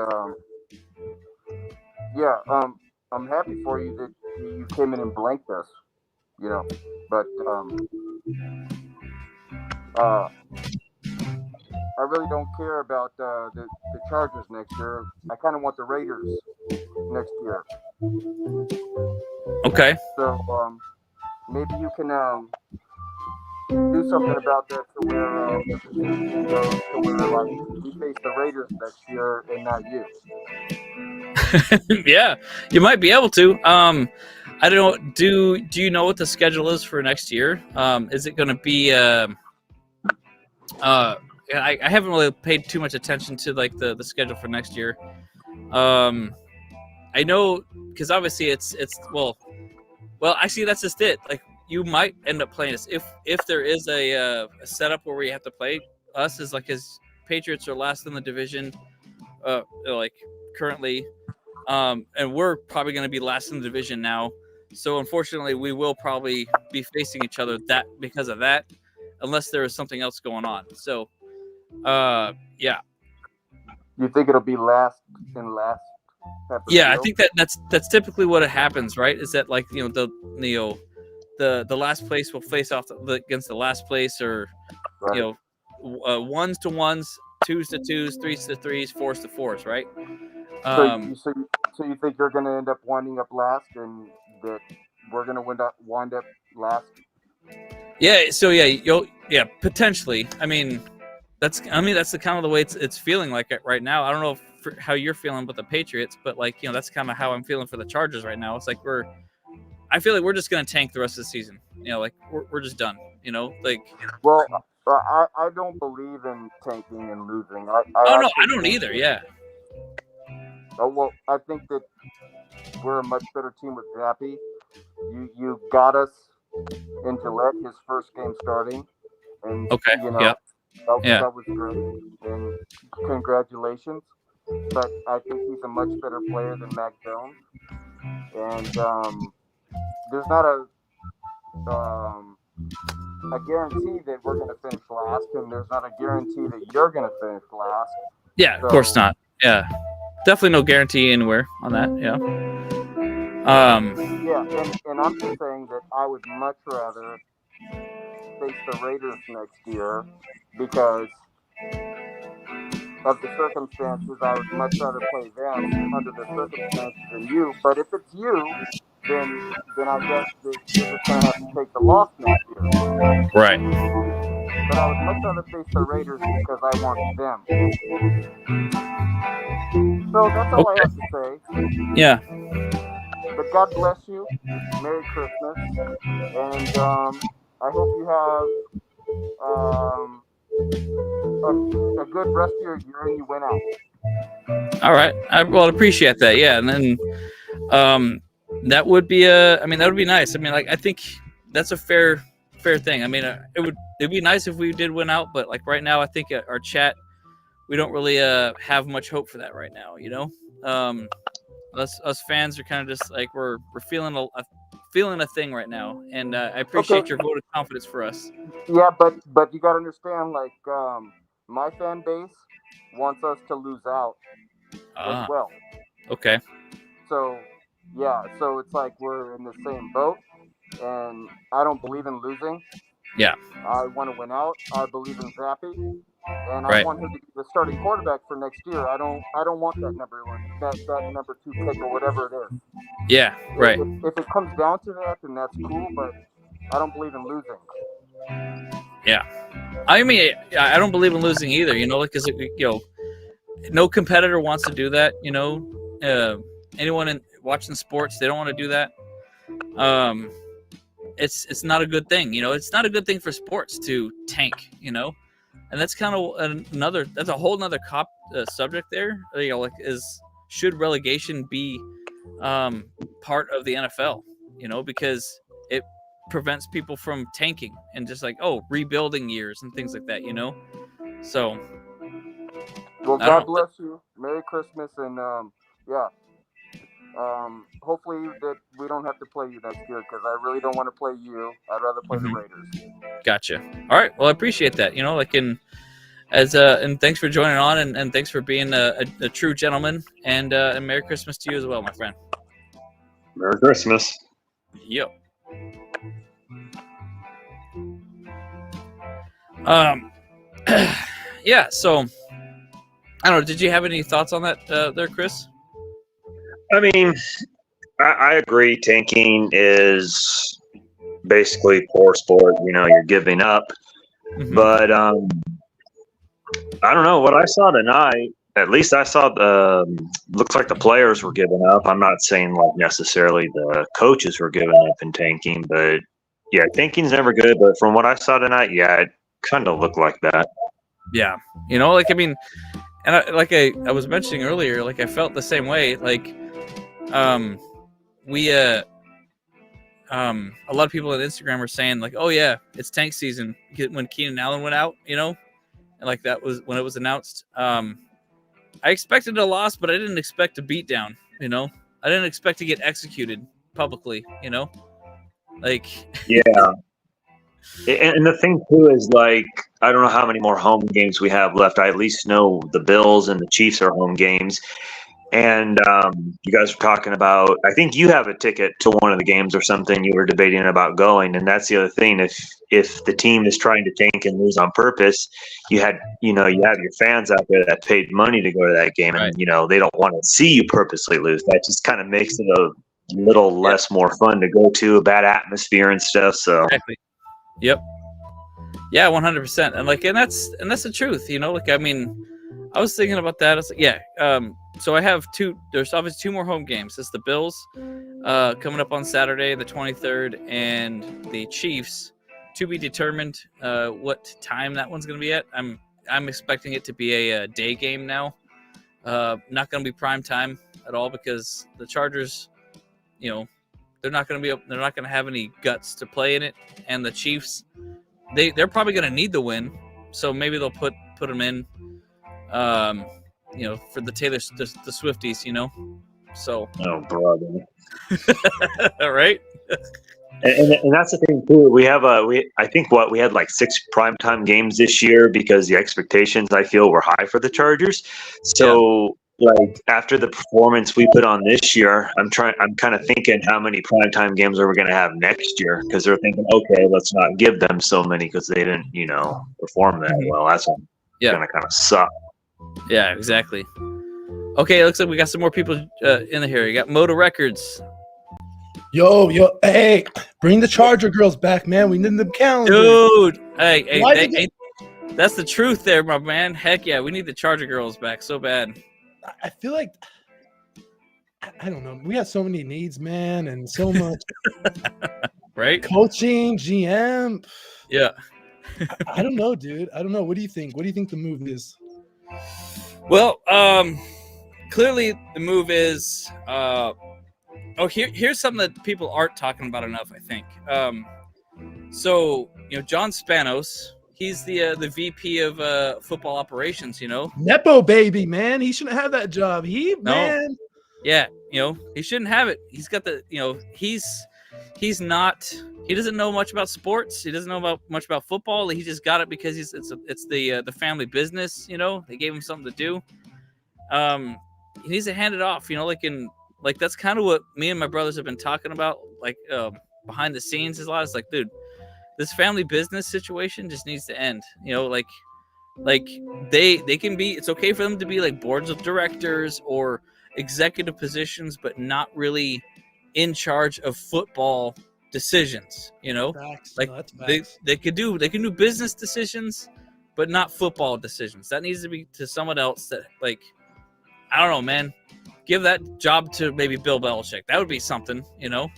I'm happy for you that you came in and blanked us. You know, but I really don't care about the Chargers next year. I kind of want the Raiders next year. Okay. So maybe you can do something about that to where like we face the Raiders next year and not you. Yeah, you might be able to. I don't know. Do you know what the schedule is for next year? Is it going to be? I haven't really paid too much attention to like the schedule for next year. I know because obviously it's well. Actually, that's just it. Like you might end up playing us if there is a setup where we have to play us as Patriots are last in the division, like currently, and we're probably going to be last in the division now. So unfortunately, we will probably be facing each other because of that, unless there is something else going on. So, yeah. You think it'll be last in last? Yeah, I think that's typically what happens, right? Is that like the last place will face off against the last place, or right. You know, ones to ones, twos to twos, threes to threes, fours to fours, right? So you think you're going to end up winding up last, and that we're going to wind up last? Yeah. So yeah, potentially. I mean, that's the kind of the way it's feeling like it right now. I don't know how you're feeling with the Patriots, but like that's kind of how I'm feeling for the Chargers right now. It's like I feel like we're just going to tank the rest of the season. You know, like we're just done. You know, like. Well, I don't believe in tanking and losing. No, I don't either. Yeah. Oh well, I think that we're a much better team with Zappy. You got us in Gillette his first game starting, and okay, that was great, and congratulations. But I think he's a much better player than Mac Jones, and there's not a guarantee that we're going to finish last, and there's not a guarantee that you're going to finish last. Yeah, of course not. Yeah. Definitely no guarantee anywhere on that. Yeah. Yeah, and I'm just saying that I would much rather face the Raiders next year because of the circumstances. I would much rather play them under the circumstances than you. But if it's you, then I guess that you're just gonna have to take the loss next year. Right. But I would much rather face the Raiders because I want them. So that's all I have to say. Yeah. But God bless you. Merry Christmas. And I hope you have a good rest of your year and you win out. All right. I appreciate that. Yeah. And then that would be that would be nice. I mean, like, I think that's a fair thing. I mean, it'd be nice if we did win out, but like right now, I think our chat, we don't really have much hope for that right now, you know? Us fans are kind of just like we're feeling a thing right now, and I appreciate your vote of confidence for us. Yeah, but you got to understand, like, my fan base wants us to lose out as well. Okay. So yeah, so it's like we're in the same boat, and I don't believe in losing. Yeah. I want to win out. I believe in Zappy, and I want him to be the starting quarterback for next year. I don't want that number 1, that number 2 pick or whatever it is. Yeah, right. If it comes down to that, then that's cool, but I don't believe in losing. Yeah. I mean, I don't believe in losing either, you know, because, no competitor wants to do that, you know. Anyone watching sports, they don't want to do that. It's not a good thing, you know. It's not a good thing for sports to tank, you know. And that's kind of that's a whole nother subject there. You know, like, should relegation be part of the NFL, you know, because it prevents people from tanking and just like, rebuilding years and things like that, you know. So well, God bless you. Merry Christmas, and hopefully that we don't have to play you next year, because I really don't want to play you. I'd rather play the Raiders. Gotcha. All right. Well, I appreciate that. You know, like, and thanks for joining on, and thanks for being a true gentleman, and Merry Christmas to you as well, my friend. Merry Christmas. Yep. Yeah. So I don't know. Did you have any thoughts on that there, Chris? I mean, I agree. Tanking is basically poor sport. You know, you're giving up. Mm-hmm. But I don't know. What I saw tonight, at least I saw looks like the players were giving up. I'm not saying like necessarily the coaches were giving up and tanking, but yeah, tanking's never good. But from what I saw tonight, yeah, it kind of looked like that. Yeah. You know, like, I mean, and I was mentioning earlier, like, I felt the same way. Like, a lot of people on Instagram were saying like, oh yeah, it's tank season when Keenan Allen went out, you know, and like that was when it was announced. I expected a loss, but I didn't expect a beatdown, you know. I didn't expect to get executed publicly, you know, like. Yeah. And the thing too is, like, I don't know how many more home games we have left. I at least know the Bills and the Chiefs are home games. And you guys were talking about, I think you have a ticket to one of the games or something. You were debating about going, and that's the other thing. If the team is trying to tank and lose on purpose, you have your fans out there that paid money to go to that game, and you know they don't want to see you purposely lose. That just kind of makes it a little less more fun to go to, a bad atmosphere and stuff. So exactly. Yep. Yeah, 100%. And like, and that's the truth, you know. Like, I mean, I was thinking about that. It's like, yeah. So I have there's obviously 2 more home games. It's the Bills coming up on Saturday, the 23rd, and the Chiefs, to be determined what time that one's going to be at. I'm expecting it to be a day game now. Not going to be prime time at all, because the Chargers, you know, they're not going to have any guts to play in it, and the Chiefs, they're probably going to need the win, so maybe they'll put them in. You know, for the Swifties, you know. So. Oh, brother. Right. And that's the thing too. We have I think we had like 6 primetime games this year, because the expectations, I feel, were high for the Chargers. So like after the performance we put on this year, I'm kind of thinking, how many primetime games are we going to have next year? Because they're thinking, okay, let's not give them so many because they didn't, you know, perform that well. That's going to kind of suck. Yeah, exactly. Okay, it looks like we got some more people in here. You got Moto Records. Yo, hey, bring the Charger girls back, man. We need them calendars. Dude, hey, that's the truth there, my man. Heck yeah, we need the Charger girls back so bad. I feel like I don't know. We have so many needs, man, and so much right? Coaching, GM. Yeah. I don't know, dude. I don't know. What do you think? What do you think the move is? Well, clearly the move is here's something that people aren't talking about enough, I think. So, John Spanos, he's the VP of football operations, Nepo baby, man. He shouldn't have that job. Man. Yeah, he shouldn't have it. He's got the, he doesn't know much about sports. He doesn't know much about football. He just got it because it's the family business, They gave him something to do. He needs to hand it off, that's kind of what me and my brothers have been talking about, behind the scenes is a lot. It's like, dude, this family business situation just needs to end. They can be, it's okay for them to be like boards of directors or executive positions, but not really in charge of football decisions. Facts. They can do business decisions, but not football decisions. That needs to be to someone else that, I don't know, man. Give that job to maybe Bill Belichick. That would be something,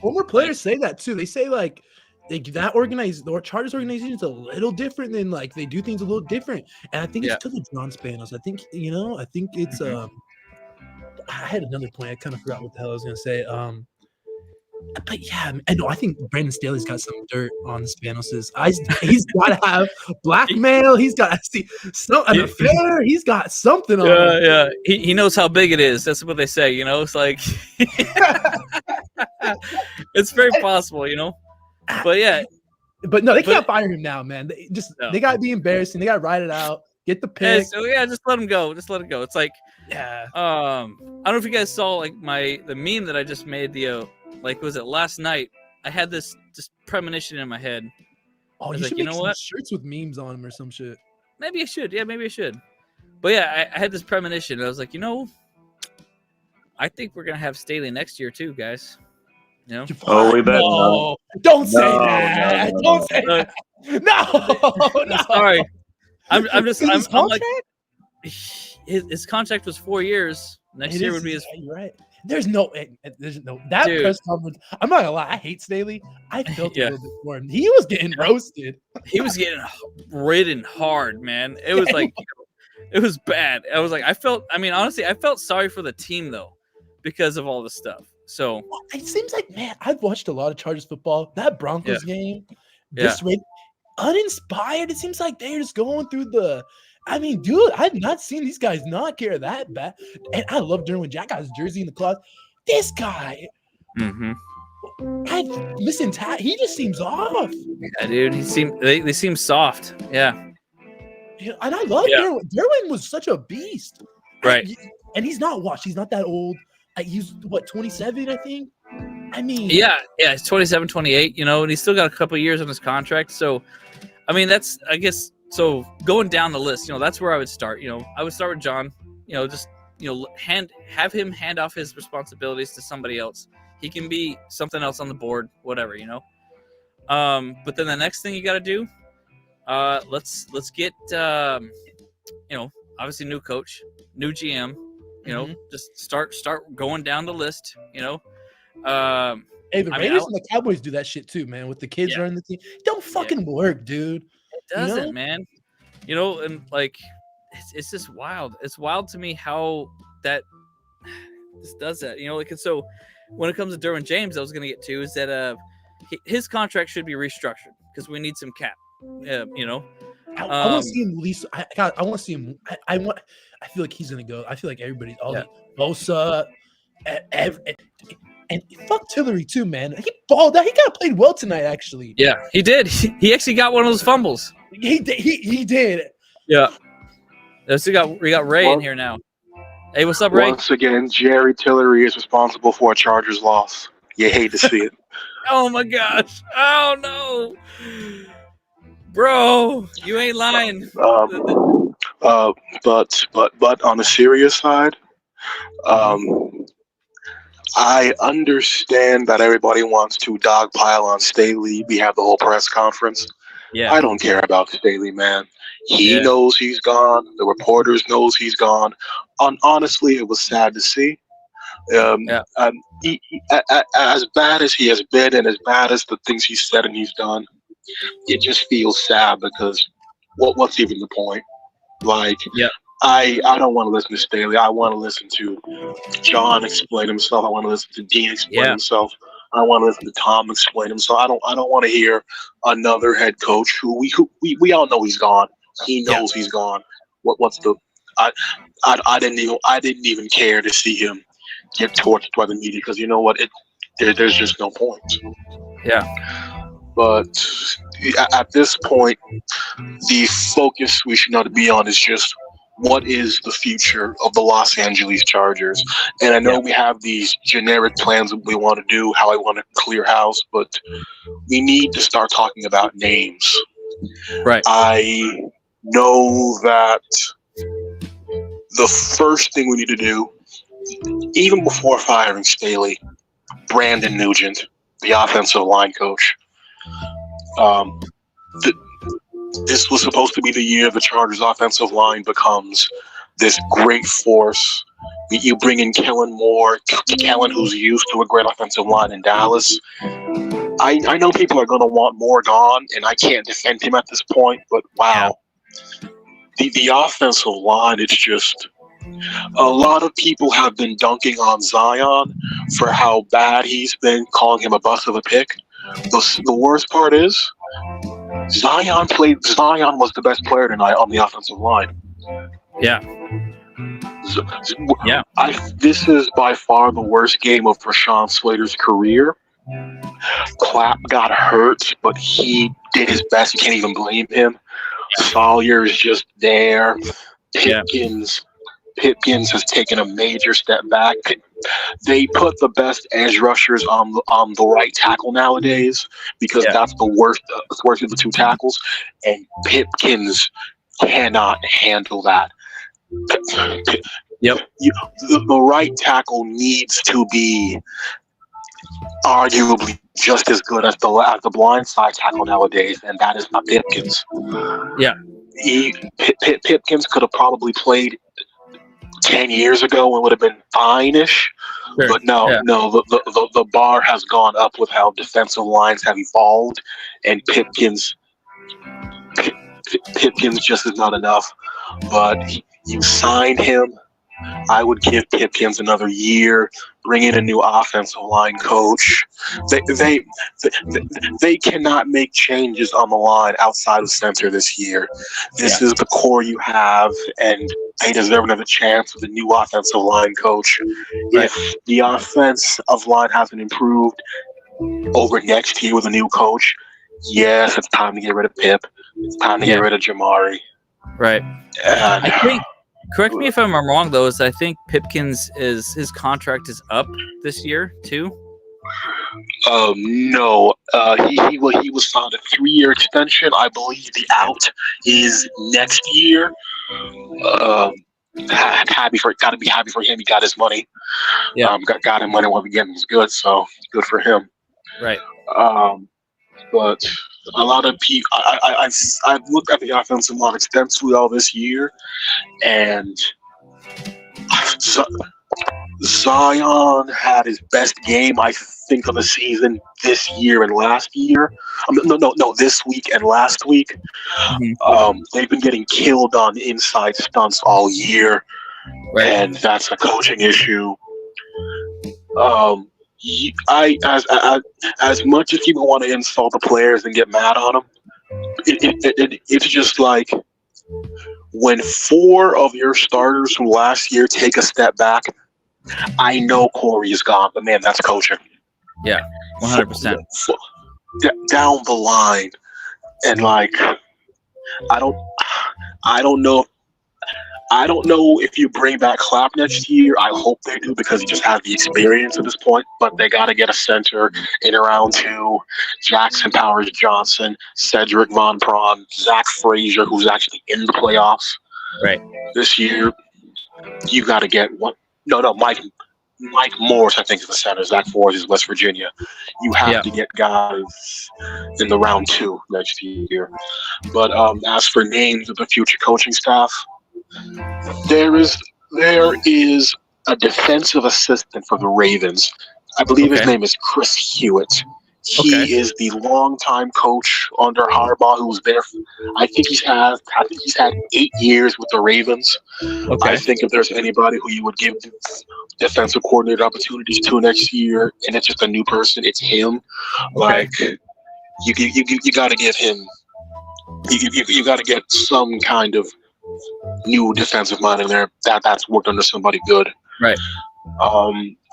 Former players say that too. They say the Chargers organization is a little different than they do things a little different. And I think it's because of John Spanos. I think it's I had another point. I kind of forgot what the hell I was gonna say. But yeah, I think Brandon Staley's got some dirt on the Spanos'. He's got to have blackmail. He's got to see an affair. He's got something on him. Yeah. He knows how big it is. That's what they say. It's like it's very possible. But yeah, but no, they can't fire him now, man. They got to be embarrassing. They got to ride it out. Get the pick. So just let him go. Just let it go. It's like, I don't know if you guys saw the meme that I just made. Was it last night? I had this just premonition in my head. Oh, you should make some shirts with memes on them or some shit. Maybe I should. Yeah, maybe I should. But yeah, I had this premonition. I was like, I think we're gonna have Staley next year too, guys. Oh, we better. No, don't say that. No. Don't say that. No. Sorry. I'm just. His contract? His contract was 4 years. Next year would be his. You're right. There's no that Dude. press conference. I'm not gonna lie, I hate Staley. I felt a little bit for him. He was getting roasted. He was getting ridden hard, man. It was it was bad. Honestly, I felt sorry for the team though, because of all the stuff. So it seems like, man, I've watched a lot of Chargers football. That Broncos game, uninspired. It seems like they're just going through dude, I've not seen these guys not care that bad. And I love Derwin Jack got his jersey in the closet. This guy, he just seems off. Yeah, dude, they seem soft. Yeah. And I love Derwin. Derwin was such a beast. Right. And he's not washed. He's not that old. He's 27, I think. Yeah, he's 27, 28, and he's still got a couple of years on his contract. So, that's, I guess. So going down the list, that's where I would start. I would start with John. Have him hand off his responsibilities to somebody else. He can be something else on the board, whatever. But then the next thing you got to do, let's get obviously new coach, new GM. Just start going down the list. Hey, the Raiders and the Cowboys do that shit too, man. With the kids running the team, don't fucking work, dude. It doesn't, man. And it's just wild. It's wild to me how that this does that. And so when it comes to Derwin James, I was going to get to is that his contract should be restructured because we need some cap. I want to see him release. I want to see him. I feel like he's going to go. I feel like everybody's Bosa, and fuck Tillery too, man. He balled out. He kind of played well tonight, actually. Yeah, he did. He actually got one of those fumbles. He did. Yeah. We got Ray in here now. Hey, what's up, Ray? Once again, Jerry Tillery is responsible for a Chargers loss. You hate to see it. Oh my gosh! Oh no, bro, you ain't lying. But on the serious side, I understand that everybody wants to dogpile on Staley. We have the whole press conference. Yeah. I don't care about Staley, man. He knows he's gone. The reporters knows he's gone. Honestly, it was sad to see. As bad as he has been and as bad as the things he's said and he's done, it just feels sad because what's even the point? Like, I don't want to listen to Staley. I want to listen to John explain himself. I want to listen to Dean explain himself. I want to listen to Tom explain himself. I don't want to hear another head coach who we all know he's gone. He knows he's gone. What's the I didn't even care to see him get torched by the media because you know what? There's just no point. Yeah. But at this point, the focus we should not be on is just what is the future of the Los Angeles Chargers. And I know we have these generic plans that we want to do, how I want to clear house, but we need to start talking about names. Right. I know that the first thing we need to do, even before firing Staley, Brandon Nugent, the offensive line coach, this was supposed to be the year the Chargers offensive line becomes this great force. You bring in Kellen Moore, Kellen who's used to a great offensive line in Dallas. I know people are going to want Moore gone, and I can't defend him at this point, but wow. The offensive line, it's just a lot of people have been dunking on Zion for how bad he's been, calling him a bust of a pick. The worst part is Zion was the best player tonight on the offensive line. Yeah. This is by far the worst game of Rashawn Slater's career. Clapp got hurt, but he did his best. You can't even blame him. Sawyer is just there. Pipkins has taken a major step back. They put the best edge rushers on the right tackle nowadays because that's the worst of the two tackles, and Pipkins cannot handle that. The right tackle needs to be arguably just as good as the blind side tackle nowadays, and that is not Pipkins. Yeah. Pipkins could have probably played 10 years ago and would have been fine-ish. Sure. But the bar has gone up with how defensive lines have evolved, and Pipkins just is not enough. But you signed him. I would give Pipkins another year, bring in a new offensive line coach. They cannot make changes on the line outside of center this year. This is the core you have, and they deserve another chance with a new offensive line coach. Right. If the offensive line hasn't improved over next year with a new coach, yes, it's time to get rid of Pip. It's time to get rid of Jamari. Right. I think, correct me if I'm wrong, though, is I think Pipkins his contract is up this year too. No. He was signed a 3-year extension. I believe the out is next year. Gotta be happy for him. He got his money. Yeah. Got him money while the game was good, so good for him. Right. But a lot of people, I've looked at the offensive line extensively all this year, and Zion had his best game, I think, of the season this year and last year. This week and last week. Mm-hmm. They've been getting killed on inside stunts all year, and that's a coaching issue. As much as people want to insult the players and get mad on them, it's just like when 4 of your starters from last year take a step back. I know Corey is gone, but man, that's coaching. Yeah, 100%. Down the line, and like, I don't know. I don't know if you bring back Clapp next year. I hope they do because he just has the experience at this point. But they got to get a center in round 2. Jackson Powers Johnson, Cedric Von Prawn, Zach Frazier, who's actually in the playoffs this year. You got to get one. No, Mike Morris, I think, is the center. Zach Forrest is West Virginia. You have to get guys in the round 2 next year. But as for names of the future coaching staff, there is a defensive assistant for the Ravens. I believe his name is Chris Hewitt. He is the longtime coach under Harbaugh, who's there. I think he's had 8 years with the Ravens. I think if there's anybody who you would give defensive coordinator opportunities to next year, and it's just a new person, it's him. Like you got to give him. You got to get some kind of new defensive mind in there that's worked under somebody good. Right.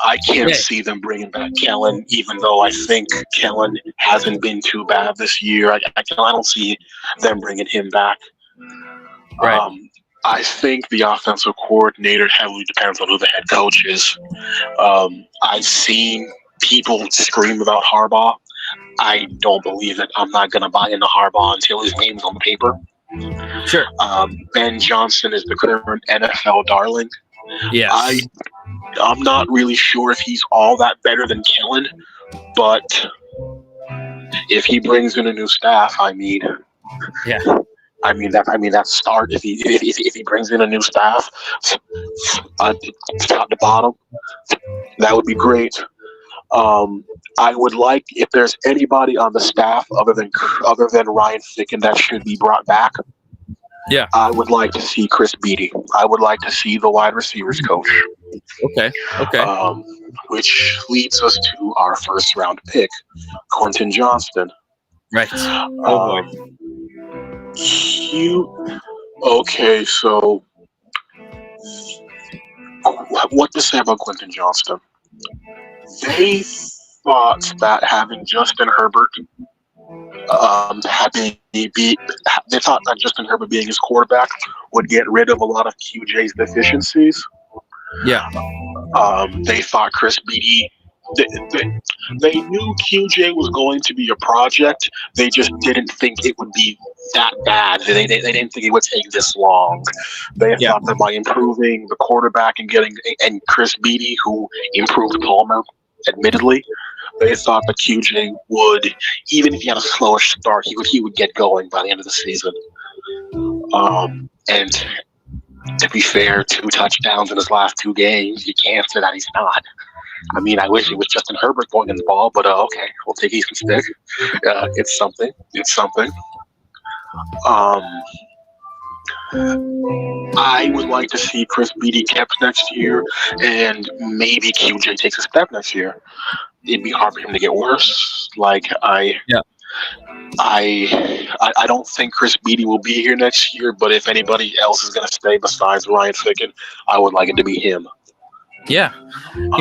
I can't see them bringing back Kellen, even though I think Kellen hasn't been too bad this year. I don't see them bringing him back. Right. I think the offensive coordinator heavily depends on who the head coach is. I've seen people scream about Harbaugh. I don't believe it. I'm not going to buy into Harbaugh until his name's on the paper. Sure. Ben Johnson is the current NFL darling. Yes. I'm not really sure if he's all that better than Kellen, but if he brings in a new staff, I mean that start. If he brings in a new staff, top to bottom, that would be great. I would like, if there's anybody on the staff other than Ryan Ficken that should be brought back. Yeah, I would like to see Chris Beatty. I would like to see the wide receivers coach. Okay. Which leads us to our first round pick, Quentin Johnston. Right. Oh boy. Okay, so what to say about Quentin Johnston? They thought that having Justin Herbert they thought that Justin Herbert being his quarterback would get rid of a lot of QJ's deficiencies. Yeah. They thought Chris Beatty. They knew QJ was going to be a project. They just didn't think it would be that bad. They didn't think it would take this long. They thought that by improving the quarterback and Chris Beatty, who improved Palmer, admittedly, they thought that QJ would, even if he had a slower start, he would get going by the end of the season. And to be fair, 2 touchdowns in his last 2 games, you can't say that he's not. I mean, I wish it was Justin Herbert going in the ball, but okay, we'll take Easton Stick. It's something. I would like to see Chris Beatty kept next year, and maybe QJ takes a step next year. It'd be hard for him to get worse. I don't think Chris Beatty will be here next year, but if anybody else is going to stay besides Ryan Ficken, I would like it to be him. Yeah. And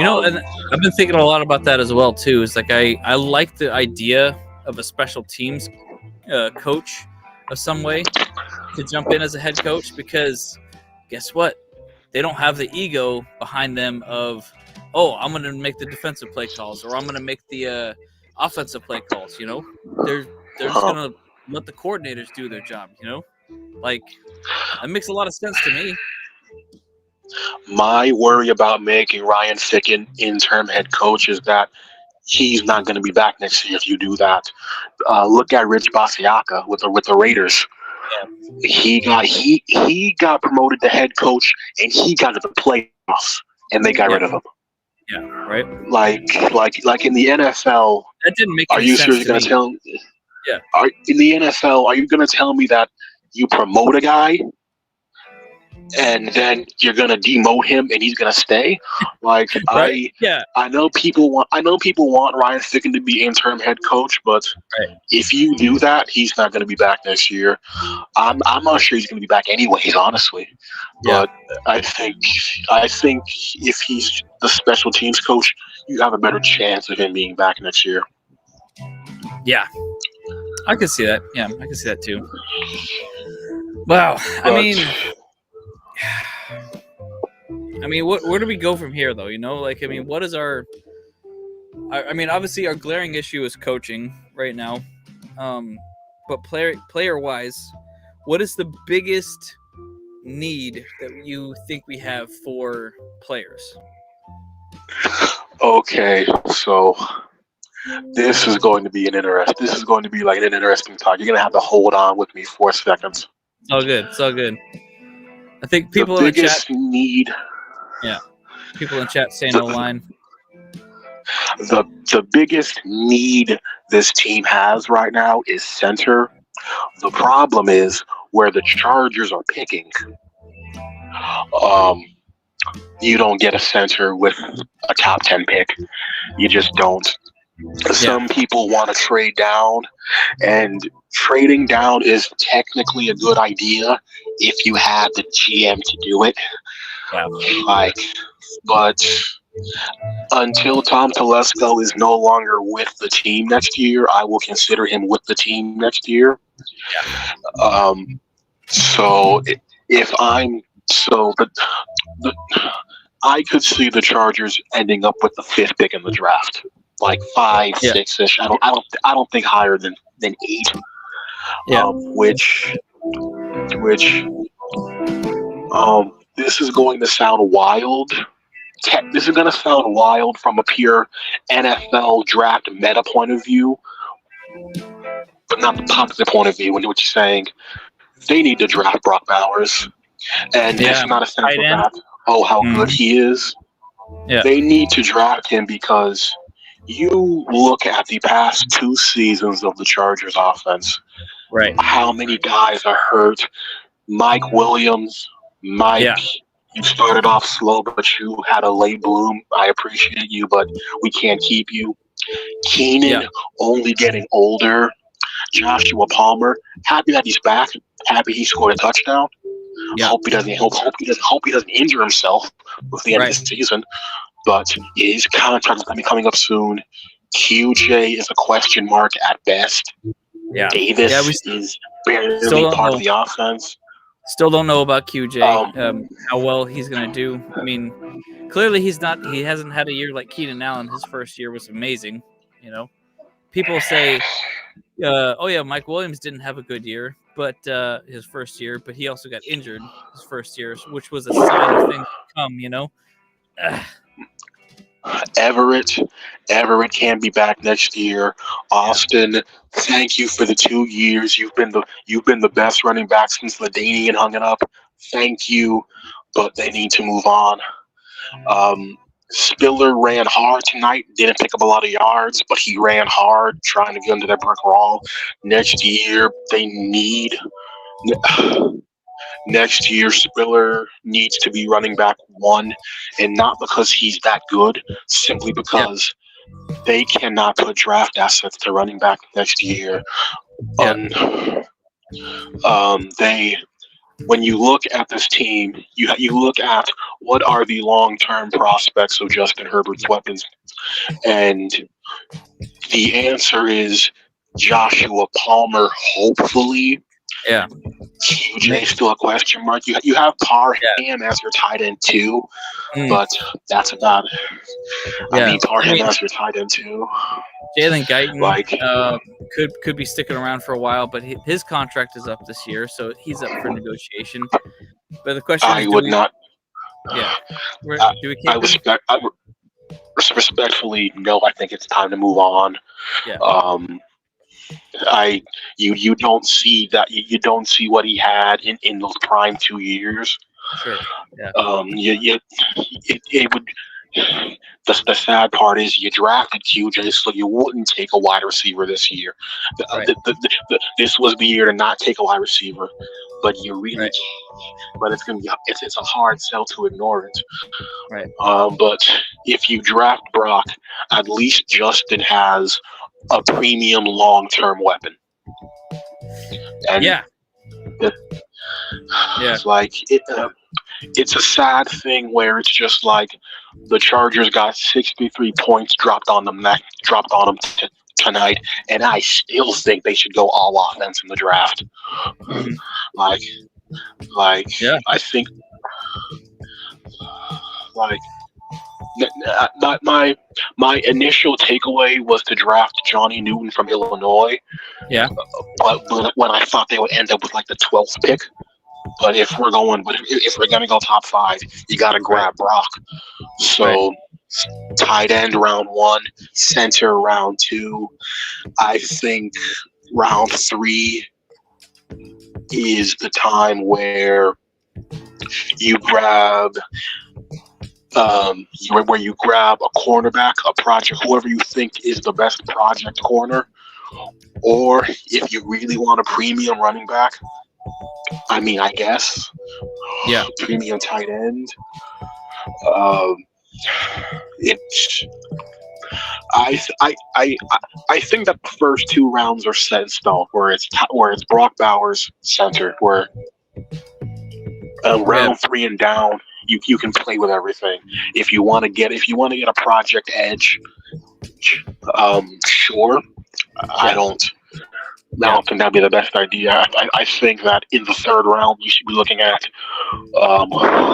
I've been thinking a lot about that as well, too. It's like I like the idea of a special teams coach of some way to jump in as a head coach, because guess what? They don't have the ego behind them of, oh, I'm going to make the defensive play calls, or I'm going to make the offensive play calls, They're just going to let the coordinators do their job, Like, that makes a lot of sense to me. My worry about making Ryan Ficken interim head coach is that he's not going to be back next year if you do that. Look at Rich Basiaka with the Raiders. Yeah. He got promoted to head coach, and he got to the playoffs, and they got rid of him. Yeah, right. Like in the NFL. That didn't make. Are you seriously going to tell? Yeah. In the NFL, are you going to tell me that you promote a guy and then you're gonna demote him and he's gonna stay? Right? I know people want Ryan Ficken to be interim head coach, but if you do that, he's not gonna be back next year. I'm not sure he's gonna be back anyways, honestly. But I think if he's the special teams coach, you have a better chance of him being back next year. Yeah, I can see that. Yeah, I can see that too. Wow. I mean, where do we go from here, though? What is our? Obviously, our glaring issue is coaching right now. But player wise, what is the biggest need that you think we have for players? Okay, so this is going to be an interesting talk. You're gonna have to hold on with me 4 seconds. It's all good. I think people in the chat need. Yeah. People in chat saying no line. The biggest need this team has right now is center. The problem is where the Chargers are picking. You don't get a center with a top 10 pick. You just don't. Some people want to trade down, and trading down is technically a good idea if you had the GM to do it. But until Tom Telesco is no longer with the team next year, I will consider him with the team next year. I could see the Chargers ending up with the 5th pick in the draft, like 5, 6-ish. I don't think higher than 8. This is going to sound wild. This is going to sound wild from a pure NFL draft meta point of view, but not the popular point of view. When what you're saying, they need to draft Brock Bowers, and it's not a sense of that. Oh, how good he is. They need to draft him because you look at the past 2 seasons of the Chargers offense. Right. How many guys are hurt? Mike Williams, you started off slow, but you had a late bloom. I appreciate you, but we can't keep you. Keenan only getting older. Joshua Palmer, happy that he's back. Happy he scored a touchdown. Hope he doesn't injure himself with the end of the season. But his contract is going to be coming up soon. QJ is a question mark at best. Davis is barely part of the offense. Still don't know about QJ, how well he's going to do. I mean, clearly he hasn't had a year like Keenan Allen. His first year was amazing. People say, Mike Williams didn't have a good year, but his first year, but he also got injured his first year, which was a sign of things to come, Everett can be back next year. Austin, thank you for the 2 years. You've been the best running back since LaDainian hung it up. Thank you, but they need to move on. Spiller ran hard tonight. Didn't pick up a lot of yards, but he ran hard, trying to get into that brick wall. Next year, Spiller needs to be running back 1, and not because he's that good, simply because they cannot put draft assets to running back next year. When you look at this team, you look at what are the long-term prospects of Justin Herbert's weapons, and the answer is Joshua Palmer, hopefully. QJ still a question mark. You have Parham as your tight end too, but that's about it. I mean, Parham as your tight end too. Jalen Guyton could be sticking around for a while, but his contract is up this year, so he's up for negotiation. But the question is, respectfully, no. I think it's time to move on. You don't see that. You don't see what he had in those prime 2 years. Sure. It would. The sad part is you drafted QJ, so you wouldn't take a wide receiver this year. This was the year to not take a wide receiver, but you really can't. But it's gonna be it's a hard sell to ignore it. But if you draft Brock, at least Justin has a premium long-term weapon. And it's like it's a sad thing where it's just like the Chargers got 63 points dropped on them tonight, and I still think they should go all offense in the draft. I think my initial takeaway was to draft Johnny Newton from Illinois. But when I thought they would end up with like the 12th pick. But if we're gonna go top 5, you gotta grab Brock. So tight end round 1, center round 2. I think round 3 is the time where you grab where you grab a cornerback, a project, whoever you think is the best project corner, or if you really want a premium running back, I mean, I guess, premium tight end. It's I think that the first 2 rounds are set in stone, where it's Brock Bowers center, where round 3 and down, you can play with everything. If you want to get a project edge, sure. I don't think that'd be the best idea. I think that in the 3rd round you should be looking at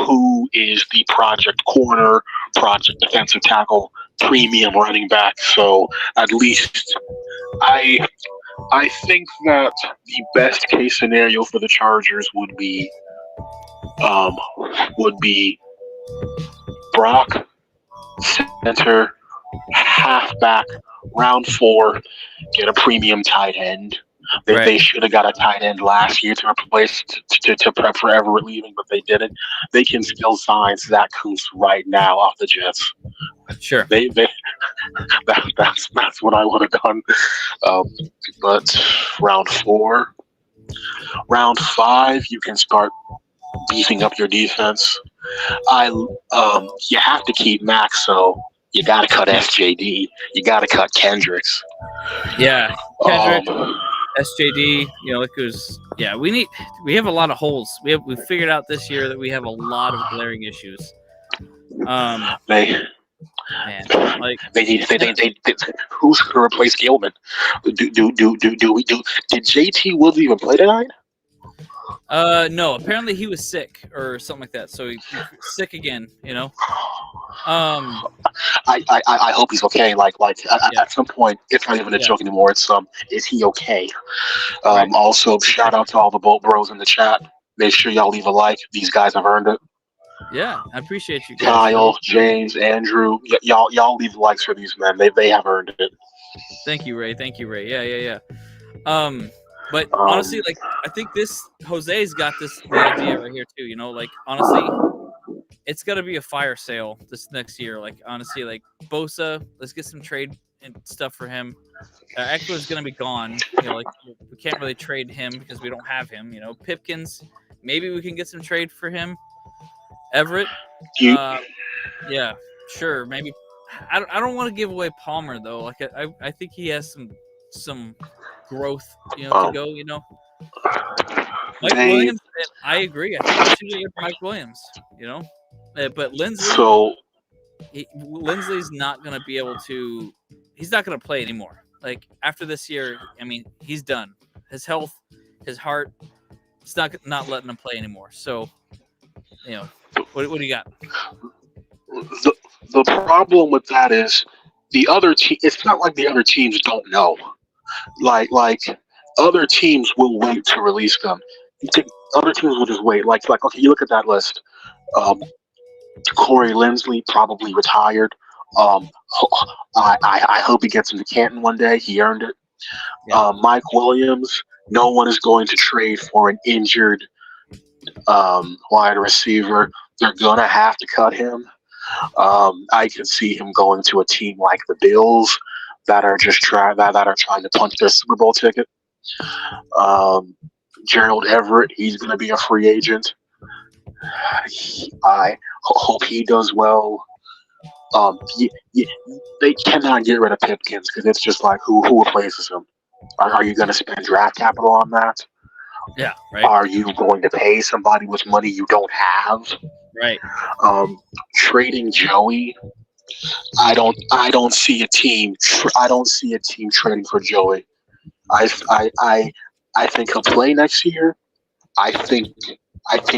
who is the project corner, project defensive tackle, premium running back. So at least I think that the best case scenario for the Chargers would be Brock center, halfback, round 4, get a premium tight end. They should have got a tight end last year to replace to prep for Everett leaving, but they didn't. They can still sign Zach Kuntz right now off the Jets. Sure. That's what I would have done. But round 4, round 5, you can start beefing up your defense. You have to keep Max, so you got to cut SJD. You got to cut Kendricks. Yeah, Kendrick, SJD. We have a lot of holes. We figured out this year that we have a lot of glaring issues. They who's going to replace Gilman? Did JT Woods even play tonight? No, apparently he was sick or something like that. So he's sick again, I hope he's okay. At some point, it's not even a joke anymore. It's is he okay? Also, shout out to all the Bolt Bros in the chat. Make sure y'all leave a like. These guys have earned it. Yeah, I appreciate you guys. Kyle, James, Andrew, y'all leave likes for these men. They have earned it. Thank you, Ray. Yeah. But honestly, I think Jose's got the idea right here too. Honestly, it's got to be a fire sale this next year. Honestly, Bosa, let's get some trade and stuff for him. Eckler's going to be gone. We can't really trade him because we don't have him. Pipkins, maybe we can get some trade for him. Everett, yeah, sure, maybe. I don't want to give away Palmer though. I think he has some growth, to go. Mike Williams, I agree. I think we should get Mike Williams. But Lindsley, Lindsley's not going to be able to. He's not going to play anymore. After this year, I mean, he's done. His health, his heart, it's not letting him play anymore. So, what do you got? The problem with that is the other team. It's not like the other teams don't know. Other teams will wait to release them. Other teams will just wait. Okay, you look at that list. Corey Lindsley probably retired. I hope he gets into Canton one day. He earned it. Yeah. Mike Williams. No one is going to trade for an injured wide receiver. They're gonna have to cut him. I could see him going to a team like the Bills that are just trying to punch their Super Bowl ticket. Gerald Everett, he's gonna be a free agent. I hope he does well. They cannot get rid of Pipkins because it's just who replaces him? Are you going to spend draft capital on that? Yeah, right. Are you going to pay somebody with money you don't have? Right. Trading Joey, I don't see a team. I don't see a team trading for Joey. I think he'll play next year. I think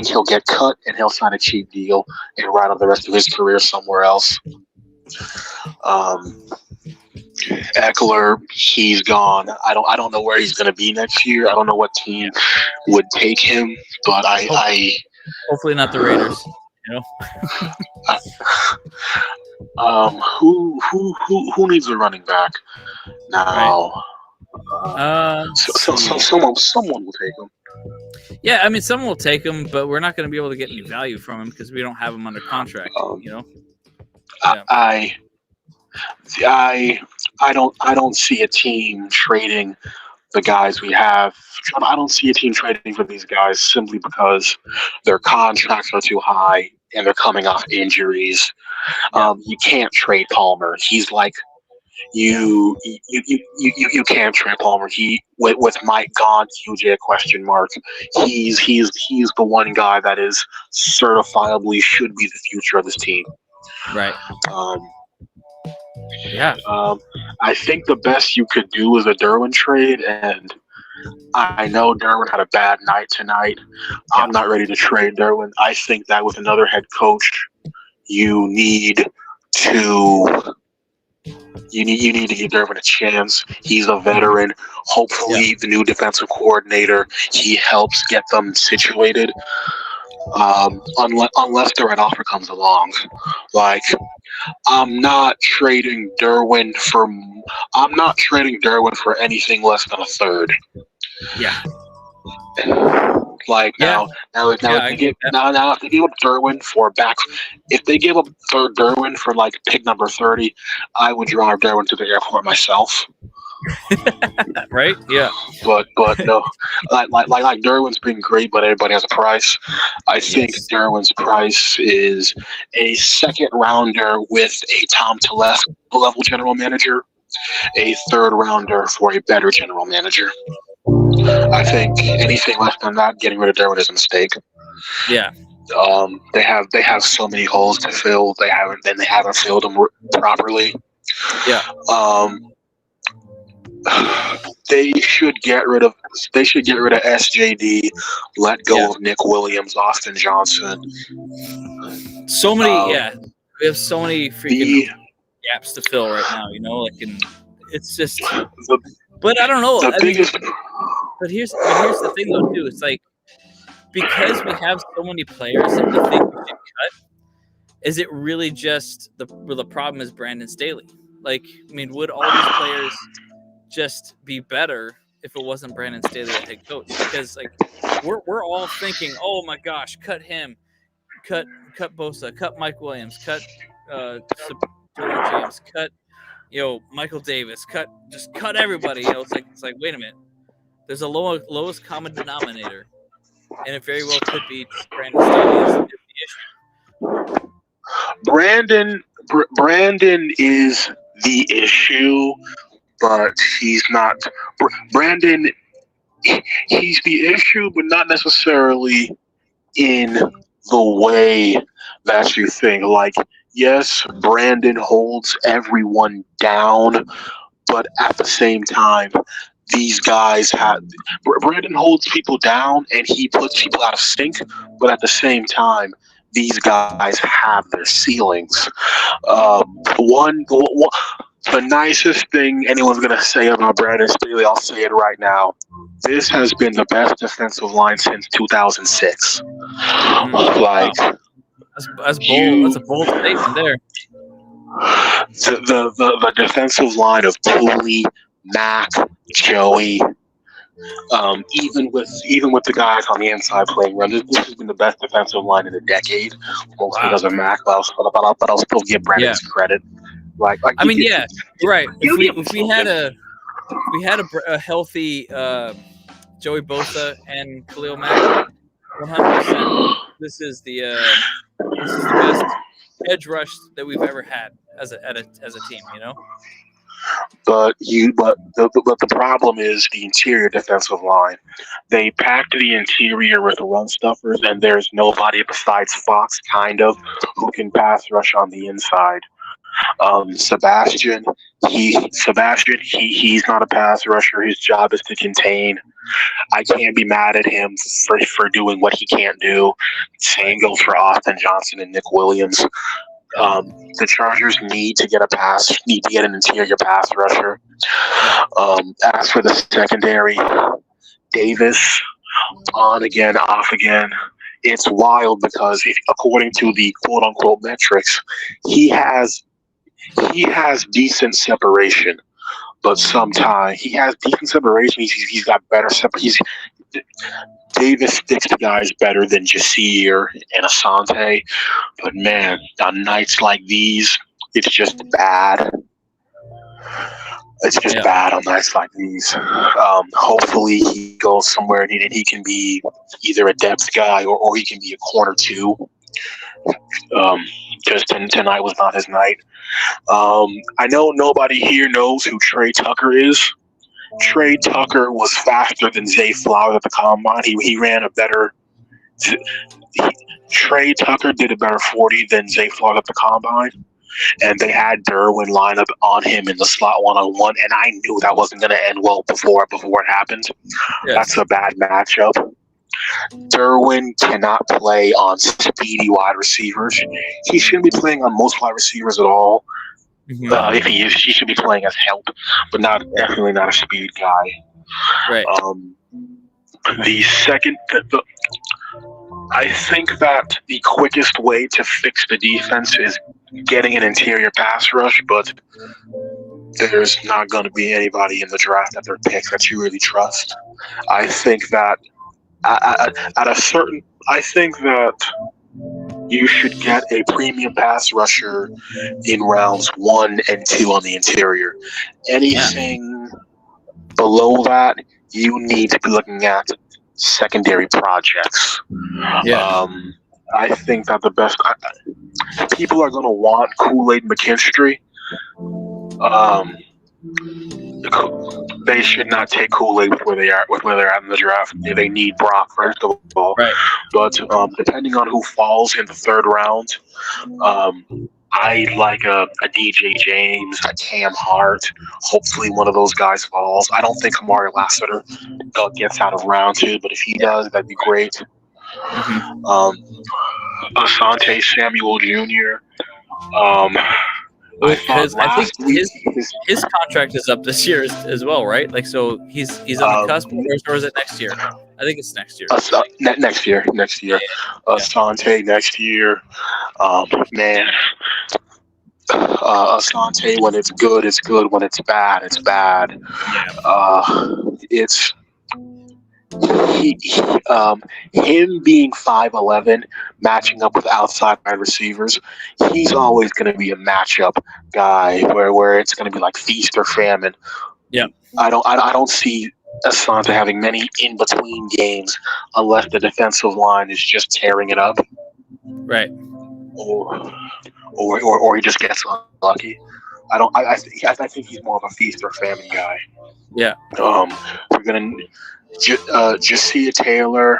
he'll get cut and he'll sign a cheap deal and ride on the rest of his career somewhere else. Eckler, he's gone. I don't know where he's going to be next year. I don't know what team would take him, but hopefully not the Raiders. Who needs a running back now? Right. Someone will take him. Yeah, I mean, someone will take him, but we're not going to be able to get any value from him because we don't have him under contract. I don't see a team trading the guys we have. I don't see a team trading for these guys simply because their contracts are too high and they're coming off injuries. You can't trade Palmer. He's like you can't trade Palmer. He with Mike gone, QJ question mark. He's the one guy that is certifiably should be the future of this team. Right. I think the best you could do is a Derwin trade, and I know Derwin had a bad night tonight. I'm not ready to trade Derwin. I think that with another head coach, you need to give Derwin a chance. He's a veteran. Hopefully, the new defensive coordinator, he helps get them situated. Unless the right offer comes along, like I'm not trading Derwin for anything less than a third. Yeah. Like now if they give up Derwin for back, if they give up third Derwin for like pick number 30, I would drive Derwin to the airport myself. Right? Yeah. But no, like Derwin's been great, but everybody has a price. I think Derwin's price is a second rounder with a Tom Telef level general manager, a third rounder for a better general manager. I think anything less than that, getting rid of Derwin is a mistake. Yeah. They have so many holes to fill. They haven't filled them properly. Yeah. They should get rid of SJD, let go of Nick Williams, Austin Johnson. So many, we have so many freaking gaps to fill right now. And it's just. But I don't know. But here's the thing, though, too. It's like because we have so many players that we think we should cut. Is it really just the problem is Brandon Staley? Like, I mean, would all these players just be better if it wasn't Brandon Staley as head coach? Because like we're all thinking, oh my gosh, cut him, cut Bosa, cut Mike Williams, cut James, cut Michael Davis, cut everybody. It's like wait a minute, there's a lowest common denominator, and it very well could be Brandon Staley is the issue. Brandon is the issue. But he's not. Brandon, he's the issue, but not necessarily in the way that you think. Like, yes, Brandon holds everyone down, but at the same time, these guys Brandon holds people down and he puts people out of sync, but at the same time, these guys have their ceilings. The nicest thing anyone's going to say about Brandon Staley, I'll say it right now. This has been the best defensive line since 2006. Like, that's bold. That's a bold statement there. The defensive line of Pooley, Mack, Joey, even with the guys on the inside playing run, this has been the best defensive line in a decade. Mostly because of Mack, but I'll still give Brandon credit. Like I mean, yeah, right. If we had a healthy Joey Bosa and Khalil Mack, 100%. This is the best edge rush that we've ever had as a team. But the problem is the interior defensive line. They packed the interior with run stuffers, and there's nobody besides Fox, kind of, who can pass rush on the inside. Sebastian, he's not a pass rusher. His job is to contain. I can't be mad at him for doing what he can't do. Same goes for Austin Johnson and Nick Williams. The Chargers need to get an interior pass rusher. As for the secondary, Davis, on again, off again. It's wild because according to the quote unquote metrics, he has decent separation, but sometimes he has decent separation. He's got better separation. Davis sticks to guys better than Jasir and Asante, but man, on nights like these, it's just bad. It's just bad on nights like these. Hopefully he goes somewhere and he can be either a depth guy or he can be a corner too. Just tonight was not his night. I know nobody here knows who Trey Tucker is. Trey Tucker was faster than Zay Flowers at the combine. He ran a better. Trey Tucker did a better 40 than Zay Flowers at the combine, and they had Derwin line up on him in the slot 1-on-1, and I knew that wasn't going to end well before it happened. Yes. That's a bad matchup. Derwin cannot play on speedy wide receivers. He shouldn't be playing on most wide receivers at all. If he is, he should be playing as help, but definitely not a speed guy. Right. I think that the quickest way to fix the defense is getting an interior pass rush, but there's not going to be anybody in the draft at their picks that you really trust. I think that I think that you should get a premium pass rusher in rounds 1 and 2 on the interior. Anything below that, you need to be looking at secondary projects. I think that the best people are going to want Kool-Aid McKinstry. They should not take Kool-Aid with where they're at in the draft. They need Brock first of all. Right. But depending on who falls in the 3rd round, I like a DJ James, a Cam Hart. Hopefully one of those guys falls. I don't think Amari Lassiter gets out of round 2, but if he does, that'd be great. Asante Samuel Jr. I think his contract is up this year as well, right? Like, so he's on the cusp, or is it next year? I think it's next year. Next year. Asante next year. Man. Asante, when it's good, it's good. When it's bad, it's bad. Him being 5'11", matching up with outside wide receivers, he's always going to be a matchup guy where it's going to be like feast or famine. Yeah, I don't see Asante having many in between games unless the defensive line is just tearing it up, right? Or he just gets unlucky. I think he's more of a feast or famine guy. Yeah. We're gonna. Ja'Sia Taylor,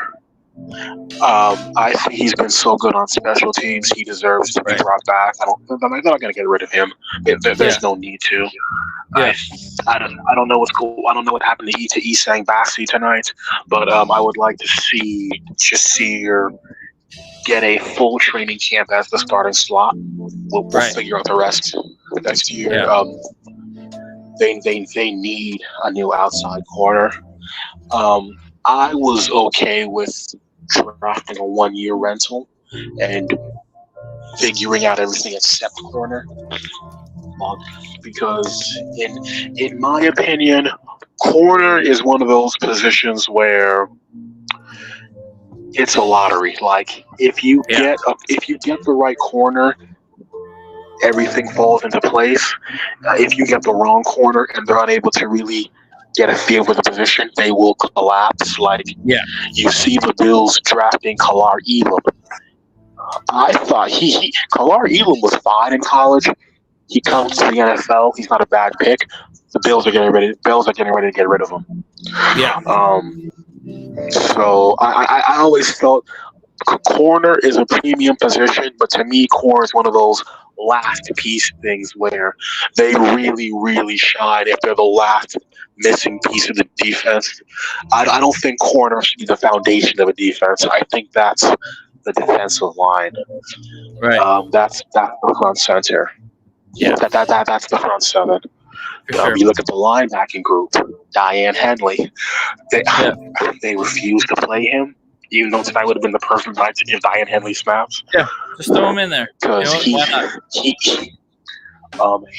I think he's been so good on special teams. He deserves to be brought back. I'm not going to get rid of him. There's no need to. I don't know what's cool. I don't know what happened to Isang Bassi tonight, but I would like to see Ja'Sia get a full training camp as the starting slot. We'll figure out the rest next year. Yeah. They need a new outside corner. I was okay with drafting a 1-year rental and figuring out everything except corner, because in my opinion, corner is one of those positions where it's a lottery. Like if you get the right corner, everything falls into place. If you get the wrong corner and they're unable to really get a feel for the position, they will collapse. Like you see the Bills drafting Kalar Elam. I thought Kalar Elam was fine in college. He comes to the NFL. He's not a bad pick. The Bills are getting ready to get rid of him. Yeah. So I always felt corner is a premium position, but to me, corner is one of those last piece things where they really, really shine if they're the last missing piece of the defense. I don't think corner should be the foundation of a defense. I think that's the defensive line. Right. That's the front center. Yeah. That's the front seven. You look at the linebacking group, Diane Henley. They refuse to play him, even though tonight would have been the perfect night to give Diane Henley snaps. Yeah, just throw him in there. Because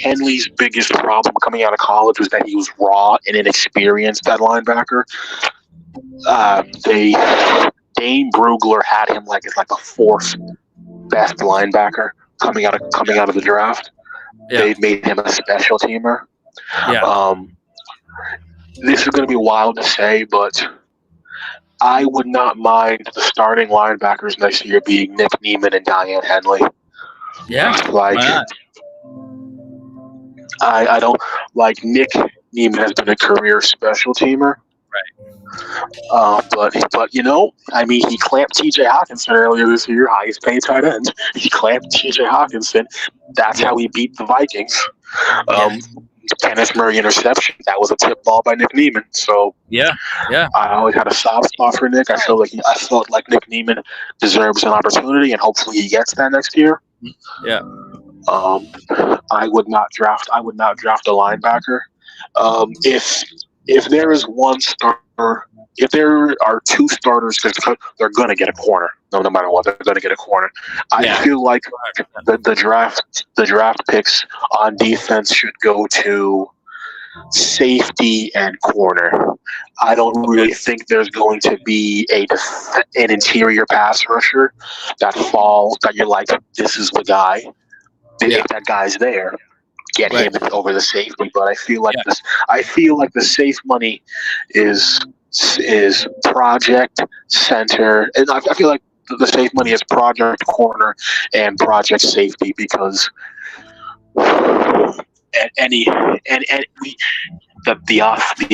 Henley's biggest problem coming out of college was that he was raw and inexperienced at linebacker. Dane Brugler had him like the fourth best linebacker coming out of the draft. Yeah. They've made him a special teamer. Yeah. This is going to be wild to say, but I would not mind the starting linebackers next year being Nick Niemann and Diane Henley. Yeah. Like, I don't like Nick Niemann has been a career special teamer. Right. But you know, I mean, he clamped T.J. Hawkinson earlier this year, highest paid tight end. He clamped T.J. Hawkinson. That's how he beat the Vikings. Kenneth Murray interception. That was a tip ball by Nick Niemann. So yeah. I always had a soft spot for Nick. I felt like Nick Niemann deserves an opportunity, and hopefully he gets that next year. Yeah. I would not draft a linebacker. If there is one starter, if there are two starters, because they're going to get a corner. No matter what, they're going to get a corner. I feel like the draft picks on defense should go to safety and corner. I don't really think there's going to be an interior pass rusher that you're like, this is the guy. If that guy's there, get him over the safety. But I feel like the safe money is project center, and I feel like the safe money is project corner and project safety, because the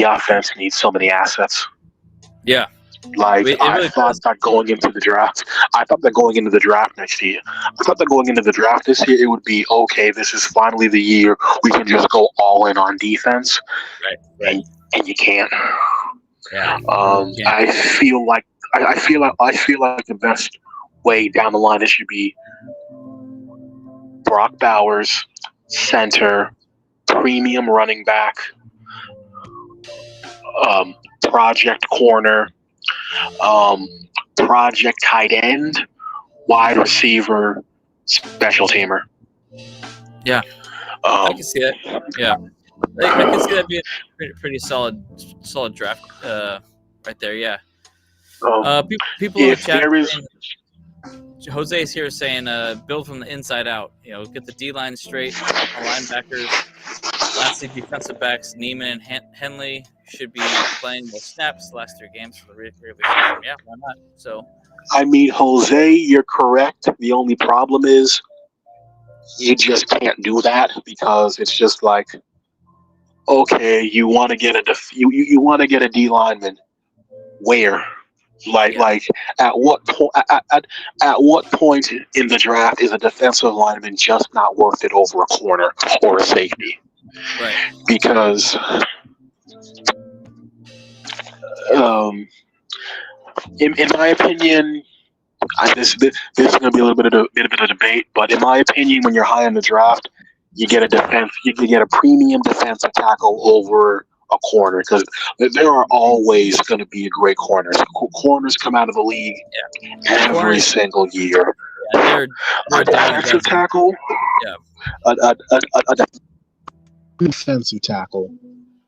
offense needs so many assets. Yeah. Like, I thought that going into the draft next year, I thought that going into the draft this year, it would be, okay, this is finally the year we can just go all in on defense. Right. And you can't. Yeah. I feel like the best way down the line, it should be Brock Bowers, center, premium running back, project corner, project tight end, wide receiver, special teamer. Yeah. I can see that. Yeah. I can see that being a pretty solid draft right there. Yeah. People in the chat, Jose is here saying, build from the inside out. You know, get the D line straight, linebackers. Lastly, defensive backs Neiman and Henley should be playing more snaps the last 3 games for the regular season. Yeah, why not? So, I mean, Jose, you're correct. The only problem is you just can't do that, because it's just like, okay, you want to get you want to get a D lineman. Where? Like at what point in the draft is a defensive lineman just not worth it over a corner or a safety? Right. Because in my opinion, this is going to be a little bit of a debate, but in my opinion, when you're high in the draft, you get a premium defensive tackle over a corner, because there are always going to be great corners. Corners come out of the league every single year. Yeah, a defensive tackle. Yeah. A defensive tackle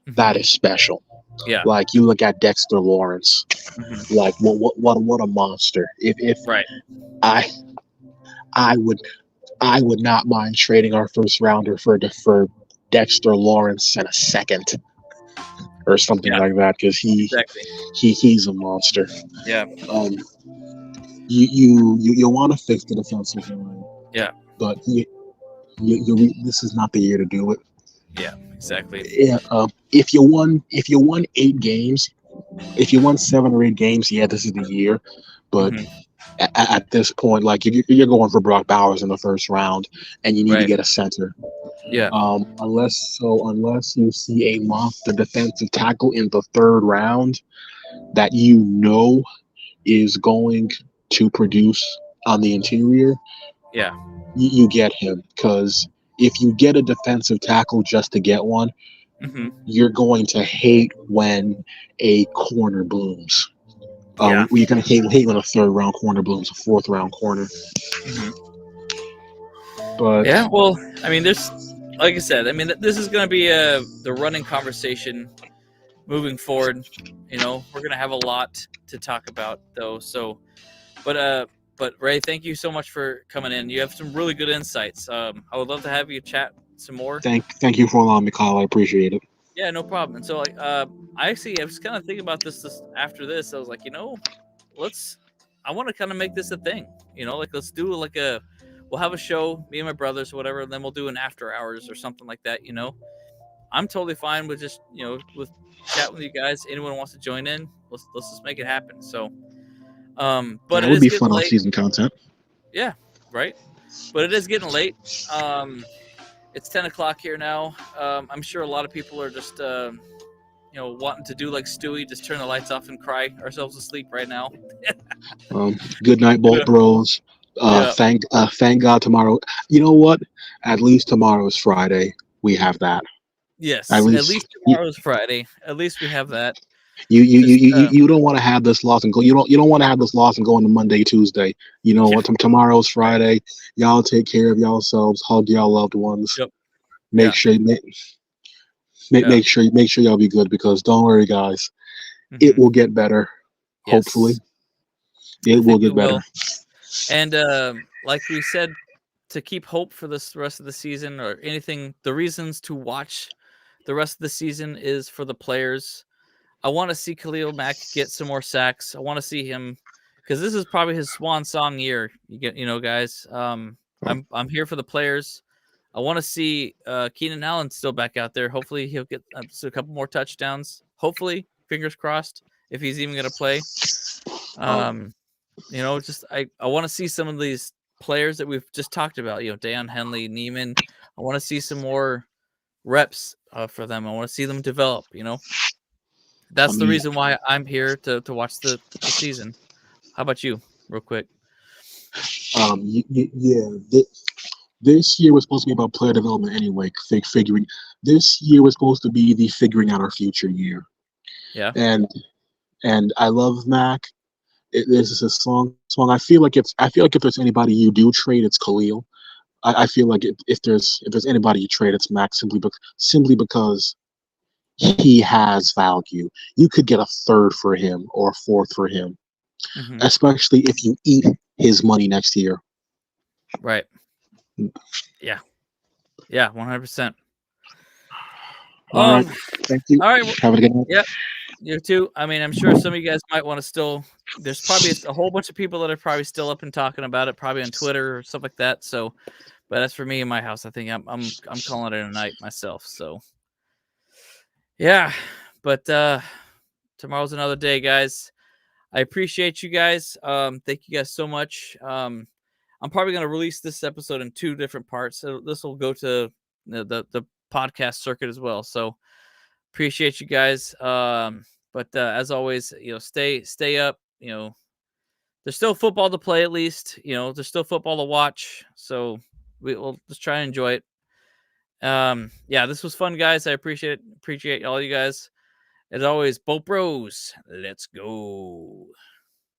that is special. Yeah. Like, you look at Dexter Lawrence. Mm-hmm. Like, what a monster. If right. I would not mind trading our first rounder for Dexter Lawrence in a second or something like that, because he's a monster. Yeah. You want to fix the defensive line. Yeah. But this is not the year to do it. Yeah, exactly. Yeah. If you won 8 games, if you won 7 or 8 games, this is the year. But at this point, like, you're going for Brock Bowers in the first round, and you need to get a center. Yeah. Unless you see a monster defensive tackle in the 3rd round that is going to produce on the interior. Yeah. You get him, because if you get a defensive tackle just to get one, you're going to hate when a corner blooms. You're going to hate when a 3rd round corner blooms, a 4th round corner. Mm-hmm. But yeah, well, I mean, there's like I said, I mean, this is going to be the running conversation moving forward. You know, we're going to have a lot to talk about, though. So, but Ray, thank you so much for coming in. You have some really good insights. I would love to have you chat some more. Thank you for allowing me, Kyle. I appreciate it. Yeah, no problem. And so, like, I was kind of thinking about this after this. I was like, you know, I want to kind of make this a thing. You know, like let's do like we'll have a show, me and my brothers, or whatever, and then we'll do an after hours or something like that. You know, I'm totally fine with just with chat with you guys. Anyone wants to join in, let's just make it happen. So, but it would be fun off-season content. Yeah, right. But it is getting late. It's 10 o'clock here now. I'm sure a lot of people are just wanting to do like Stewie, just turn the lights off and cry ourselves to sleep right now. Good night, Bolt Bros. Thank God tomorrow. You know what? At least tomorrow is Friday. We have that. Yes, at least tomorrow is Friday. At least we have that. You don't want to have this loss and go. You don't want to have this loss and go into Monday, Tuesday. You know what? Tomorrow's Friday. Y'all take care of yourselves. Hug y'all loved ones. Yep. Make sure y'all be good, because don't worry, guys. It will get better. Yes. Hopefully, it will get better. And like we said, to keep hope for the rest of the season or anything, the reasons to watch the rest of the season is for the players. I want to see Khalil Mack get some more sacks. I want to see him, because this is probably his swan song year. Guys. I'm here for the players. I want to see Keenan Allen still back out there. Hopefully he'll get a couple more touchdowns. Hopefully, fingers crossed, if he's even going to play. I want to see some of these players that we've just talked about. Deion Henley, Neiman. I want to see some more reps for them. I want to see them develop. That's the reason why I'm here to watch the season. How about you, real quick? This year was supposed to be about player development anyway. Figuring this year was supposed to be the figuring out our future year. Yeah. And I love Mac. This is a song. I feel like if there's anybody you do trade, it's Khalil. I feel like if there's anybody you trade, it's Mac, simply because he has value. You could get a third for him or a fourth for him, especially if you eat his money next year. Right. Yeah. Yeah. 100%. All right. Thank you. All right. Have a good night. Yep. You too. I mean, I'm sure some of you guys might want to still. There's probably a whole bunch of people that are probably still up and talking about it, probably on Twitter or stuff like that. So, but as for me in my house, I think I'm calling it a night myself. So, yeah. But tomorrow's another day, guys. I appreciate you guys. Thank you guys so much. I'm probably going to release this episode in 2 different parts. So this will go to the podcast circuit as well. So appreciate you guys. But as always, stay up. There's still football to play, at least. There's still football to watch. So we'll just try and enjoy it. Yeah, this was fun, guys. I appreciate all you guys. As always, Bolt Bros, let's go.